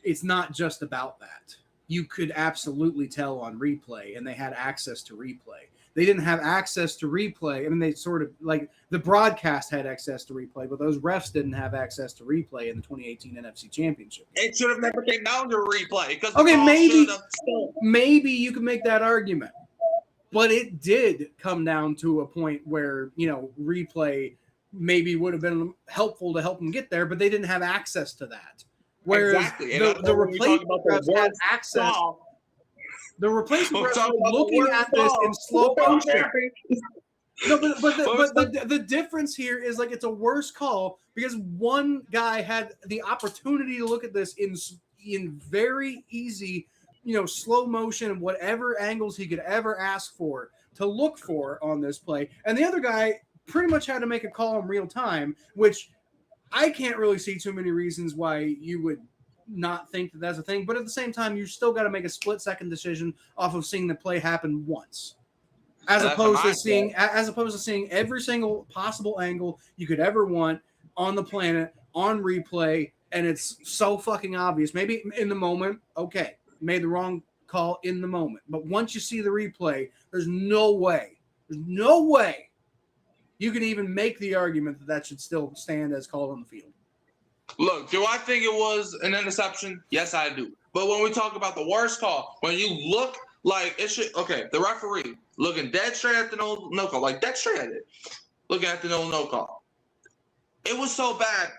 it's not just about that. You could absolutely tell on replay, and they had access to replay. They didn't have access to replay. I mean, they sort of, like, the broadcast had access to replay, but those refs didn't have access to replay in the 2018 NFC Championship. It should have never came down to replay. Okay, maybe you could make that argument. But it did come down to a point where, you know, replay maybe would have been helpful to help them get there, but they didn't have access to that. Whereas the replacement refs had access. The replacement refs were looking at this in slow motion. No, but the difference here is, like, it's a worse call because one guy had the opportunity to look at this in very easy, you know, slow motion, whatever angles he could ever ask for to look for on this play, and the other guy pretty much had to make a call in real time, which I can't really see too many reasons why you would not think that that's a thing. But at the same time, you still got to make a split-second decision off of seeing the play happen once, as opposed to seeing every single possible angle you could ever want on the planet on replay, and it's so fucking obvious. Maybe in the moment, okay, made the wrong call in the moment, but once you see the replay, there's no way you can even make the argument that should still stand as called on the field. Look, do I think it was an interception? Yes, I do. But when we talk about the worst call, when you look like it should, okay, the referee looking dead straight at the no call, like dead straight at it, looking at the no call. It was so bad.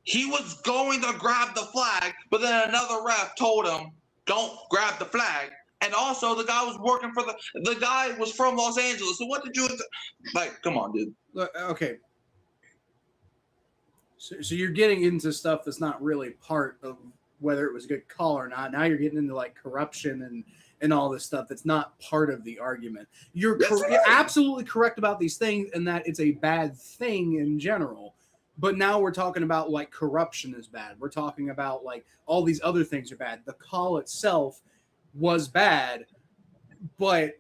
He was going to grab the flag, but then another ref told him, don't grab the flag. And also, the guy was working for the guy was from Los Angeles. So what did you like? Come on, dude. Look, okay. So you're getting into stuff that's not really part of whether it was a good call or not. Now you're getting into like corruption and all this stuff that's not part of the argument. You're Right. absolutely correct about these things and that it's a bad thing in general. But now we're talking about like corruption is bad. We're talking about like all these other things are bad. The call itself was bad, but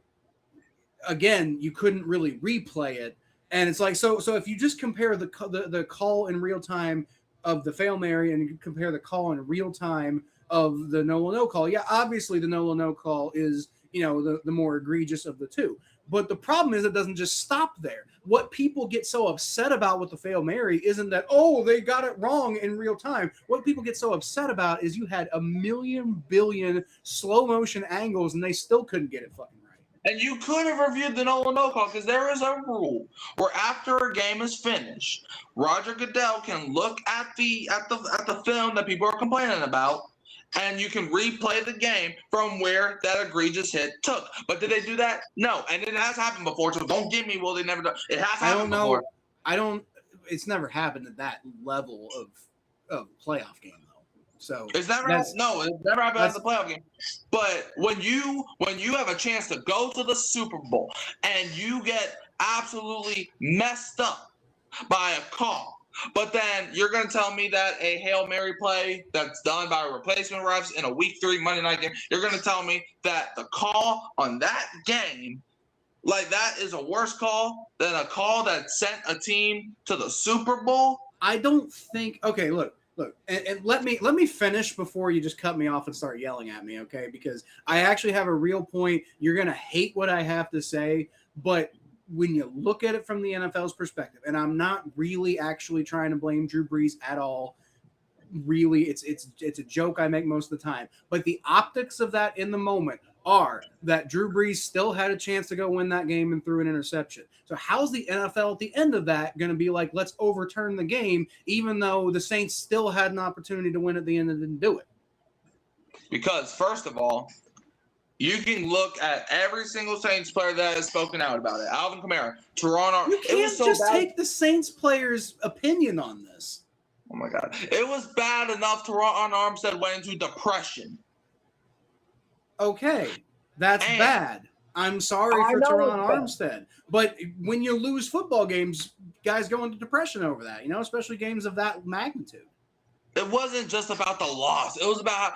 again, you couldn't really replay it. And it's like, so if you just compare the call in real time of the Fail Mary and you compare the call in real time of the no call, yeah, obviously the no call is, the more egregious of the two. But the problem is it doesn't just stop there. What people get so upset about with the Fail Mary isn't that, oh, they got it wrong in real time. What people get so upset about is you had a million billion slow motion angles and they still couldn't get it fucking right. And you could have reviewed the no call because there is a rule where after a game is finished, Roger Goodell can look at the film that people are complaining about, and you can replay the game from where that egregious hit took. But did they do that? No. And it has happened before, so don't give me, well, they never done. It has happened before. It's never happened at that level of playoff game, though. So it's never happened at the playoff game. But when you have a chance to go to the Super Bowl and you get absolutely messed up by a call, but then you're going to tell me that a Hail Mary play that's done by replacement refs in a Week 3 Monday night game, you're going to tell me that the call on that game, like that is a worse call than a call that sent a team to the Super Bowl? I don't think – okay, look, and let me finish before you just cut me off and start yelling at me, okay? Because I actually have a real point. You're going to hate what I have to say, but – when you look at it from the NFL's perspective, and I'm not really actually trying to blame Drew Brees at all. Really, it's a joke I make most of the time. But the optics of that in the moment are that Drew Brees still had a chance to go win that game and threw an interception. So how's the NFL at the end of that going to be like, let's overturn the game, even though the Saints still had an opportunity to win at the end and didn't do it? Because, first of all, you can look at every single Saints player that has spoken out about it. Alvin Kamara, Toronto. You can't just take the Saints player's opinion on this. Oh, my God. It was bad enough Teron Armstead went into depression. Okay, that's bad. I'm sorry for Teron Armstead. But when you lose football games, guys go into depression over that, especially games of that magnitude. It wasn't just about the loss. It was about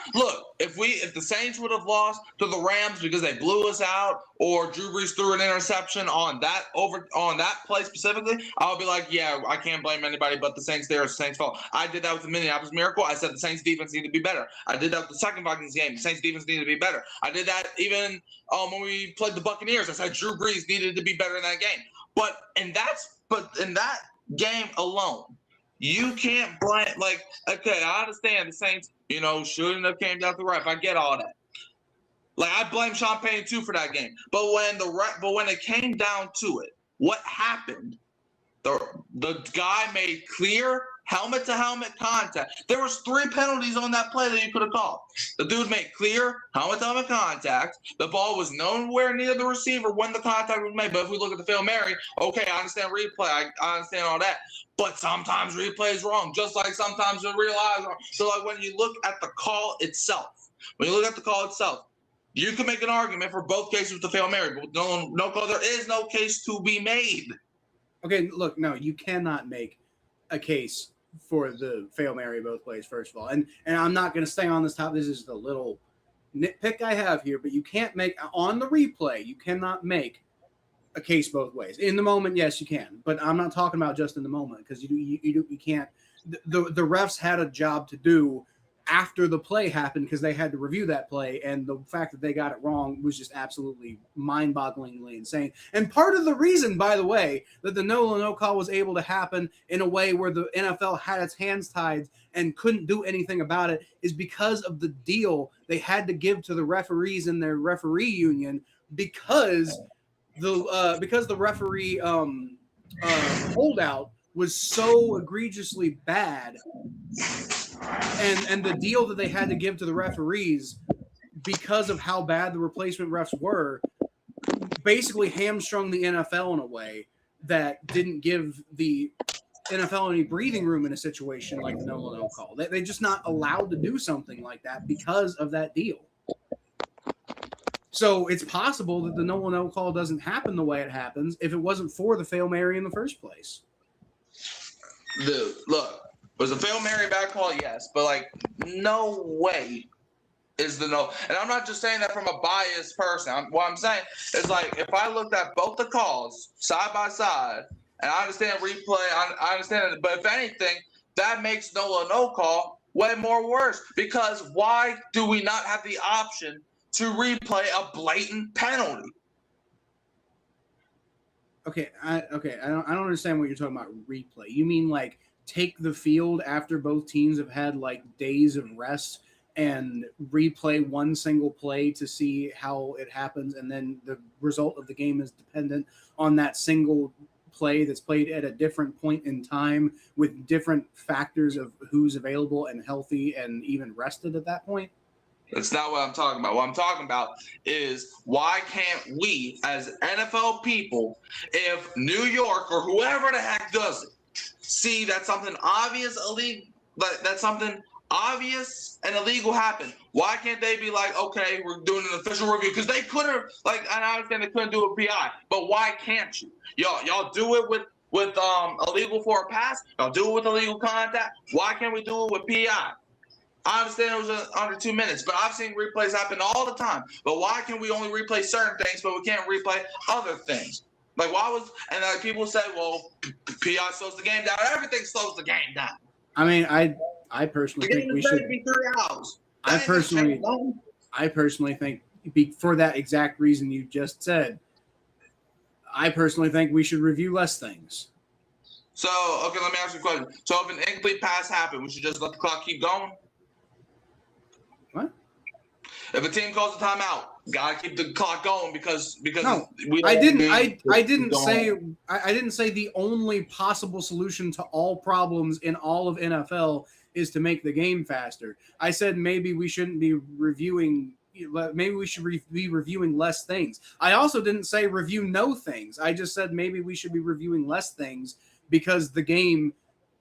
if the Saints would have lost to the Rams because they blew us out, or Drew Brees threw an interception on that play specifically, I'll be like, yeah, I can't blame anybody but the Saints. There, it's the Saints' fault. I did that with the Minneapolis Miracle. I said the Saints defense needed to be better. I did that with the second Vikings game. The Saints defense needed to be better. I did that even when we played the Buccaneers. I said Drew Brees needed to be better in that game. But in that game alone, you can't blame, okay, I understand the Saints, shouldn't have came down to the ref. I get all that. I blame Sean Payton too for that game. But when it came down to it, what happened? The guy made clear helmet-to-helmet contact. There was 3 penalties on that play that you could have called. The dude made clear helmet-to-helmet contact. The ball was nowhere near the receiver when the contact was made. But if we look at the Fail Mary, okay, I understand replay. I understand all that. But sometimes replay is wrong, just like sometimes the real eye is wrong. So, when you look at the call itself, you can make an argument for both cases with the Fail Mary. But no call, there is no case to be made. Okay, look, no, you cannot make a case for the Fail Mary both ways, first of all. And I'm not going to stay on this topic. This is the little nitpick I have here, but you can't make, on the replay, you cannot make a case both ways. In the moment, yes, you can. But I'm not talking about just in the moment, because you can't. The refs had a job to do after the play happened because they had to review that play, and the fact that they got it wrong was just absolutely mind-bogglingly insane. And part of the reason, by the way, that the no call was able to happen in a way where the NFL had its hands tied and couldn't do anything about it is because of the deal they had to give to the referees in their referee union, because the referee holdout was so egregiously bad, and the deal that they had to give to the referees because of how bad the replacement refs were basically hamstrung the NFL in a way that didn't give the NFL any breathing room in a situation like the no call. They're just not allowed to do something like that because of that deal. So it's possible that the no call doesn't happen the way it happens if it wasn't for the Hail Mary in the first place. Dude, look, was a Hail Mary bad call? Yes, but like, no way is the no. And I'm not just saying that from a biased person. What I'm saying is, like, if I looked at both the calls side by side, and I understand replay, I understand it, but if anything, that makes no call way more worse, because why do we not have the option to replay a blatant penalty? Okay, I don't understand what you're talking about. Replay? You mean like take the field after both teams have had like days of rest and replay one single play to see how it happens, and then the result of the game is dependent on that single play that's played at a different point in time with different factors of who's available and healthy and even rested at that point? That's not what I'm talking about. What I'm talking about is, why can't we, as NFL people, if New York or whoever the heck does it, see that something obvious illegal, that something obvious and illegal happened? Why can't they be like, okay, we're doing an official review? Because they could have, like, and I understand they couldn't do a PI, but why can't you? Y'all do it with illegal for a pass. Y'all do it with illegal contact. Why can't we do it with PI? I understand it was under 2 minutes, but I've seen replays happen all the time. But why can we only replay certain things, but we can't replay other things? Like, why was, and like, people say, well, PI slows the game down. Everything slows the game down. I mean, I personally think we should. Be 3 hours. I personally think, for that exact reason you just said, I personally think we should review less things. So, okay, let me ask you a question. So, if an incomplete pass happened, we should just let the clock keep going? What? If a team calls a timeout, gotta keep the clock going because no, I didn't say the only possible solution to all problems in all of NFL is to make the game faster. I said maybe we shouldn't be reviewing. Maybe we should be reviewing less things. I also didn't say review no things. I just said maybe we should be reviewing less things because the game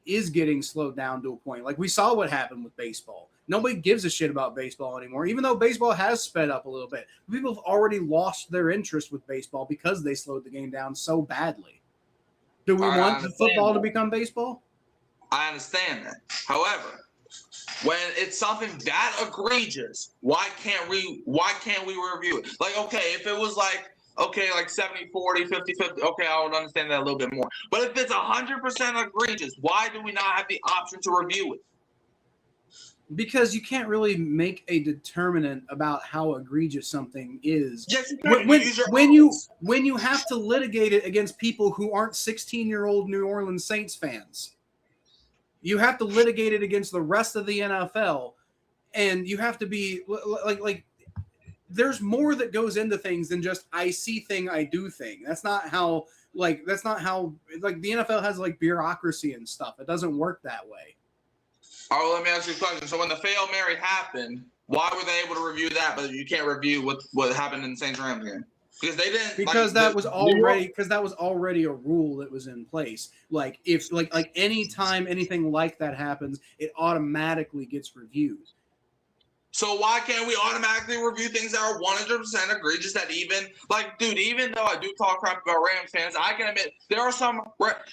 is getting slowed down to a point. Like we saw what happened with baseball. Nobody gives a shit about baseball anymore, even though baseball has sped up a little bit. People have already lost their interest with baseball because they slowed the game down so badly. Do we want the football to become baseball? I understand that. However, when it's something that egregious, why can't we review it? Like, okay, if it was like 70-40, 50-50, okay, I would understand that a little bit more. But if it's 100% egregious, why do we not have the option to review it? Because you can't really make a determinant about how egregious something is. Yes, you can. When you have to litigate it against people who aren't 16-year-old New Orleans Saints fans. You have to litigate it against the rest of the NFL, and you have to be like there's more that goes into things than just I see thing, I do thing. That's not how the NFL has like bureaucracy and stuff. It doesn't work that way. All right, well, let me ask you a question. So when the Hail Mary happened, why were they able to review that, but you can't review what happened in the Saints Rams game? Because they didn't. Because that was already a rule that was in place. Like if any time anything like that happens, it automatically gets reviewed. So why can't we automatically review things that are 100% egregious? That even though I do talk crap about Rams fans, I can admit there are some.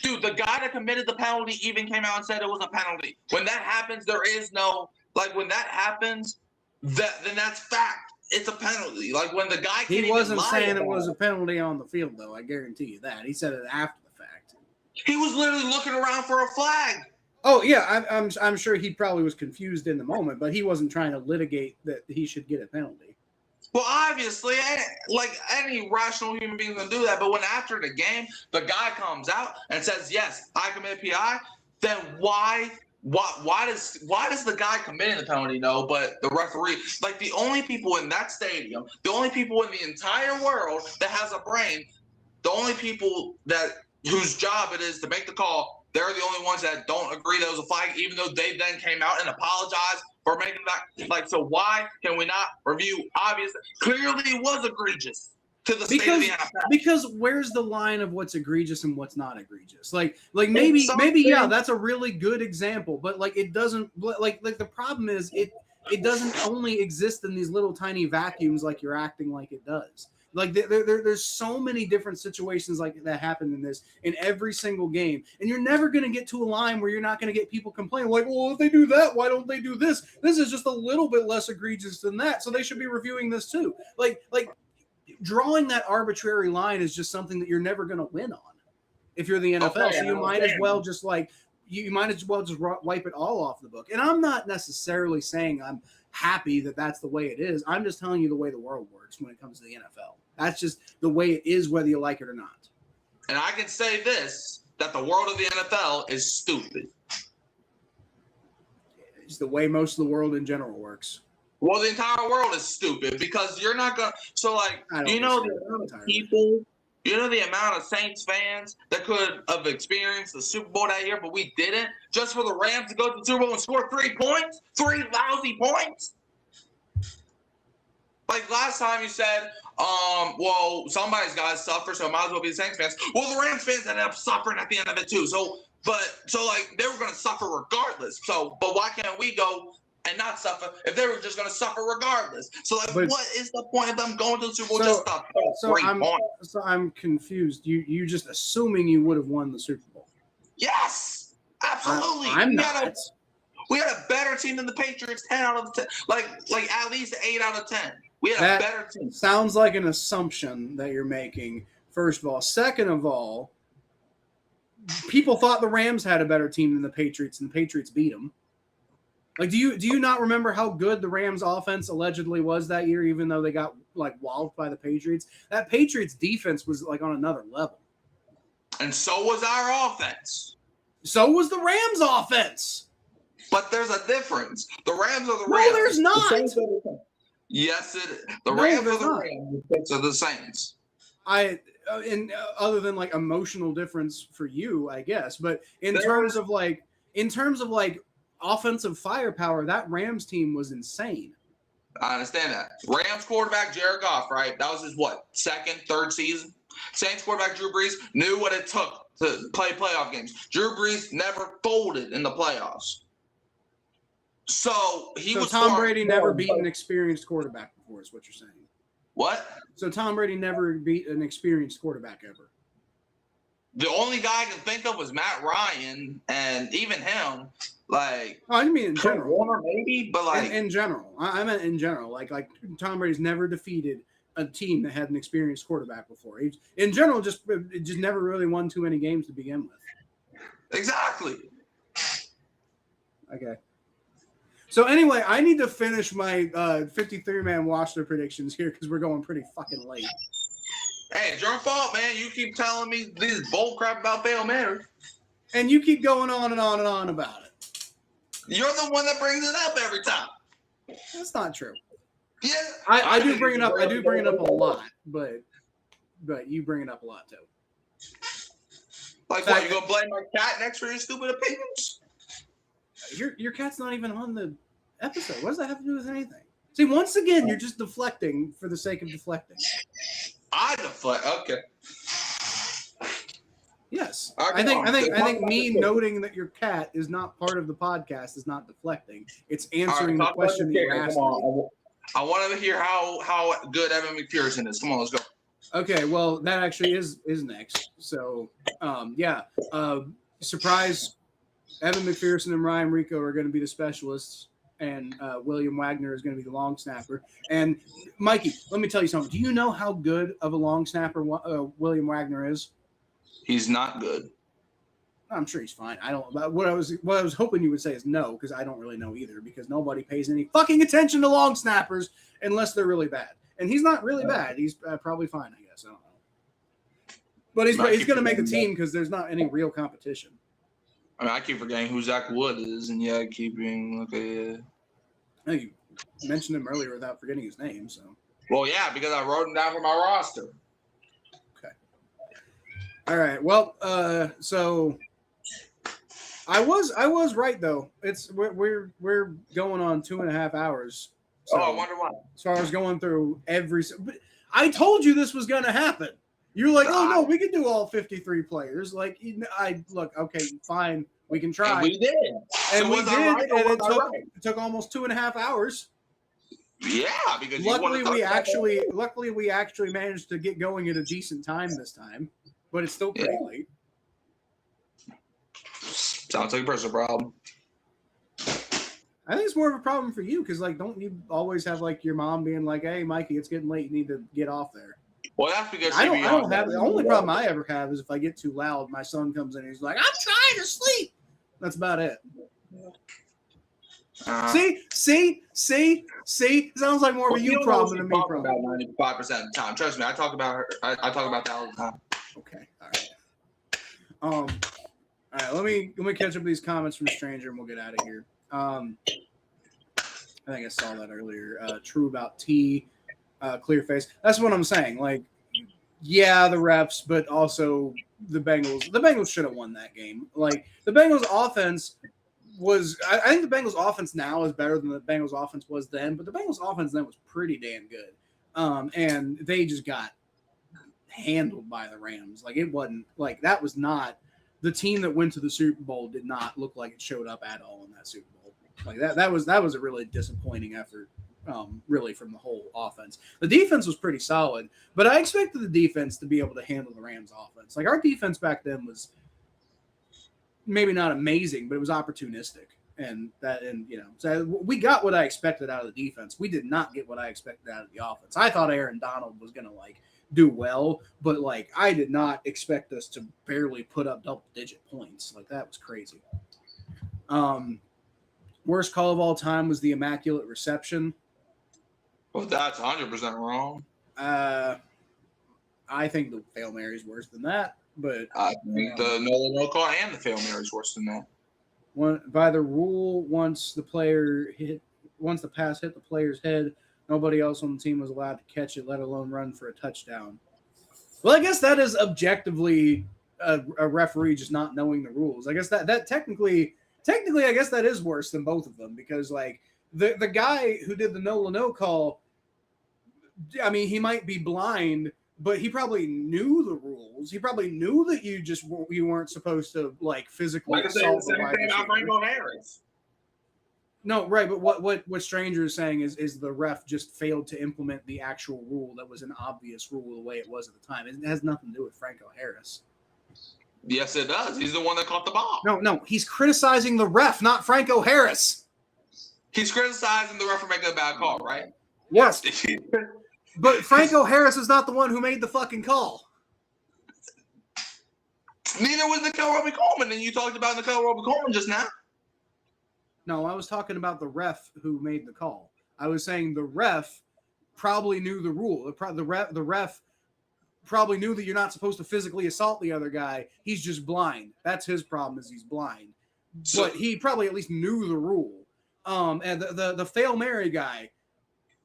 Dude, the guy that committed the penalty even came out and said it was a penalty. When that happens, there is no when that happens, then that's fact. It's a penalty. Like when the guy he wasn't saying it was a penalty on the field, though. I guarantee you that he said it after the fact. He was literally looking around for a flag. Oh yeah, I'm sure he probably was confused in the moment, but he wasn't trying to litigate that he should get a penalty. Well, obviously, any rational human being can do that. But when after the game, the guy comes out and says, "Yes, I committed PI," then why does the guy committing the penalty know, but the referee? Like the only people in that stadium, the only people in the entire world that has a brain, the only people whose job it is to make the call. They're the only ones that don't agree that was a flag, even though they then came out and apologized for making that. So why can we not review obvious? Clearly it was egregious to the state of the NFL. Because where's the line of what's egregious and what's not egregious? Maybe yeah, that's a really good example, but it doesn't the problem is it doesn't only exist in these little tiny vacuums like you're acting like it does. Like there's so many different situations like that happen in every single game, and you're never going to get to a line where you're not going to get people complaining like, well, if they do that, why don't they do this? This is just a little bit less egregious than that, so they should be reviewing this too. Like drawing that arbitrary line is just something that you're never going to win on if you're the NFL. Okay, so you might as well just wipe it all off the book. And I'm not necessarily saying I'm happy that that's the way it is. I'm just telling you the way the world works when it comes to the NFL. That's just the way it is, whether you like it or not. And I can say this, that the world of the NFL is stupid. It's the way most of the world in general works. Well, the entire world is stupid because you're not going to. So, like, the amount of people, the amount of Saints fans that could have experienced the Super Bowl that year, but we didn't, just for the Rams to go to the Super Bowl and score 3 points? 3 lousy points? Like last time you said, well, somebody's got to suffer, so it might as well be the Saints fans. Well, the Rams fans ended up suffering at the end of it too. So they were going to suffer regardless. But why can't we go and not suffer if they were just going to suffer regardless? So, what is the point of them going to the Super Bowl So I'm confused. You just assuming you would have won the Super Bowl? Yes, absolutely. I'm not. We had a better team than the Patriots. 10 out of 10, like at least 8 out of 10. We had a better team. Sounds like an assumption that you're making. First of all, second of all, people thought the Rams had a better team than the Patriots, and the Patriots beat them. Like, do you not remember how good the Rams offense allegedly was that year, even though they got like walloped by the Patriots? That Patriots defense was like on another level. And so was our offense. So was the Rams offense. But there's a difference. The Rams are the Rams. No, there's not. Yes, it is. The Rams are the Rams. The Saints are the Saints. Other than like emotional difference for you, I guess, but in terms of like offensive firepower, that Rams team was insane. I understand that. Rams quarterback Jared Goff, right? That was his second, third season. Saints quarterback Drew Brees knew what it took to play playoff games. Drew Brees never folded in the playoffs. So Tom Brady never beat an experienced quarterback before, is what you're saying. What? So Tom Brady never beat an experienced quarterback ever. The only guy I can think of was Matt Ryan, and even him, like. Oh, I mean in general. Warner maybe, but like in general, I meant in general. Like Tom Brady's never defeated a team that had an experienced quarterback before. In general, just never really won too many games to begin with. Exactly. Okay. So anyway, I need to finish my 53-man roster predictions here because we're going pretty fucking late. Hey, it's your fault, man. You keep telling me this bull crap about Bale Manners. And you keep going on and on and on about it. You're the one that brings it up every time. That's not true. Yeah. I do bring it up. I do bring it up a lot, but you bring it up a lot too. Like what? You gonna blame my cat next for your stupid opinions? Your cat's not even on the episode. What does that have to do with anything? See, once again, you're just deflecting for the sake of deflecting. I deflect. Okay. Yes, I think me noting that your cat is not part of the podcast is not deflecting. It's answering the question that you asked. I want to hear how good Evan McPherson is. Come on, let's go. Okay, well, that actually is next. So, surprise. Evan McPherson and Ryan Rico are going to be the specialists, and William Wagner is going to be the long snapper. And Mikey, let me tell you something. Do you know how good of a long snapper William Wagner is? He's not good. I'm sure he's fine. I don't. What I was hoping you would say is no, because I don't really know either. Because nobody pays any fucking attention to long snappers unless they're really bad. And he's not really bad. He's probably fine, I guess. I don't know. But he's going to make the team because there's not any real competition. I mean, I keep forgetting who Zach Wood is, and I keep being okay. No, you mentioned him earlier without forgetting his name, so. Well, yeah, because I wrote him down for my roster. Okay. All right. Well, so I was right though. We're going on 2.5 hours. So, I wonder why. So I was going through but I told you this was going to happen. You're like, oh no, we can do all 53 players. Like, okay, fine, We can try. And we did. And so we did, right, and it right? took almost 2.5 hours. Yeah, because luckily we actually managed to get going at a decent time this time, but it's still pretty late. Sounds like a personal problem. I think it's more of a problem for you because, like, don't you always have like your mom being like, "Hey, Mikey, it's getting late. You need to get off there." Well, that's because I don't have the only problem I ever have is if I get too loud. My son comes in and he's like, "I'm trying to sleep." That's about it. See. Sounds like more of a you problem than a me problem. About 95% of the time. Trust me, I talk about her. I talk about that all the time. Okay. All right. Let me catch up with these comments from Stranger and we'll get out of here. I think I saw that earlier. True about T. Clear face. That's what I'm saying. Like, yeah, the refs, but also the Bengals. The Bengals should have won that game. Like, the Bengals offense was. I think the Bengals offense now is better than the Bengals offense was then, but the Bengals offense then was pretty damn good. And they just got handled by the Rams. Like, it wasn't like that was not the team that went to the Super Bowl did not look like it showed up at all in that Super Bowl. Like that was a really disappointing effort. Really from the whole offense. The defense was pretty solid, but I expected the defense to be able to handle the Rams offense. Like our defense back then was maybe not amazing, but it was opportunistic. So we got what I expected out of the defense. We did not get what I expected out of the offense. I thought Aaron Donald was going to do well, but I did not expect us to barely put up double-digit points. That was crazy. Worst call of all time was the immaculate reception. Well, that's 100% wrong. I think the Hail Mary is worse than that, but I think the no call and the Hail Mary is worse than that. By the rule, once the pass hit the player's head, nobody else on the team was allowed to catch it, let alone run for a touchdown. Well, I guess that is objectively a referee just not knowing the rules. I guess that technically, I guess that is worse than both of them because the guy who did the no call, I mean, he might be blind, but he probably knew the rules. He probably knew that you weren't supposed to physically assault the wide receiver. Franco Harris. No, right, but what Stranger is saying is the ref just failed to implement the actual rule that was an obvious rule the way it was at the time. It has nothing to do with Franco Harris. Yes, it does. He's the one that caught the ball. No, he's criticizing the ref, not Franco Harris. He's criticizing the ref for making a bad call, right? Yes. But Franco Harris is not the one who made the fucking call. Neither was Nicole Roby Coleman, and you talked about Nicole Roby Coleman just now. No, I was talking about the ref who made the call. I was saying the ref probably knew the rule. The ref probably knew that you're not supposed to physically assault the other guy. He's just blind. That's his problem is he's blind. But he probably at least knew the rule. And the Hail Mary guy,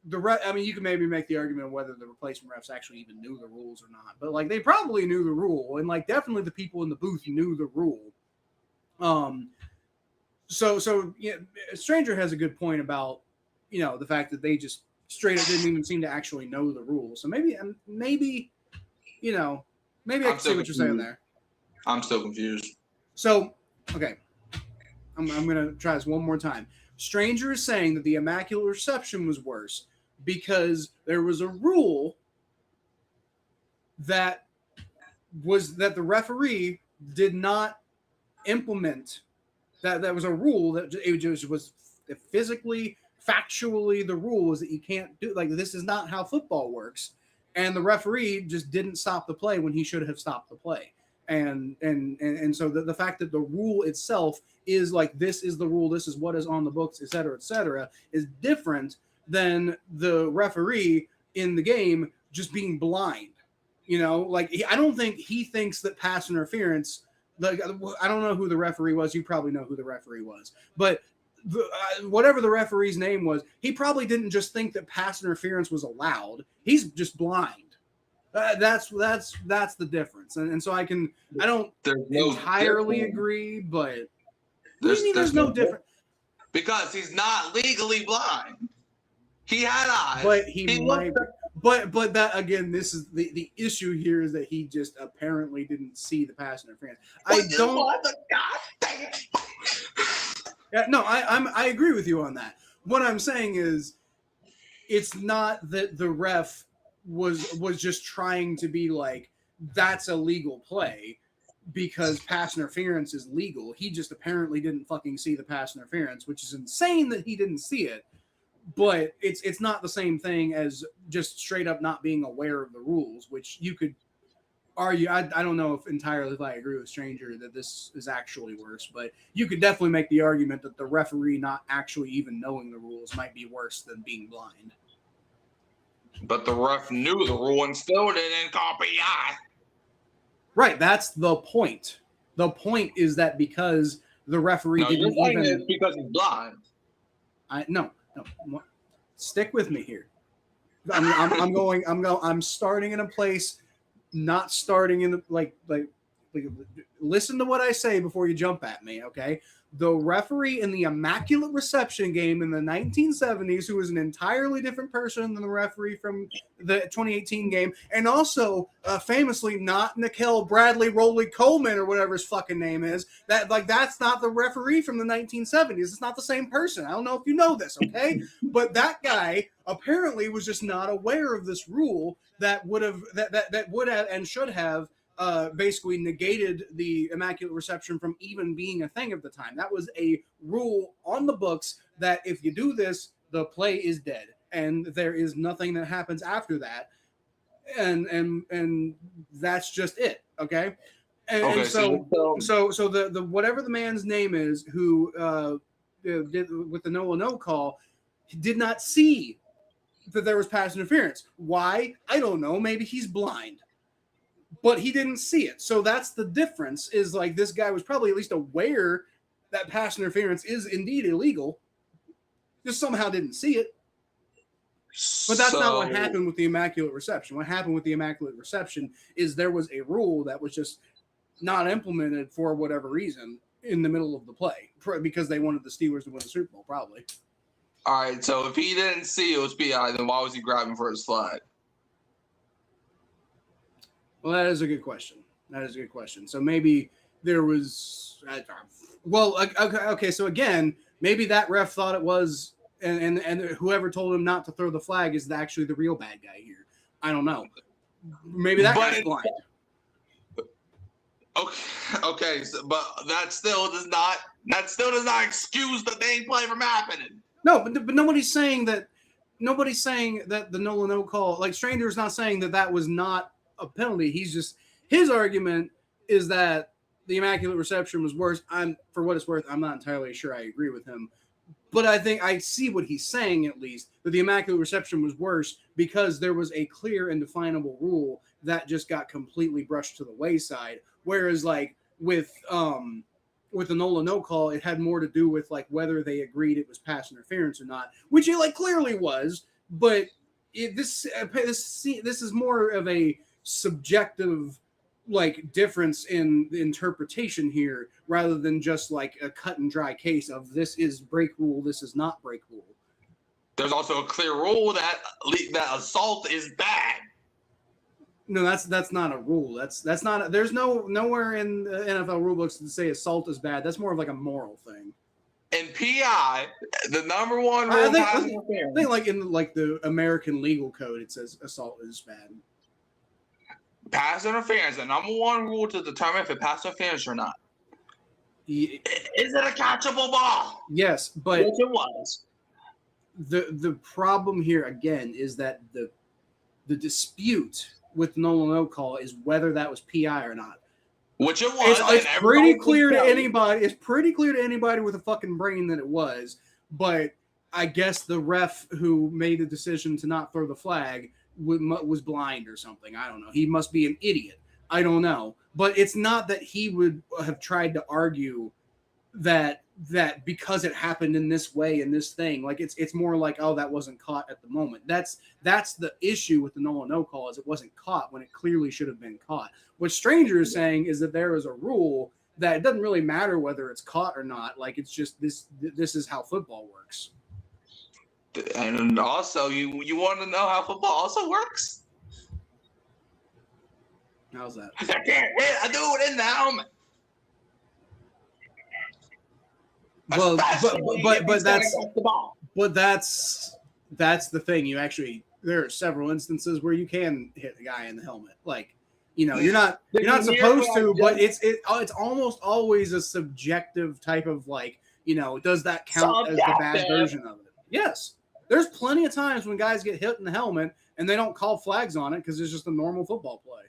you can maybe make the argument of whether the replacement refs actually even knew the rules or not. But they probably knew the rule, and definitely the people in the booth knew the rule. So yeah, Stranger has a good point about the fact that they just straight up didn't even seem to actually know the rules. So maybe I can see what you're saying there. I'm still confused. So okay, I'm gonna try this one more time. Stranger is saying that the immaculate reception was worse because there was a rule that the referee did not implement. That was a rule that it just was physically, factually, the rule is that you can't do this is not how football works. And the referee just didn't stop the play when he should have stopped the play. And so the fact that the rule itself is this is the rule, this is what is on the books, et cetera, is different than the referee in the game just being blind. I don't think he thinks that pass interference. I don't know who the referee was. You probably know who the referee was, but whatever the referee's name was, he probably didn't just think that pass interference was allowed. He's just blind. That's the difference, and so I don't entirely agree, but there's no difference because he's not legally blind. He had eyes, but But that again, this is the issue here is that he just apparently didn't see the pass interference. I don't. What the god dang it. Yeah, no, I agree with you on that. What I'm saying is, it's not that the ref was just trying to be like that's a legal play because pass interference is legal. He just apparently didn't fucking see the pass interference, which is insane that he didn't see it. But it's not the same thing as just straight up not being aware of the rules, which you could argue. I don't know if entirely if I agree with Stranger that this is actually worse, but you could definitely make the argument that the referee not actually even knowing the rules might be worse than being blind. But the ref knew the rule and still didn't call PI. Right, that's the point. The point is that because the referee didn't even. It's because he's blind. No. Stick with me here. I'm starting in a place, not starting in like listen to what I say before you jump at me, okay? The referee in the Immaculate Reception game in the 1970s, who was an entirely different person than the referee from the 2018 game, and also famously not Nickel Bradley Rolly Coleman or whatever his fucking name is. That's not the referee from the 1970s. It's not the same person. I don't know if you know this, okay? But that guy apparently was just not aware of this rule that would have and should have basically negated the Immaculate Reception from even being a thing at the time. That was a rule on the books that if you do this, the play is dead, and there is nothing that happens after that, and that's just it. Okay, and so the whatever the man's name is who did with the no call did not see that there was pass interference. Why? I don't know. Maybe he's blind. But he didn't see it. So that's the difference, is like this guy was probably at least aware that pass interference is indeed illegal, just somehow didn't see it. But that's not what happened with the Immaculate Reception. What happened with the Immaculate Reception is there was a rule that was just not implemented for whatever reason in the middle of the play because they wanted the Steelers to win the Super Bowl, probably. All right, so if he didn't see it was PI, then why was he grabbing for his flag? Well, that is a good question. So maybe there was. Okay. So again, maybe that ref thought it was, and whoever told him not to throw the flag is actually the real bad guy here. I don't know. Maybe that guy's blind. Okay. But that still does not excuse the dang play from happening. No, but nobody's saying that. Nobody's saying that the no call. Like Stranger's not saying that was not a penalty. He's just, his argument is that the Immaculate Reception was worse. For what it's worth, I'm not entirely sure I agree with him, but I think I see what he's saying, at least that the Immaculate Reception was worse because there was a clear and definable rule that just got completely brushed to the wayside. Whereas like with the no call, it had more to do with like whether they agreed it was pass interference or not, which it like clearly was. But this is more of a subjective like difference in the interpretation here rather than just like a cut and dry case of this is break rule, this is not break rule. There's also a clear rule that assault is bad. No, that's not a rule. That's not. There's nowhere in the NFL rulebooks to say assault is bad. That's more of like a moral thing. In PI, the number one rule. I think like in like the American legal code, it says assault is bad. Pass interference, the number one rule to determine if it pass interference or not. Is it a catchable ball? Yes, but which it was. The problem here again is that the dispute with no call is whether that was PI or not. Which it was. It's pretty clear to anybody. It's pretty clear to anybody with a fucking brain that it was. But I guess the ref who made the decision to not throw the flag was blind or something. I don't know. He must be an idiot. I don't know. But it's not that he would have tried to argue that because it happened in this way in this thing, like it's more like, oh, that wasn't caught at the moment. That's the issue with the no call, is it wasn't caught when it clearly should have been caught. What Stranger is saying is that there is a rule that it doesn't really matter whether it's caught or not. Like it's just this is how football works. And also, you want to know how football also works? How's that? I can't hit a dude in the helmet. Well, Especially if he's that's gonna get the ball. but that's the thing. There are several instances where you can hit the guy in the helmet. Like, you're not supposed to, but it's almost always a subjective type of like, does that count as the bad version of it? Yes. There's plenty of times when guys get hit in the helmet and they don't call flags on it because it's just a normal football play.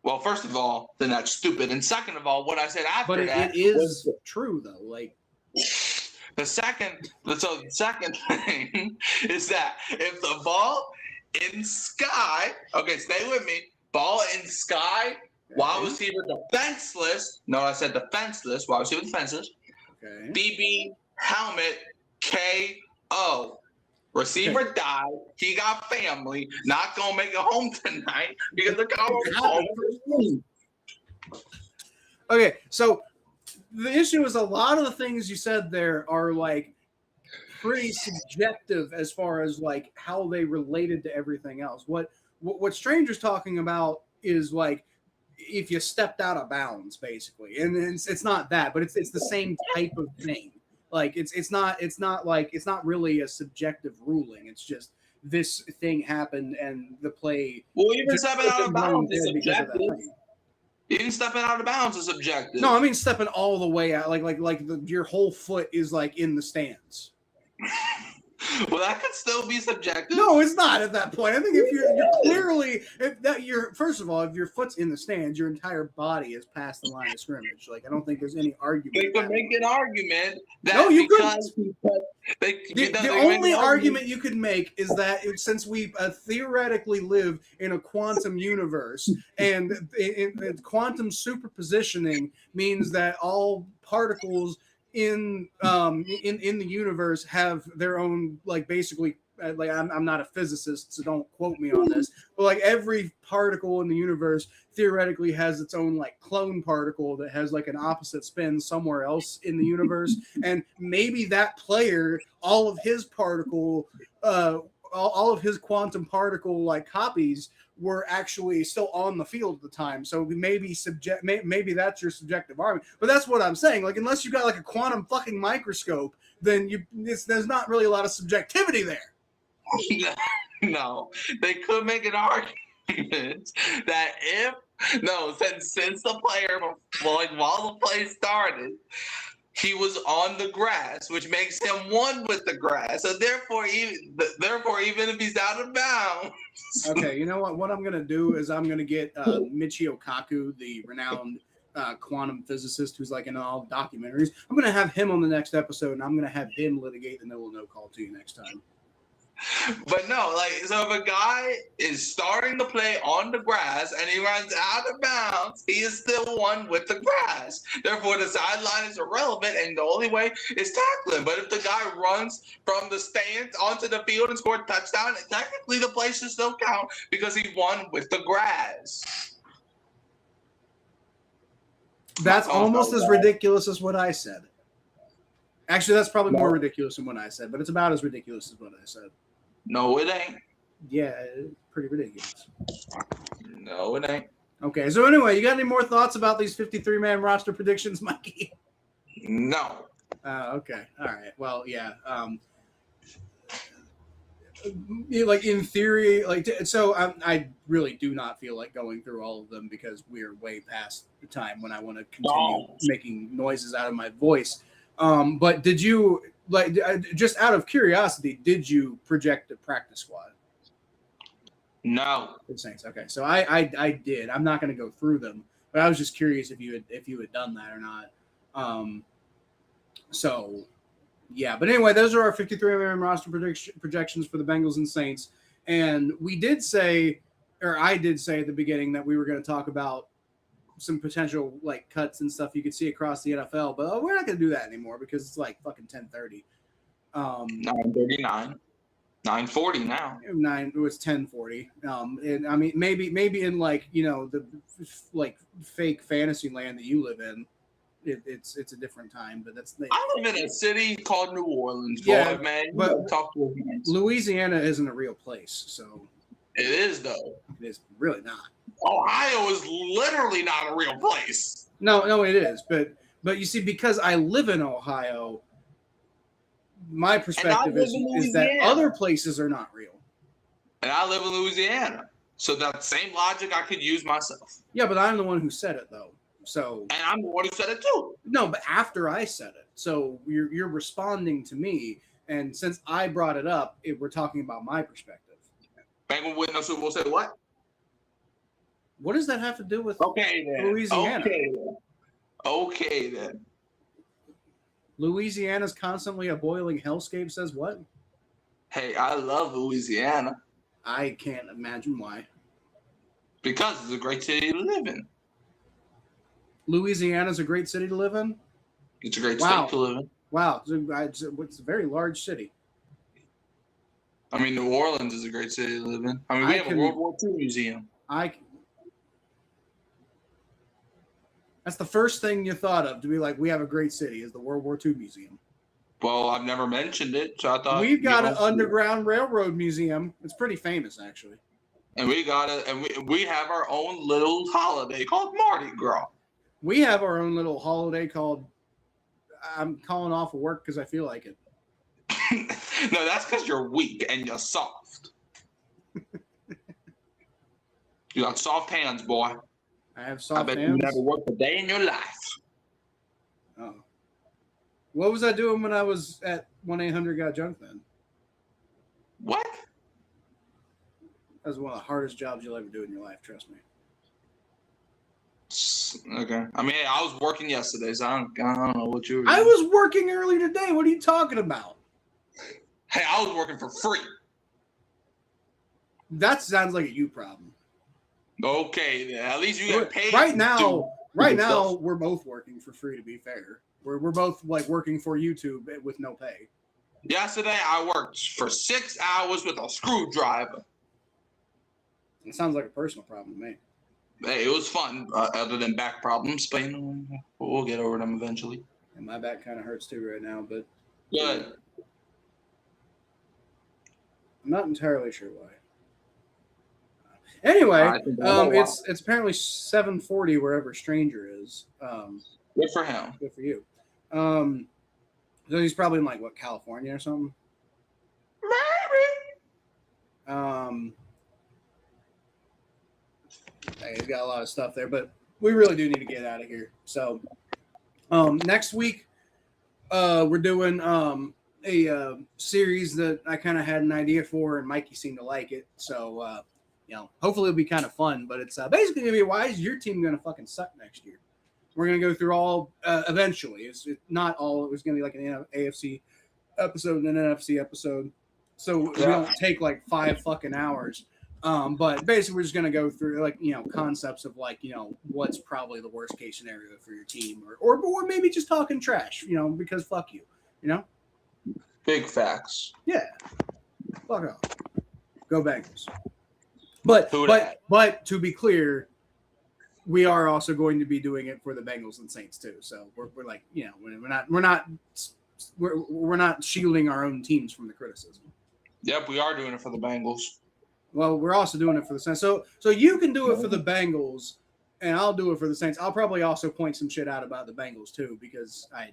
Well, first of all, then that's stupid. And second of all, what I said after that is true though. Like the second thing is that if the ball in sky, okay, stay with me, ball in sky, wide receiver defenseless. No, I said defenseless, wide receiver defenseless. Okay. DB helmet KO. Receiver died. He got family. Not gonna make it home tonight because the Cowboys. Okay, so the issue is a lot of the things you said there are like pretty subjective as far as like how they related to everything else. What Stranger's talking about is like if you stepped out of bounds, basically, and it's not that, but it's the same type of thing. Like it's not really a subjective ruling. It's just this thing happened and the play. Well, even stepping out of bounds is subjective. Even stepping out of bounds is subjective. No, I mean stepping all the way out, your whole foot is like in the stands. Well, that could still be subjective. No, it's not at that point. I think if first of all, if your foot's in the stands, your entire body is past the line of scrimmage. Like, I don't think there's any argument. They could make an argument that no, you couldn't. The only argument you could make is that since we theoretically live in a quantum universe, and quantum superpositioning means that all particles in the universe have their own, like, basically, like, I'm not a physicist, so don't quote me on this, but like every particle in the universe theoretically has its own like clone particle that has like an opposite spin somewhere else in the universe, and maybe that player, all of his quantum particle like copies were actually still on the field at the time. So maybe that's your subjective argument. But that's what I'm saying. Like, unless you got like a quantum fucking microscope, then there's not really a lot of subjectivity there. No, they could make an argument that since the player, while the play started, he was on the grass, which makes him one with the grass. So therefore, even if he's out of bounds. Okay, you know what? What I'm going to do is I'm going to get Michio Kaku, the renowned quantum physicist who's like in all the documentaries. I'm going to have him on the next episode, and I'm going to have him litigate the no call to you next time. But no, so if a guy is starting to play on the grass and he runs out of bounds, he is still one with the grass. Therefore, the sideline is irrelevant, and the only way is tackling. But if the guy runs from the stands onto the field and scored a touchdown, technically the play should still count because he won with the grass. That's almost as ridiculous as what I said. Actually, that's probably more ridiculous than what I said, but it's about as ridiculous as what I said. No, it ain't. Yeah, it's pretty ridiculous. No, it ain't. Okay, so anyway, you got any more thoughts about these 53-man roster predictions, Mikey? No. Okay, all right. Well, yeah. Like, in theory, so I really do not feel like going through all of them because we're way past the time when I want to continue making noises out of my voice. But did you, just out of curiosity, did you project a practice squad? No. The Saints. Okay, so I did. I'm not going to go through them, but I was just curious if you had done that or not. So yeah, but anyway, those are our 53-man roster projections for the Bengals and Saints. And we did say, or I did say at the beginning, that we were going to talk about some potential like cuts and stuff you could see across the NFL, but we're not going to do that anymore because it's like fucking 10:30. 9:39, 9:40 now. It was 10:40. And I mean, maybe in like, the like fake fantasy land that you live in, it's a different time. But I live in a city called New Orleans, Yeah, boy, man. but Talk to me. Louisiana isn't a real place, so It is though. it is really not. Ohio is literally not a real place. No, it is. But you see, because I live in Ohio, my perspective is that other places are not real. And I live in Louisiana. So that same logic I could use myself. Yeah, but I'm the one who said it though. So and I'm the one who said it too. No, but after I said it. So you're responding to me, and since I brought it up, we're talking about my perspective. Bengal win no Super Bowl say what? What does that have to do with Louisiana? Okay, then. Okay then. Louisiana's constantly a boiling hellscape says what? Hey, I love Louisiana. I can't imagine why. Because it's a great city to live in. Louisiana's a great city to live in? It's a great state to live in. Wow. It's a very large city. I mean, New Orleans is a great city to live in. I mean, we have a World War II museum. That's the first thing you thought of, to be like, we have a great city, is the World War II museum. Well, I've never mentioned it, so I thought we've got an Underground Railroad museum. It's pretty famous, actually. And we got it, and we have our own little holiday called Mardi Gras. We have our own little holiday called I'm calling off of work because I feel like it. No, that's because you're weak and you're soft. You got soft hands, boy. I have soft hands. I bet you never worked a day in your life. Oh. What was I doing when I was at 1-800-GOT-JUNK then? What? That was one of the hardest jobs you'll ever do in your life, trust me. Okay. I mean, hey, I was working yesterday, so I don't know what you were doing. I was working early today. What are you talking about? Hey, I was working for free. That sounds like a you problem. Okay, at least you get paid. Right now, we're both working for free, to be fair. We're both like working for YouTube with no pay. Yesterday, I worked for 6 hours with a screwdriver. It sounds like a personal problem to me. Hey, it was fun, other than back problems, but you know, we'll get over them eventually. And my back kind of hurts too right now, but good. I'm not entirely sure why. Anyway, it's apparently 7:40 wherever Stranger is. Good for him. Good for you. So he's probably in like what, California or something? Maybe. He's got a lot of stuff there, but we really do need to get out of here. So next week, we're doing a series that I kind of had an idea for, and Mikey seemed to like it. So hopefully it'll be kind of fun. But it's basically gonna be, why is your team gonna fucking suck next year? We're gonna go through all eventually. It's not all. It was gonna be like an AFC episode and an NFC episode, so we don't take like 5 fucking hours. But basically we're just going to go through concepts of what's probably the worst case scenario for your team, or maybe just talking trash, because fuck you, Big facts. Yeah. Fuck off. Go Bengals. But to be clear, we are also going to be doing it for the Bengals and Saints too. So we're like, we're not shielding our own teams from the criticism. Yep, we are doing it for the Bengals. Well, we're also doing it for the Saints. So you can do it for the Bengals, and I'll do it for the Saints. I'll probably also point some shit out about the Bengals too, because I,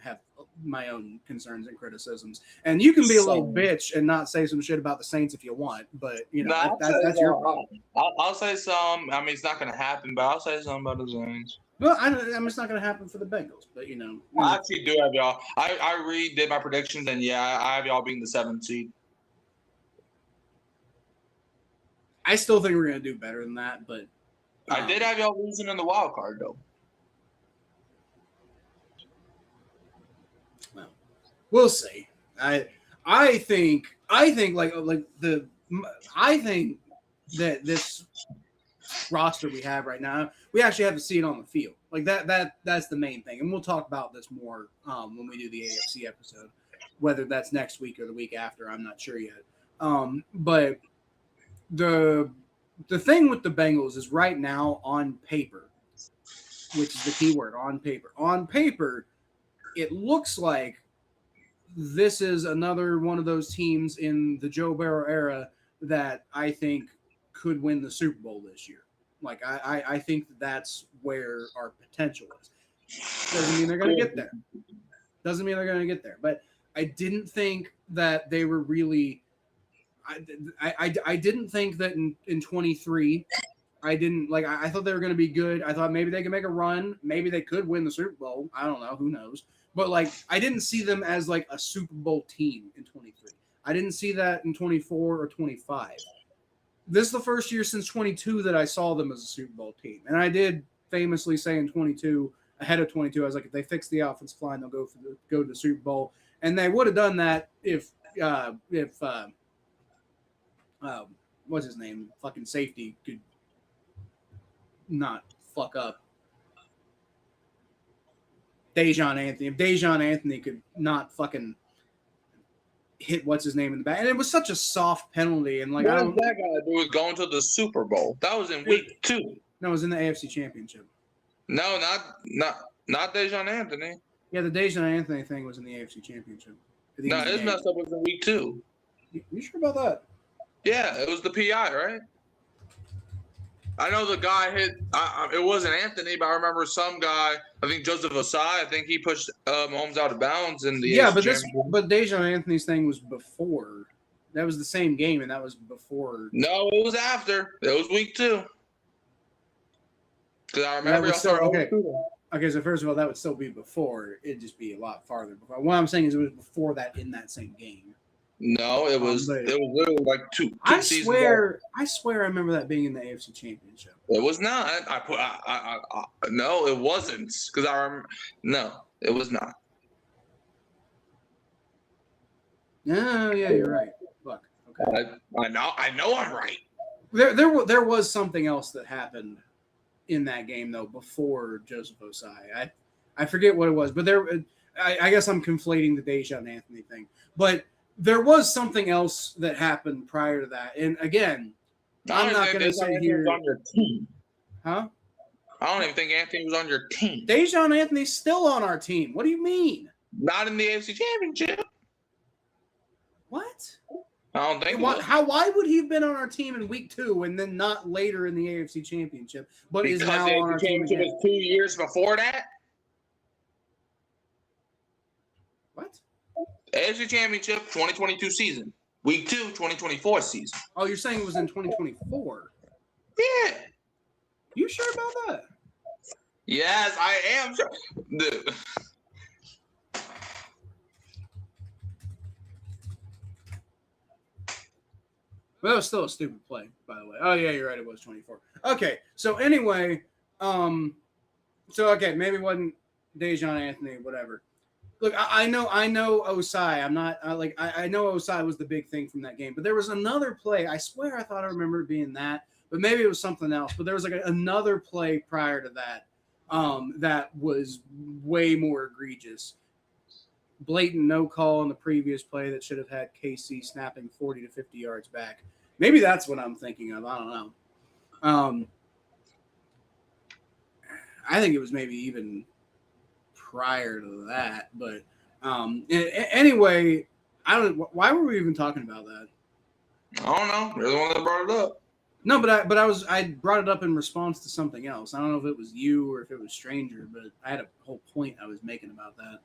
have my own concerns and criticisms. And you can be a little bitch and not say some shit about the Saints if you want, but that's your problem. I'll say some. I mean, it's not going to happen, but I'll say something about the Saints. Well, it's not going to happen for the Bengals, but I actually do have y'all. I redid my predictions, and I have y'all being the 7th seed. I still think we're going to do better than that, but I did have y'all losing in the wild card, though. Well, we'll see. I think that this roster we have right now, we actually have to see it on the field. Like that's the main thing, and we'll talk about this more when we do the AFC episode, whether that's next week or the week after. I'm not sure yet. But the thing with the Bengals is right now on paper, which is the key word, on paper. On paper, it looks like this is another one of those teams in the Joe Burrow era that I think could win the Super Bowl this year. Like, I think that's where our potential is. Doesn't mean they're going to get there. Doesn't mean they're going to get there. But I didn't think that they were really I didn't think that in 23 I didn't like I thought they were going to be good. I thought maybe they could make a run. Maybe they could win the Super Bowl. I don't know. Who knows? But like I didn't see them as like a Super Bowl team in 23. I didn't see that in 24 or 25. This is the first year since 22 that I saw them as a Super Bowl team. And I did famously say in 22, ahead of 22, I was like, if they fix the offensive line, they'll go to the Super Bowl. And they would have done that if what's his name? Fucking safety could not fuck up. Dejon Anthony. If Dejon Anthony could not fucking hit what's his name in the back. And it was such a soft penalty. And like, what did that guy do with going to the Super Bowl? That was in week 2. No, it was in the AFC Championship. No, not Dejon Anthony. Yeah, the Dejon Anthony thing was in the AFC Championship. No, his messed up was in week 2. You sure about that? Yeah, it was the PI, right? I know the guy hit. It wasn't Anthony, but I remember some guy. I think Joseph Osai. I think he pushed Mahomes out of bounds in the. Yeah, but Dejon Anthony's thing was before. That was the same game, and that was before. No, it was after. It was week 2. Because I remember. Okay, so first of all, that would still be before. It'd just be a lot farther before. What I'm saying is, it was before that in that same game. No, it was. It was literally like two seasons ago. I swear, I remember that being in the AFC Championship. It was not. No, it wasn't. Because I remember. No, it was not. No, yeah, you're right. Look, okay. I know, I'm right. There was something else that happened in that game though before Joseph Osai. I forget what it was, but I guess I'm conflating the Dejon Anthony thing. But there was something else that happened prior to that. And again, I'm not going to say here. On your team. Huh? I don't even think Anthony was on your team. Dejon Anthony's still on our team. What do you mean? Not in the AFC Championship. What? I don't think. Why would he have been on our team in week 2 and then not later in the AFC Championship? But because is now the on our team again? Was 2 years before that. What? AFC Championship 2022 season. Week 2 2024 season. Oh, you're saying it was in 2024? Yeah. You sure about that? Yes, I am sure. Dude. But that was still a stupid play, by the way. Oh yeah, you're right. It was 24. Okay, so anyway, maybe it wasn't Dejon Anthony, whatever. Look, I know Osai. I'm not I know Osai was the big thing from that game, but there was another play. I swear I thought I remember it being that, but maybe it was something else. But there was like another play prior to that that was way more egregious. Blatant no call on the previous play that should have had KC snapping 40 to 50 yards back. Maybe that's what I'm thinking of. I don't know. I think it was maybe even prior to that. But anyway, I don't. Why were we even talking about that? I don't know. You're the one that brought it up. No, but I brought it up in response to something else. I don't know if it was you or if it was Stranger, but I had a whole point I was making about that.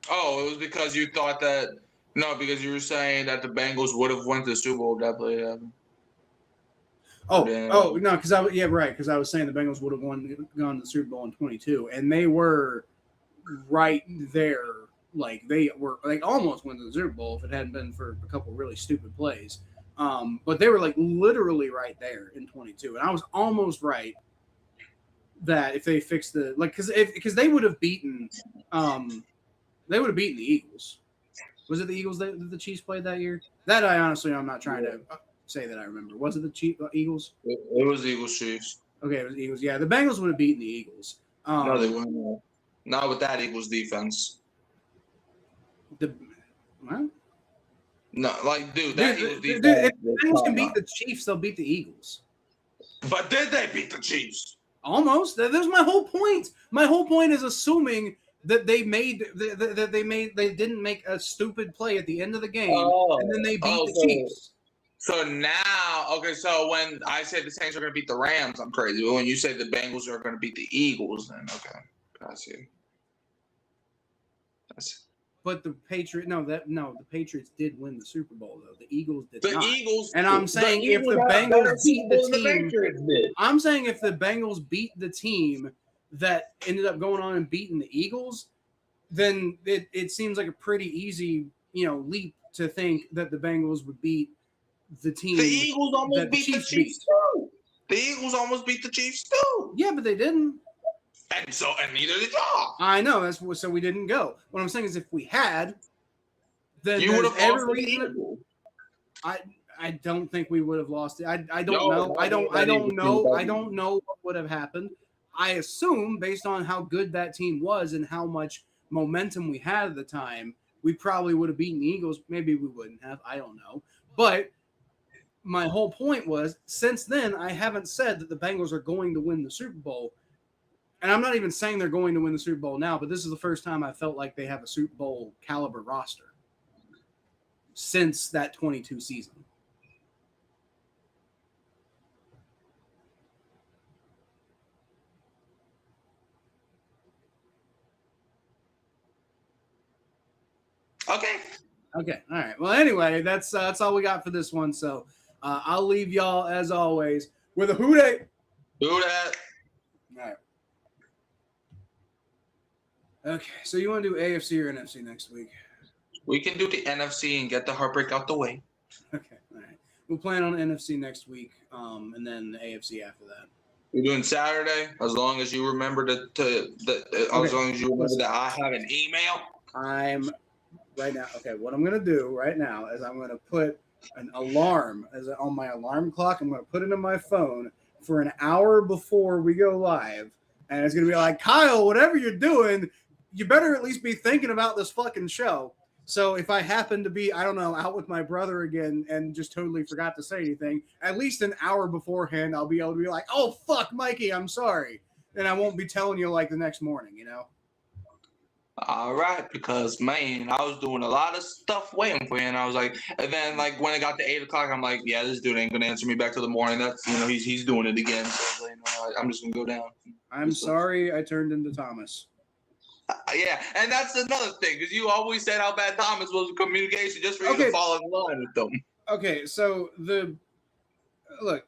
Oh, it was because you thought that because you were saying that the Bengals would have went to the Super Bowl definitely. No, because because I was saying the Bengals would have gone to the Super Bowl in 22, and they were right there. Like they almost went to the Super Bowl if it hadn't been for a couple really stupid plays. But they were like literally right there in 22, and I was almost right that if they fixed because they would have beaten. They would have beaten the Eagles. Was it the Eagles that the Chiefs played that year? That I'm not trying to say that I remember. Was it the Eagles? It was Eagles Chiefs. Okay, it was Eagles. Yeah, the Bengals would have beaten the Eagles. No, they wouldn't. Not with that Eagles defense. Well? No, Eagles defense. If the Bengals can beat the Chiefs, they'll beat the Eagles. But did they beat the Chiefs? Almost. There's my whole point. My whole point is assuming that they didn't make a stupid play at the end of the game, and then they beat the Chiefs. So now, okay, so when I say the Saints are going to beat the Rams, I'm crazy. But when you say the Bengals are going to beat the Eagles, then okay, I see. But the Patriots, the Patriots did win the Super Bowl though. The Eagles did not. The Eagles, and I'm saying if the Bengals beat the team, I'm saying if the Bengals beat the team that ended up going on and beating the Eagles, then it seems like a pretty easy, leap to think that the Bengals would beat the team. The Eagles almost beat the Chiefs too. The Eagles almost beat the Chiefs too. Yeah, but they didn't. And neither did y'all. I know. So we didn't go. What I'm saying is, if we had, then you would have every reason. I don't think we would have lost it. I don't know. I don't know. I don't know what would have happened. I assume, based on how good that team was and how much momentum we had at the time, we probably would have beaten the Eagles. Maybe we wouldn't have. I don't know. But my whole point was, since then, I haven't said that the Bengals are going to win the Super Bowl. And I'm not even saying they're going to win the Super Bowl now, but this is the first time I felt like they have a Super Bowl caliber roster since that 22 season. Okay. All right. Well, anyway, that's all we got for this one. So I'll leave y'all, as always, with a who dat. Who dat. All right. Okay, so you want to do AFC or NFC next week? We can do the NFC and get the heartbreak out the way. Okay, all right. We'll plan on NFC next week, and then the AFC after that. We're doing Saturday, as long as you remember as long as you remember that I have an email. I'm right now. Okay, what I'm gonna do right now is I'm gonna put an alarm on my alarm clock. I'm gonna put it in my phone for an hour before we go live, and it's gonna be like, Kyle, whatever you're doing, you better at least be thinking about this fucking show. So if I happen to be, I don't know, out with my brother again and just totally forgot to say anything, at least an hour beforehand, I'll be able to be like, oh, fuck, Mikey, I'm sorry. And I won't be telling you like the next morning, All right, because, man, I was doing a lot of stuff waiting for you, and I was like, and then, like, when it got to 8 o'clock, I'm like, yeah, this dude ain't going to answer me back till the morning. That's, he's doing it again. So, I'm just going to go down. I'm sorry I turned into Thomas. Yeah, and that's another thing, because you always said how bad Thomas was with communication just for you to fall in line with them. Okay, so look,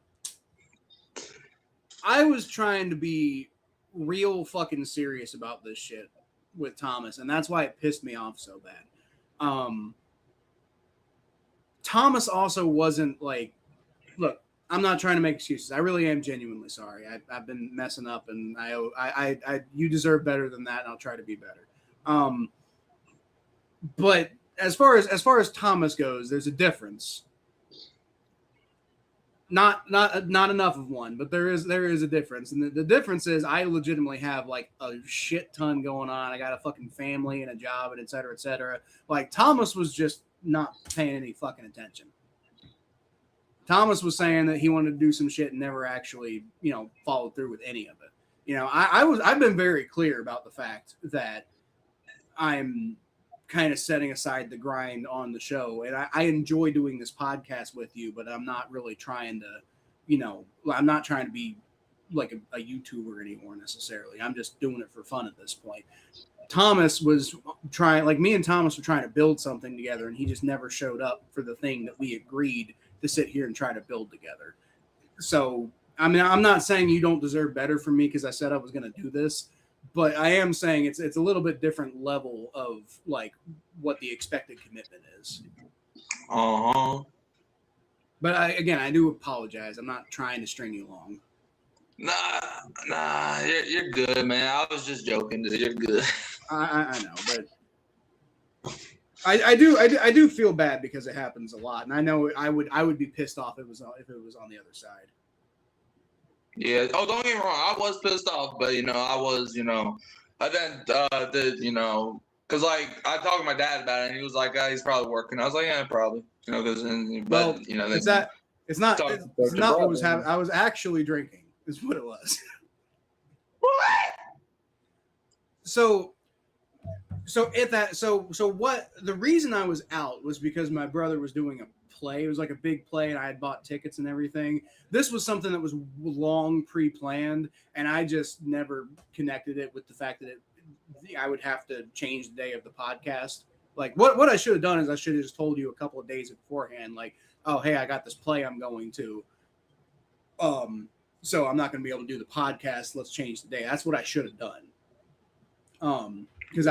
I was trying to be real fucking serious about this shit with Thomas, and that's why it pissed me off so bad. Thomas also wasn't like, look, I'm not trying to make excuses. I really am genuinely sorry. I've been messing up, and you deserve better than that, and I'll try to be better. But as far as Thomas goes, there's a difference. Not enough of one, but there is a difference, and the difference is I legitimately have like a shit ton going on. I got a fucking family and a job and et cetera, et cetera. Like Thomas was just not paying any fucking attention. Thomas was saying that he wanted to do some shit and never actually, followed through with any of it. I've been very clear about the fact that I'm kind of setting aside the grind on the show, and I enjoy doing this podcast with you, but I'm not really trying to, I'm not trying to be like a YouTuber anymore necessarily. I'm just doing it for fun at this point. Thomas was trying, like me and Thomas were trying to build something together, and he just never showed up for the thing that we agreed to sit here and try to build together. So, I mean, I'm not saying you don't deserve better from me because I said I was going to do this, but I am saying it's a little bit different level of like what the expected commitment is. But I do apologize. I'm not trying to string you along. Nah, you're good, man. I was just joking. You're good. I know, but I do feel bad because it happens a lot, and I know I would be pissed off if it was on the other side. Yeah. Oh, don't get me wrong. I was pissed off, but I was, and then because like I talked to my dad about it, and he was like, he's probably working. I was like, yeah, probably, because It's not what was happening. I was actually drinking. Is what it was. What? So what the reason I was out was because my brother was doing a play. It was like a big play, and I had bought tickets and everything. This was something that was long pre-planned, and I just never connected it with the fact that I would have to change the day of the podcast. Like what I should have done is I should have just told you a couple of days beforehand, like, oh, hey, I got this play I'm going to. So I'm not going to be able to do the podcast. Let's change the day. That's what I should have done. Because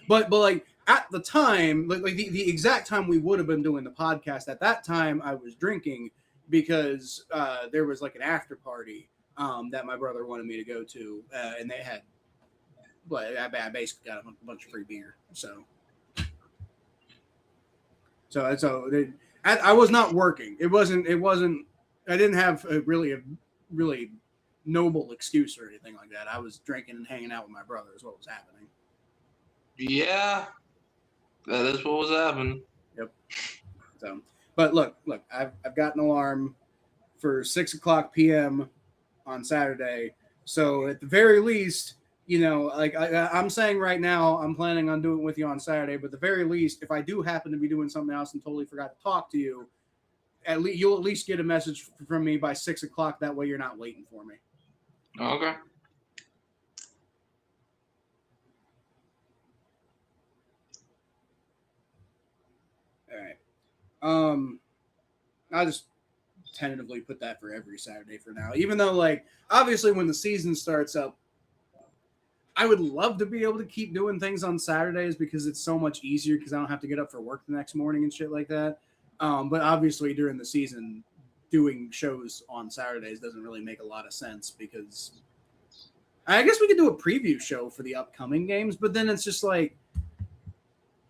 but like at the time, like the exact time we would have been doing the podcast, at that time I was drinking because there was like an after party that my brother wanted me to go to, and they had, but I basically got a bunch of free beer. I was not working. It wasn't. I didn't have a really noble excuse or anything like that. I was drinking and hanging out with my brother is what was happening. Yeah, that is what was happening. Yep. So, but look, I've got an alarm for 6:00 p.m. on Saturday. So at the very least, you know, like I'm saying right now, I'm planning on doing it with you on Saturday. But at the very least, if I do happen to be doing something else and totally forgot to talk to you, you'll at least get a message from me by 6:00. That way, you're not waiting for me. Okay. All right. I'll just tentatively put that for every Saturday for now. Even though, like, obviously, when the season starts up, I would love to be able to keep doing things on Saturdays because it's so much easier because I don't have to get up for work the next morning and shit like that. But obviously, during the season, doing shows on Saturdays doesn't really make a lot of sense because I guess we could do a preview show for the upcoming games, but then it's just like,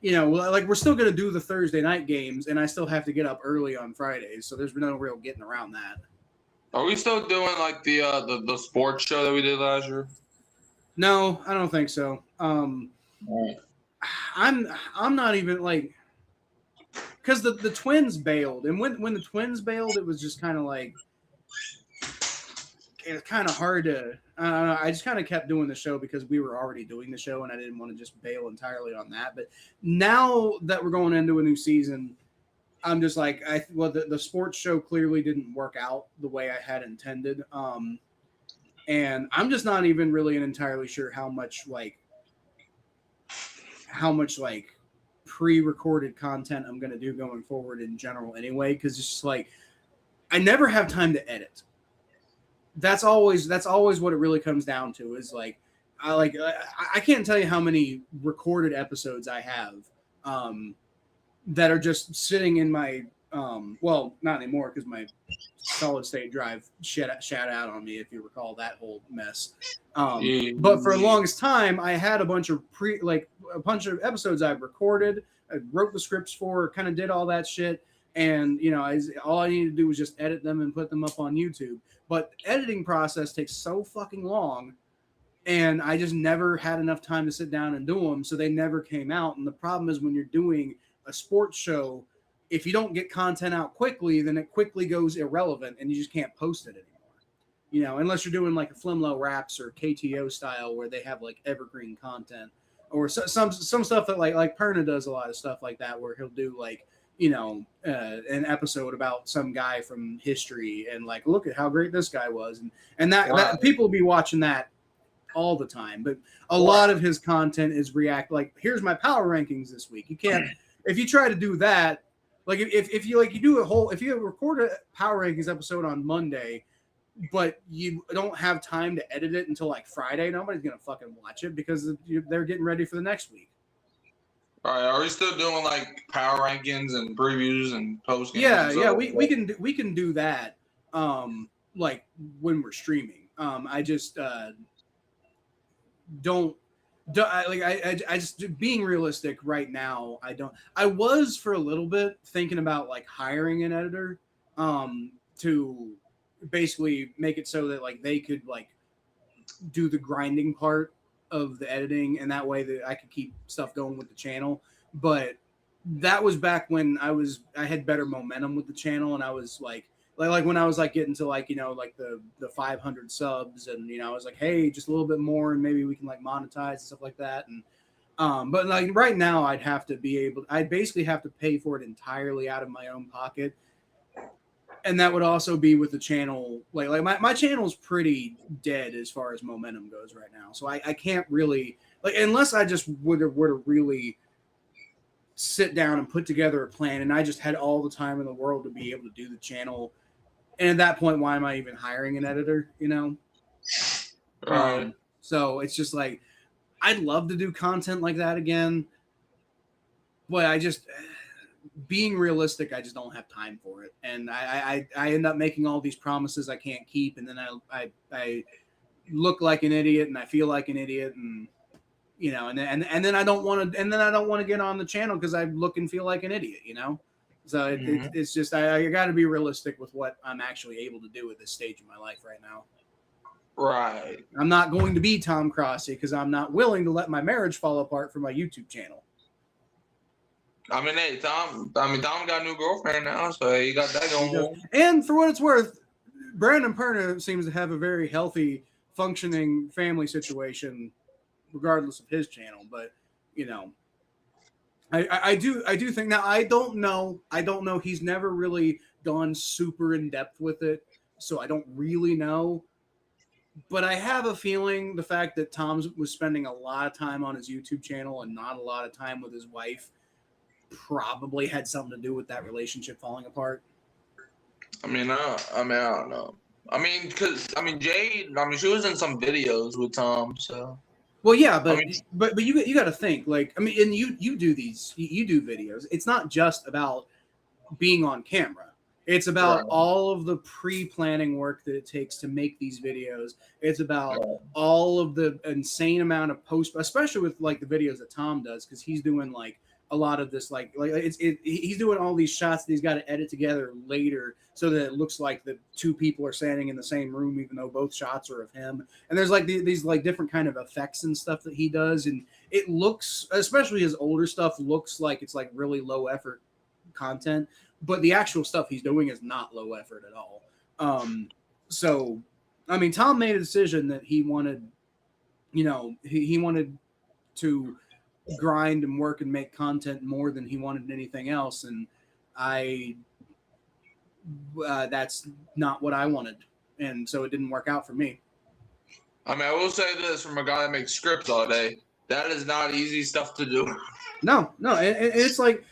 you know, like we're still going to do the Thursday night games, and I still have to get up early on Fridays, so there's no real getting around that. Are we still doing like the sports show that we did last year? No, I don't think so. Right. I'm not even like, because the Twins bailed, and when the Twins bailed, it was just kind of like, it's kind of hard to. I just kind of kept doing the show because we were already doing the show, and I didn't want to just bail entirely on that. But now that we're going into a new season, I'm just like, the sports show clearly didn't work out the way I had intended. And I'm just not even really entirely sure how much pre-recorded content I'm going to do going forward in general anyway, because it's just like I never have time to edit. That's always what it really comes down to is like I can't tell you how many recorded episodes I have that are just sitting in my well, not anymore because my solid state drive shat out on me, if you recall that whole mess. But for the longest time, I had a bunch of episodes I've recorded, I wrote the scripts for, kind of did all that shit. And, you know, all I needed to do was just edit them and put them up on YouTube. But the editing process takes so fucking long, and I just never had enough time to sit down and do them, so they never came out. And the problem is when you're doing a sports show, if you don't get content out quickly, then it quickly goes irrelevant, and you just can't post it anymore. You know, unless you're doing like a Flimlo Raps or KTO style where they have like evergreen content, or some stuff that like Perna does a lot of stuff like that, where he'll do like, you know, an episode about some guy from history and like, look at how great this guy was. And that people will be watching that all the time. But a lot of his content is like, here's my power rankings this week. You can't, if you try to do that, like if you record a power rankings episode on Monday, but you don't have time to edit it until like Friday, nobody's going to fucking watch it because they're getting ready for the next week. All right, are we still doing like power rankings and previews and post games? Yeah, we can do that. Like when we're streaming. I just don't. I just being realistic right now. I was for a little bit thinking about like hiring an editor, to basically make it so that like they could like do the grinding part of the editing, and that way that I could keep stuff going with the channel. But that was back when I had better momentum with the channel, and I was like when I was like getting to like, you know, like the 500 subs, and you know, I was like, hey, just a little bit more and maybe we can like monetize and stuff like that. And but like right now I'd basically have to pay for it entirely out of my own pocket. And that would also be with the channel. Like my channel's pretty dead as far as momentum goes right now. So I can't really, like, unless I just were to really sit down and put together a plan, and I just had all the time in the world to be able to do the channel. And at that point, why am I even hiring an editor? You know? So it's just like, I'd love to do content like that again, but I just, being realistic, I just don't have time for it. And I end up making all these promises I can't keep, and then I look like an idiot and I feel like an idiot, and you know, and then I don't want to get on the channel because I look and feel like an idiot, you know. So it's just I got to be realistic with what I'm actually able to do at this stage of my life right now. Right. I'm not going to be Tom Crossy because I'm not willing to let my marriage fall apart for my YouTube channel. I mean, hey, Tom got a new girlfriend now, so he got that going on. And for what it's worth, Brandon Perna seems to have a very healthy, functioning family situation, regardless of his channel. But you know, I do think, now I don't know. He's never really gone super in depth with it, so I don't really know. But I have a feeling the fact that Tom was spending a lot of time on his YouTube channel and not a lot of time with his wife probably had something to do with that relationship falling apart. I don't know. Jade, she was in some videos with Tom, so. Well, yeah, but you got to think, like, and you do videos. It's not just about being on camera. It's about all of the pre-planning work that it takes to make these videos. It's about all of the insane amount of especially with like the videos that Tom does, because he's doing like a lot of this, he's doing all these shots that he's got to edit together later so that it looks like the two people are standing in the same room, even though both shots are of him. And there's like these like different kind of effects and stuff that he does, and it looks, especially his older stuff, looks like it's like really low effort content, but the actual stuff he's doing is not low effort at all. So I mean, Tom made a decision that he wanted, you know, he wanted to grind and work and make content more than he wanted anything else, and that's not what I wanted, and so it didn't work out for me. I mean, I will say this from a guy that makes scripts all day: that is not easy stuff to do. No, it's like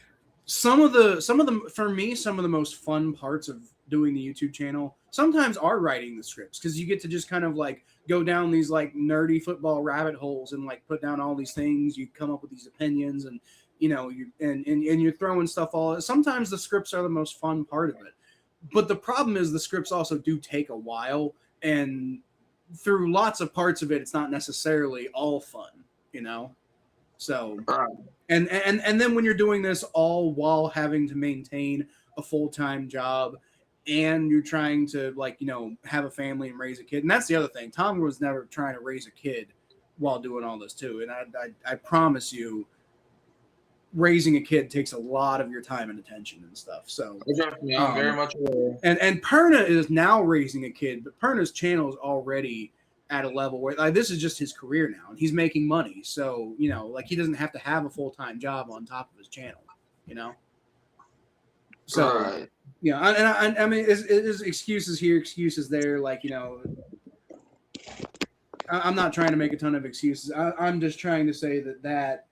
some of the for me, some of the most fun parts of doing the YouTube channel sometimes are writing the scripts, because you get to just kind of like go down these like nerdy football rabbit holes and like put down all these things. You come up with these opinions, and you know, and you're throwing stuff all. Sometimes the scripts are the most fun part of it, but the problem is the scripts also do take a while, and through lots of parts of it, it's not necessarily all fun, you know. So and then when you're doing this all while having to maintain a full-time job, and you're trying to, like, you know, have a family and raise a kid. And that's the other thing. Tom was never trying to raise a kid while doing all this too. And I promise you, raising a kid takes a lot of your time and attention and stuff. So I'm very much aware. And Perna is now raising a kid, but Perna's channel is already at a level where, like, this is just his career now, and he's making money. So, you know, like, he doesn't have to have a full-time job on top of his channel, you know? So, yeah, I mean, it's excuses here, excuses there. Like, you know, I'm not trying to make a ton of excuses. I'm just trying to say that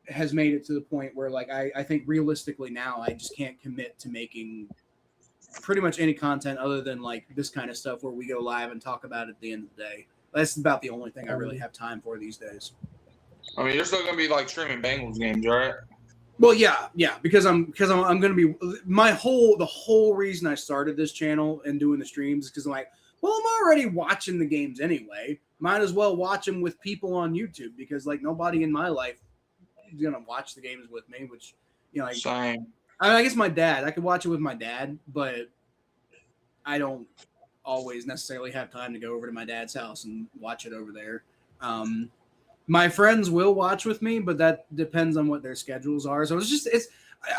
has made it to the point where, like, I think realistically now I just can't commit to making pretty much any content other than like this kind of stuff where we go live and talk about it at the end of the day. That's about the only thing I really have time for these days. I mean, you're still gonna be like streaming Bengals games, right? Well, yeah, because I'm going to be the whole reason I started this channel and doing the streams is because I'm like, well, I'm already watching the games anyway. Might as well watch them with people on YouTube, because like nobody in my life is going to watch the games with me, which, you know, like, same. I guess my dad, I could watch it with my dad, but I don't always necessarily have time to go over to my dad's house and watch it over there. My friends will watch with me, but that depends on what their schedules are. So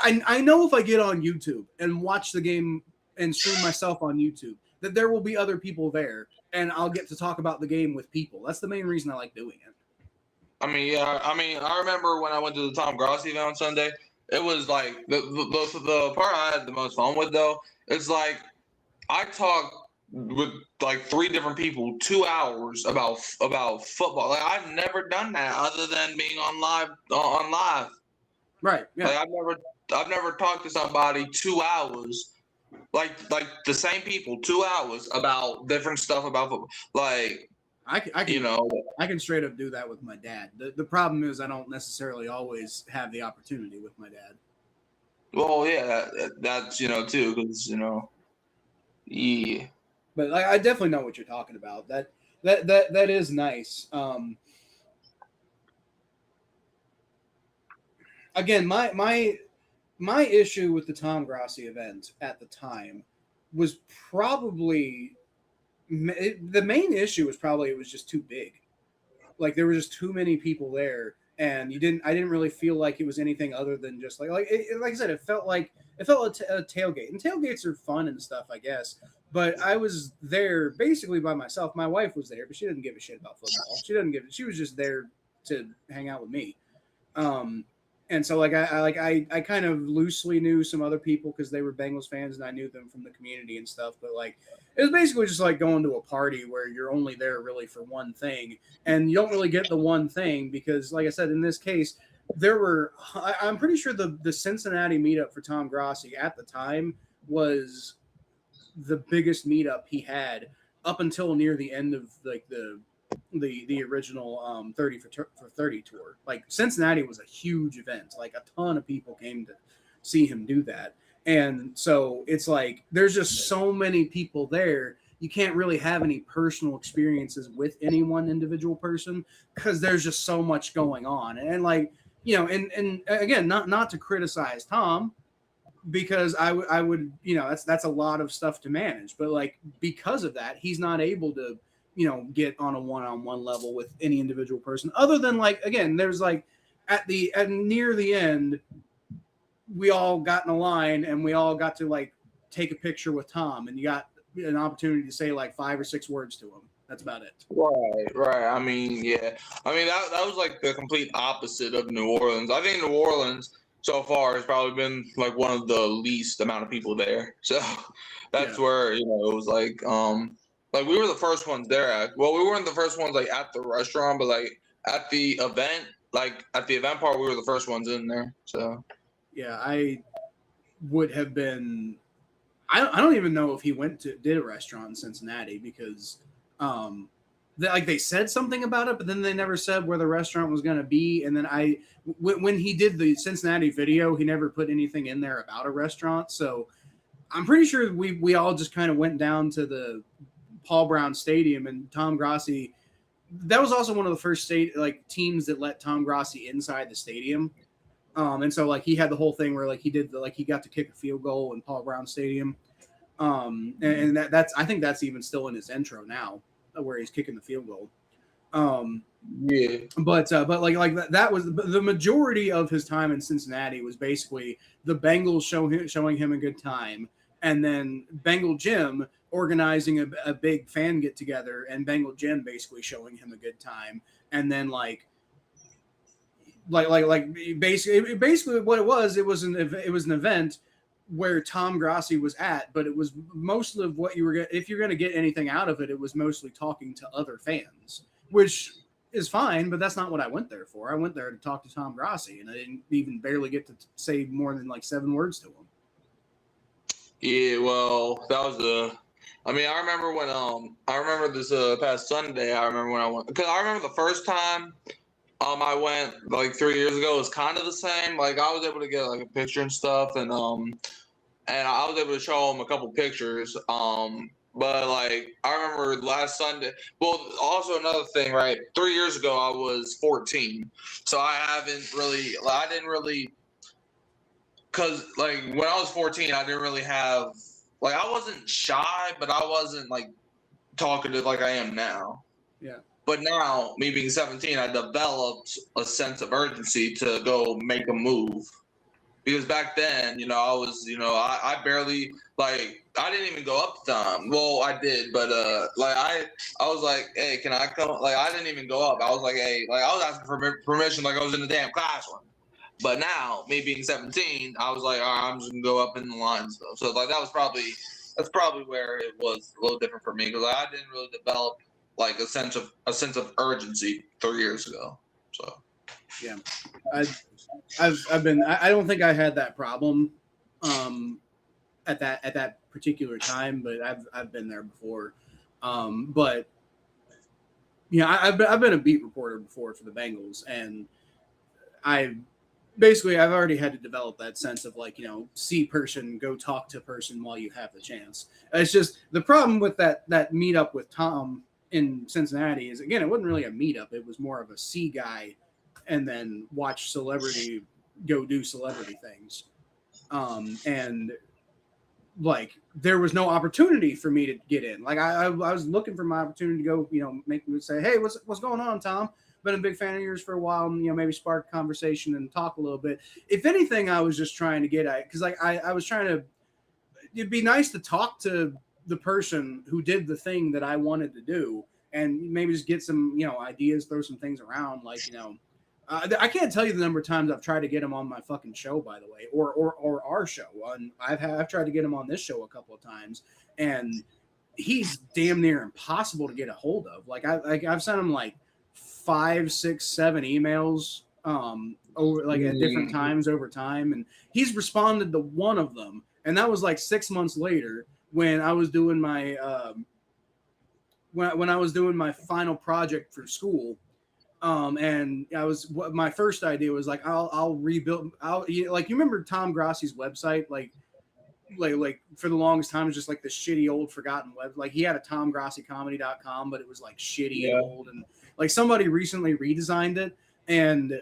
I know if I get on YouTube and watch the game and stream myself on YouTube, that there will be other people there, and I'll get to talk about the game with people. That's the main reason I like doing it. I mean, yeah. I mean, I remember when I went to the Tom Grossi event on Sunday. It was like the part I had the most fun with though. It's like I talked with like 3 different people 2 hours about football. Like I've never done that other than being on live. Right. Yeah. Like I've never talked to somebody 2 hours, like the same people 2 hours about different stuff about football. Like I can straight up do that with my dad. The problem is I don't necessarily always have the opportunity with my dad. Well, yeah, that's too, because yeah. But I definitely know what you're talking about. That is nice. Again, my issue with the Tom Grossi event at the time was probably the main issue was probably it was just too big. Like there were just too many people there, and I didn't really feel like it was anything other than just like I said, it felt like a tailgate, and tailgates are fun and stuff, I guess. But I was there basically by myself. My wife was there, but she didn't give a shit about football. She was just there to hang out with me. And so like I kind of loosely knew some other people because they were Bengals fans and I knew them from the community and stuff. But like it was basically just like going to a party where you're only there really for one thing, and you don't really get the one thing because, like I said, in this case, I'm pretty sure the Cincinnati meetup for Tom Grossi at the time was the biggest meetup he had up until near the end of like the original 30 for 30 tour. Like Cincinnati was a huge event. Like a ton of people came to see him do that. And so it's like there's just so many people there. You can't really have any personal experiences with any one individual person because there's just so much going on. And like, and again, not to criticize Tom, because I would, that's a lot of stuff to manage. But like because of that, he's not able to get on a one-on-one level with any individual person other than like, again, there's like at near the end, we all got in a line and we all got to like take a picture with Tom, and you got an opportunity to say like 5 or 6 words to him. That's about it. Right. I mean, yeah. I mean, that was like the complete opposite of New Orleans. I think New Orleans so far has probably been like one of the least amount of people there. So that's where, it was like we were the first ones there. Well, we weren't the first ones like at the restaurant, but like at the event, part, we were the first ones in there. So yeah, I would have been. I don't even know if he did a restaurant in Cincinnati because they said something about it, but then they never said where the restaurant was going to be. And then when he did the Cincinnati video, he never put anything in there about a restaurant. So I'm pretty sure we all just kind of went down to the Paul Brown Stadium, and Tom Grossi. That was also one of the first teams that let Tom Grossi inside the stadium. And so like he had the whole thing where like he did he got to kick a field goal in Paul Brown Stadium. And that's I think that's even still in his intro now where he's kicking the field goal. Yeah. But like that was the majority of his time in Cincinnati was basically the Bengals showing him a good time, and then Bengal Jim organizing a big fan get together, and Bengal Jim basically showing him a good time, and then basically what it was an event where Tom Grossi was at, but it was most of what if you're going to get anything out of it, it was mostly talking to other fans, which is fine, but that's not what I went there for. I went there to talk to Tom Grossi, and I didn't even barely get to say more than like 7 words to him. Yeah, well, that was I mean, I remember this past Sunday. I remember when I went, because I remember the first time I went like 3 years ago. It was kind of the same. Like I was able to get like a picture and stuff, and I was able to show him a couple pictures. But like I remember last Sunday. Well, also another thing, right? 3 years ago I was 14, so I didn't really, because like when I was 14, I didn't really have I wasn't shy, but I wasn't like talkative like I am now. Yeah. But now, me being 17, I developed a sense of urgency to go make a move. Because back then, I was, I barely I didn't even go up to Tom. Well, I did, but I was like, hey, can I come? Like, I didn't even go up. I was like, hey, I was asking for permission, like I was in the damn classroom. But now, me being 17, I was like, all right, I'm just gonna go up in the line stuff. So that's probably where it was a little different for me because I didn't really develop like a sense of urgency 3 years ago. So yeah, I've been. I don't think I had that problem at that particular time, but I've been there before. But I've been a beat reporter before for the Bengals, and I've already had to develop that sense of see person, go talk to person while you have the chance. It's just the problem with that meetup with Tom in Cincinnati is, again, it wasn't really a meetup. It was more of a see guy and then watch celebrity go do celebrity things. And there was no opportunity for me to get in. I was looking for my opportunity to go, make me say, hey, what's going on, Tom? Been a big fan of yours for a while, and maybe spark a conversation and talk a little bit. If anything, I was just trying to get at, because I was trying to. It'd be nice to talk to the person who did the thing that I wanted to do, and maybe just get some ideas, throw some things around, I can't tell you the number of times I've tried to get him on my fucking show, by the way, or our show. I've tried to get him on this show a couple of times, and he's damn near impossible to get a hold of. I've sent him 5, 6, 7 emails over at different times over time, and he's responded to one of them, and that was 6 months later when I was doing my when I was doing my final project for school. And my first idea was I'll rebuild. You remember Tom Grossi's website, like for the longest time it was just this shitty old forgotten web. He had a tomgrossicomedy.com, but it was shitty and old, and somebody recently redesigned it, and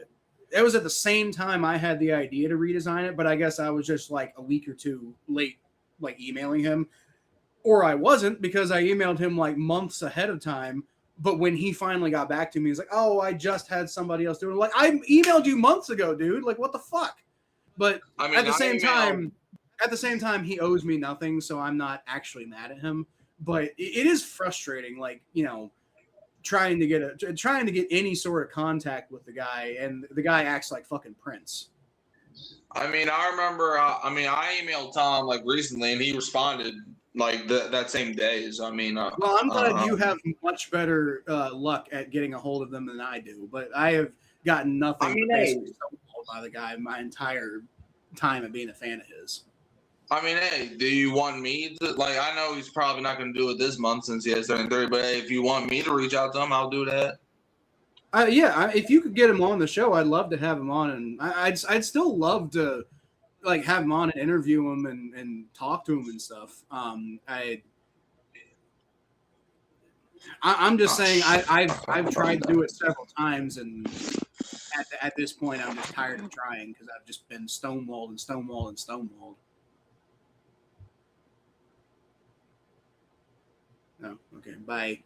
it was at the same time I had the idea to redesign it, but I guess I was just a week or two late emailing him, or I wasn't, because I emailed him months ahead of time. But when he finally got back to me, he's like, oh, I just had somebody else doing it. I emailed you months ago, dude. What the fuck? But at the same time, he owes me nothing, so I'm not actually mad at him. But it is frustrating, trying to get any sort of contact with the guy, and the guy acts like fucking Prince. I remember, I emailed Tom recently, and he responded that same day. So well, I'm glad you have much better luck at getting a hold of them than I do, but I have gotten nothing by the guy my entire time of being a fan of his. Hey, do you want me to I know he's probably not going to do it this month since he has 33, but hey, if you want me to reach out to him, I'll do that. If you could get him on the show, I'd love to have him on, and I'd still love to have him on and interview him and talk to him and stuff. I'm just saying I've tried to do it several times, and at this point I'm just tired of trying because I've just been stonewalled. Oh, okay, bye.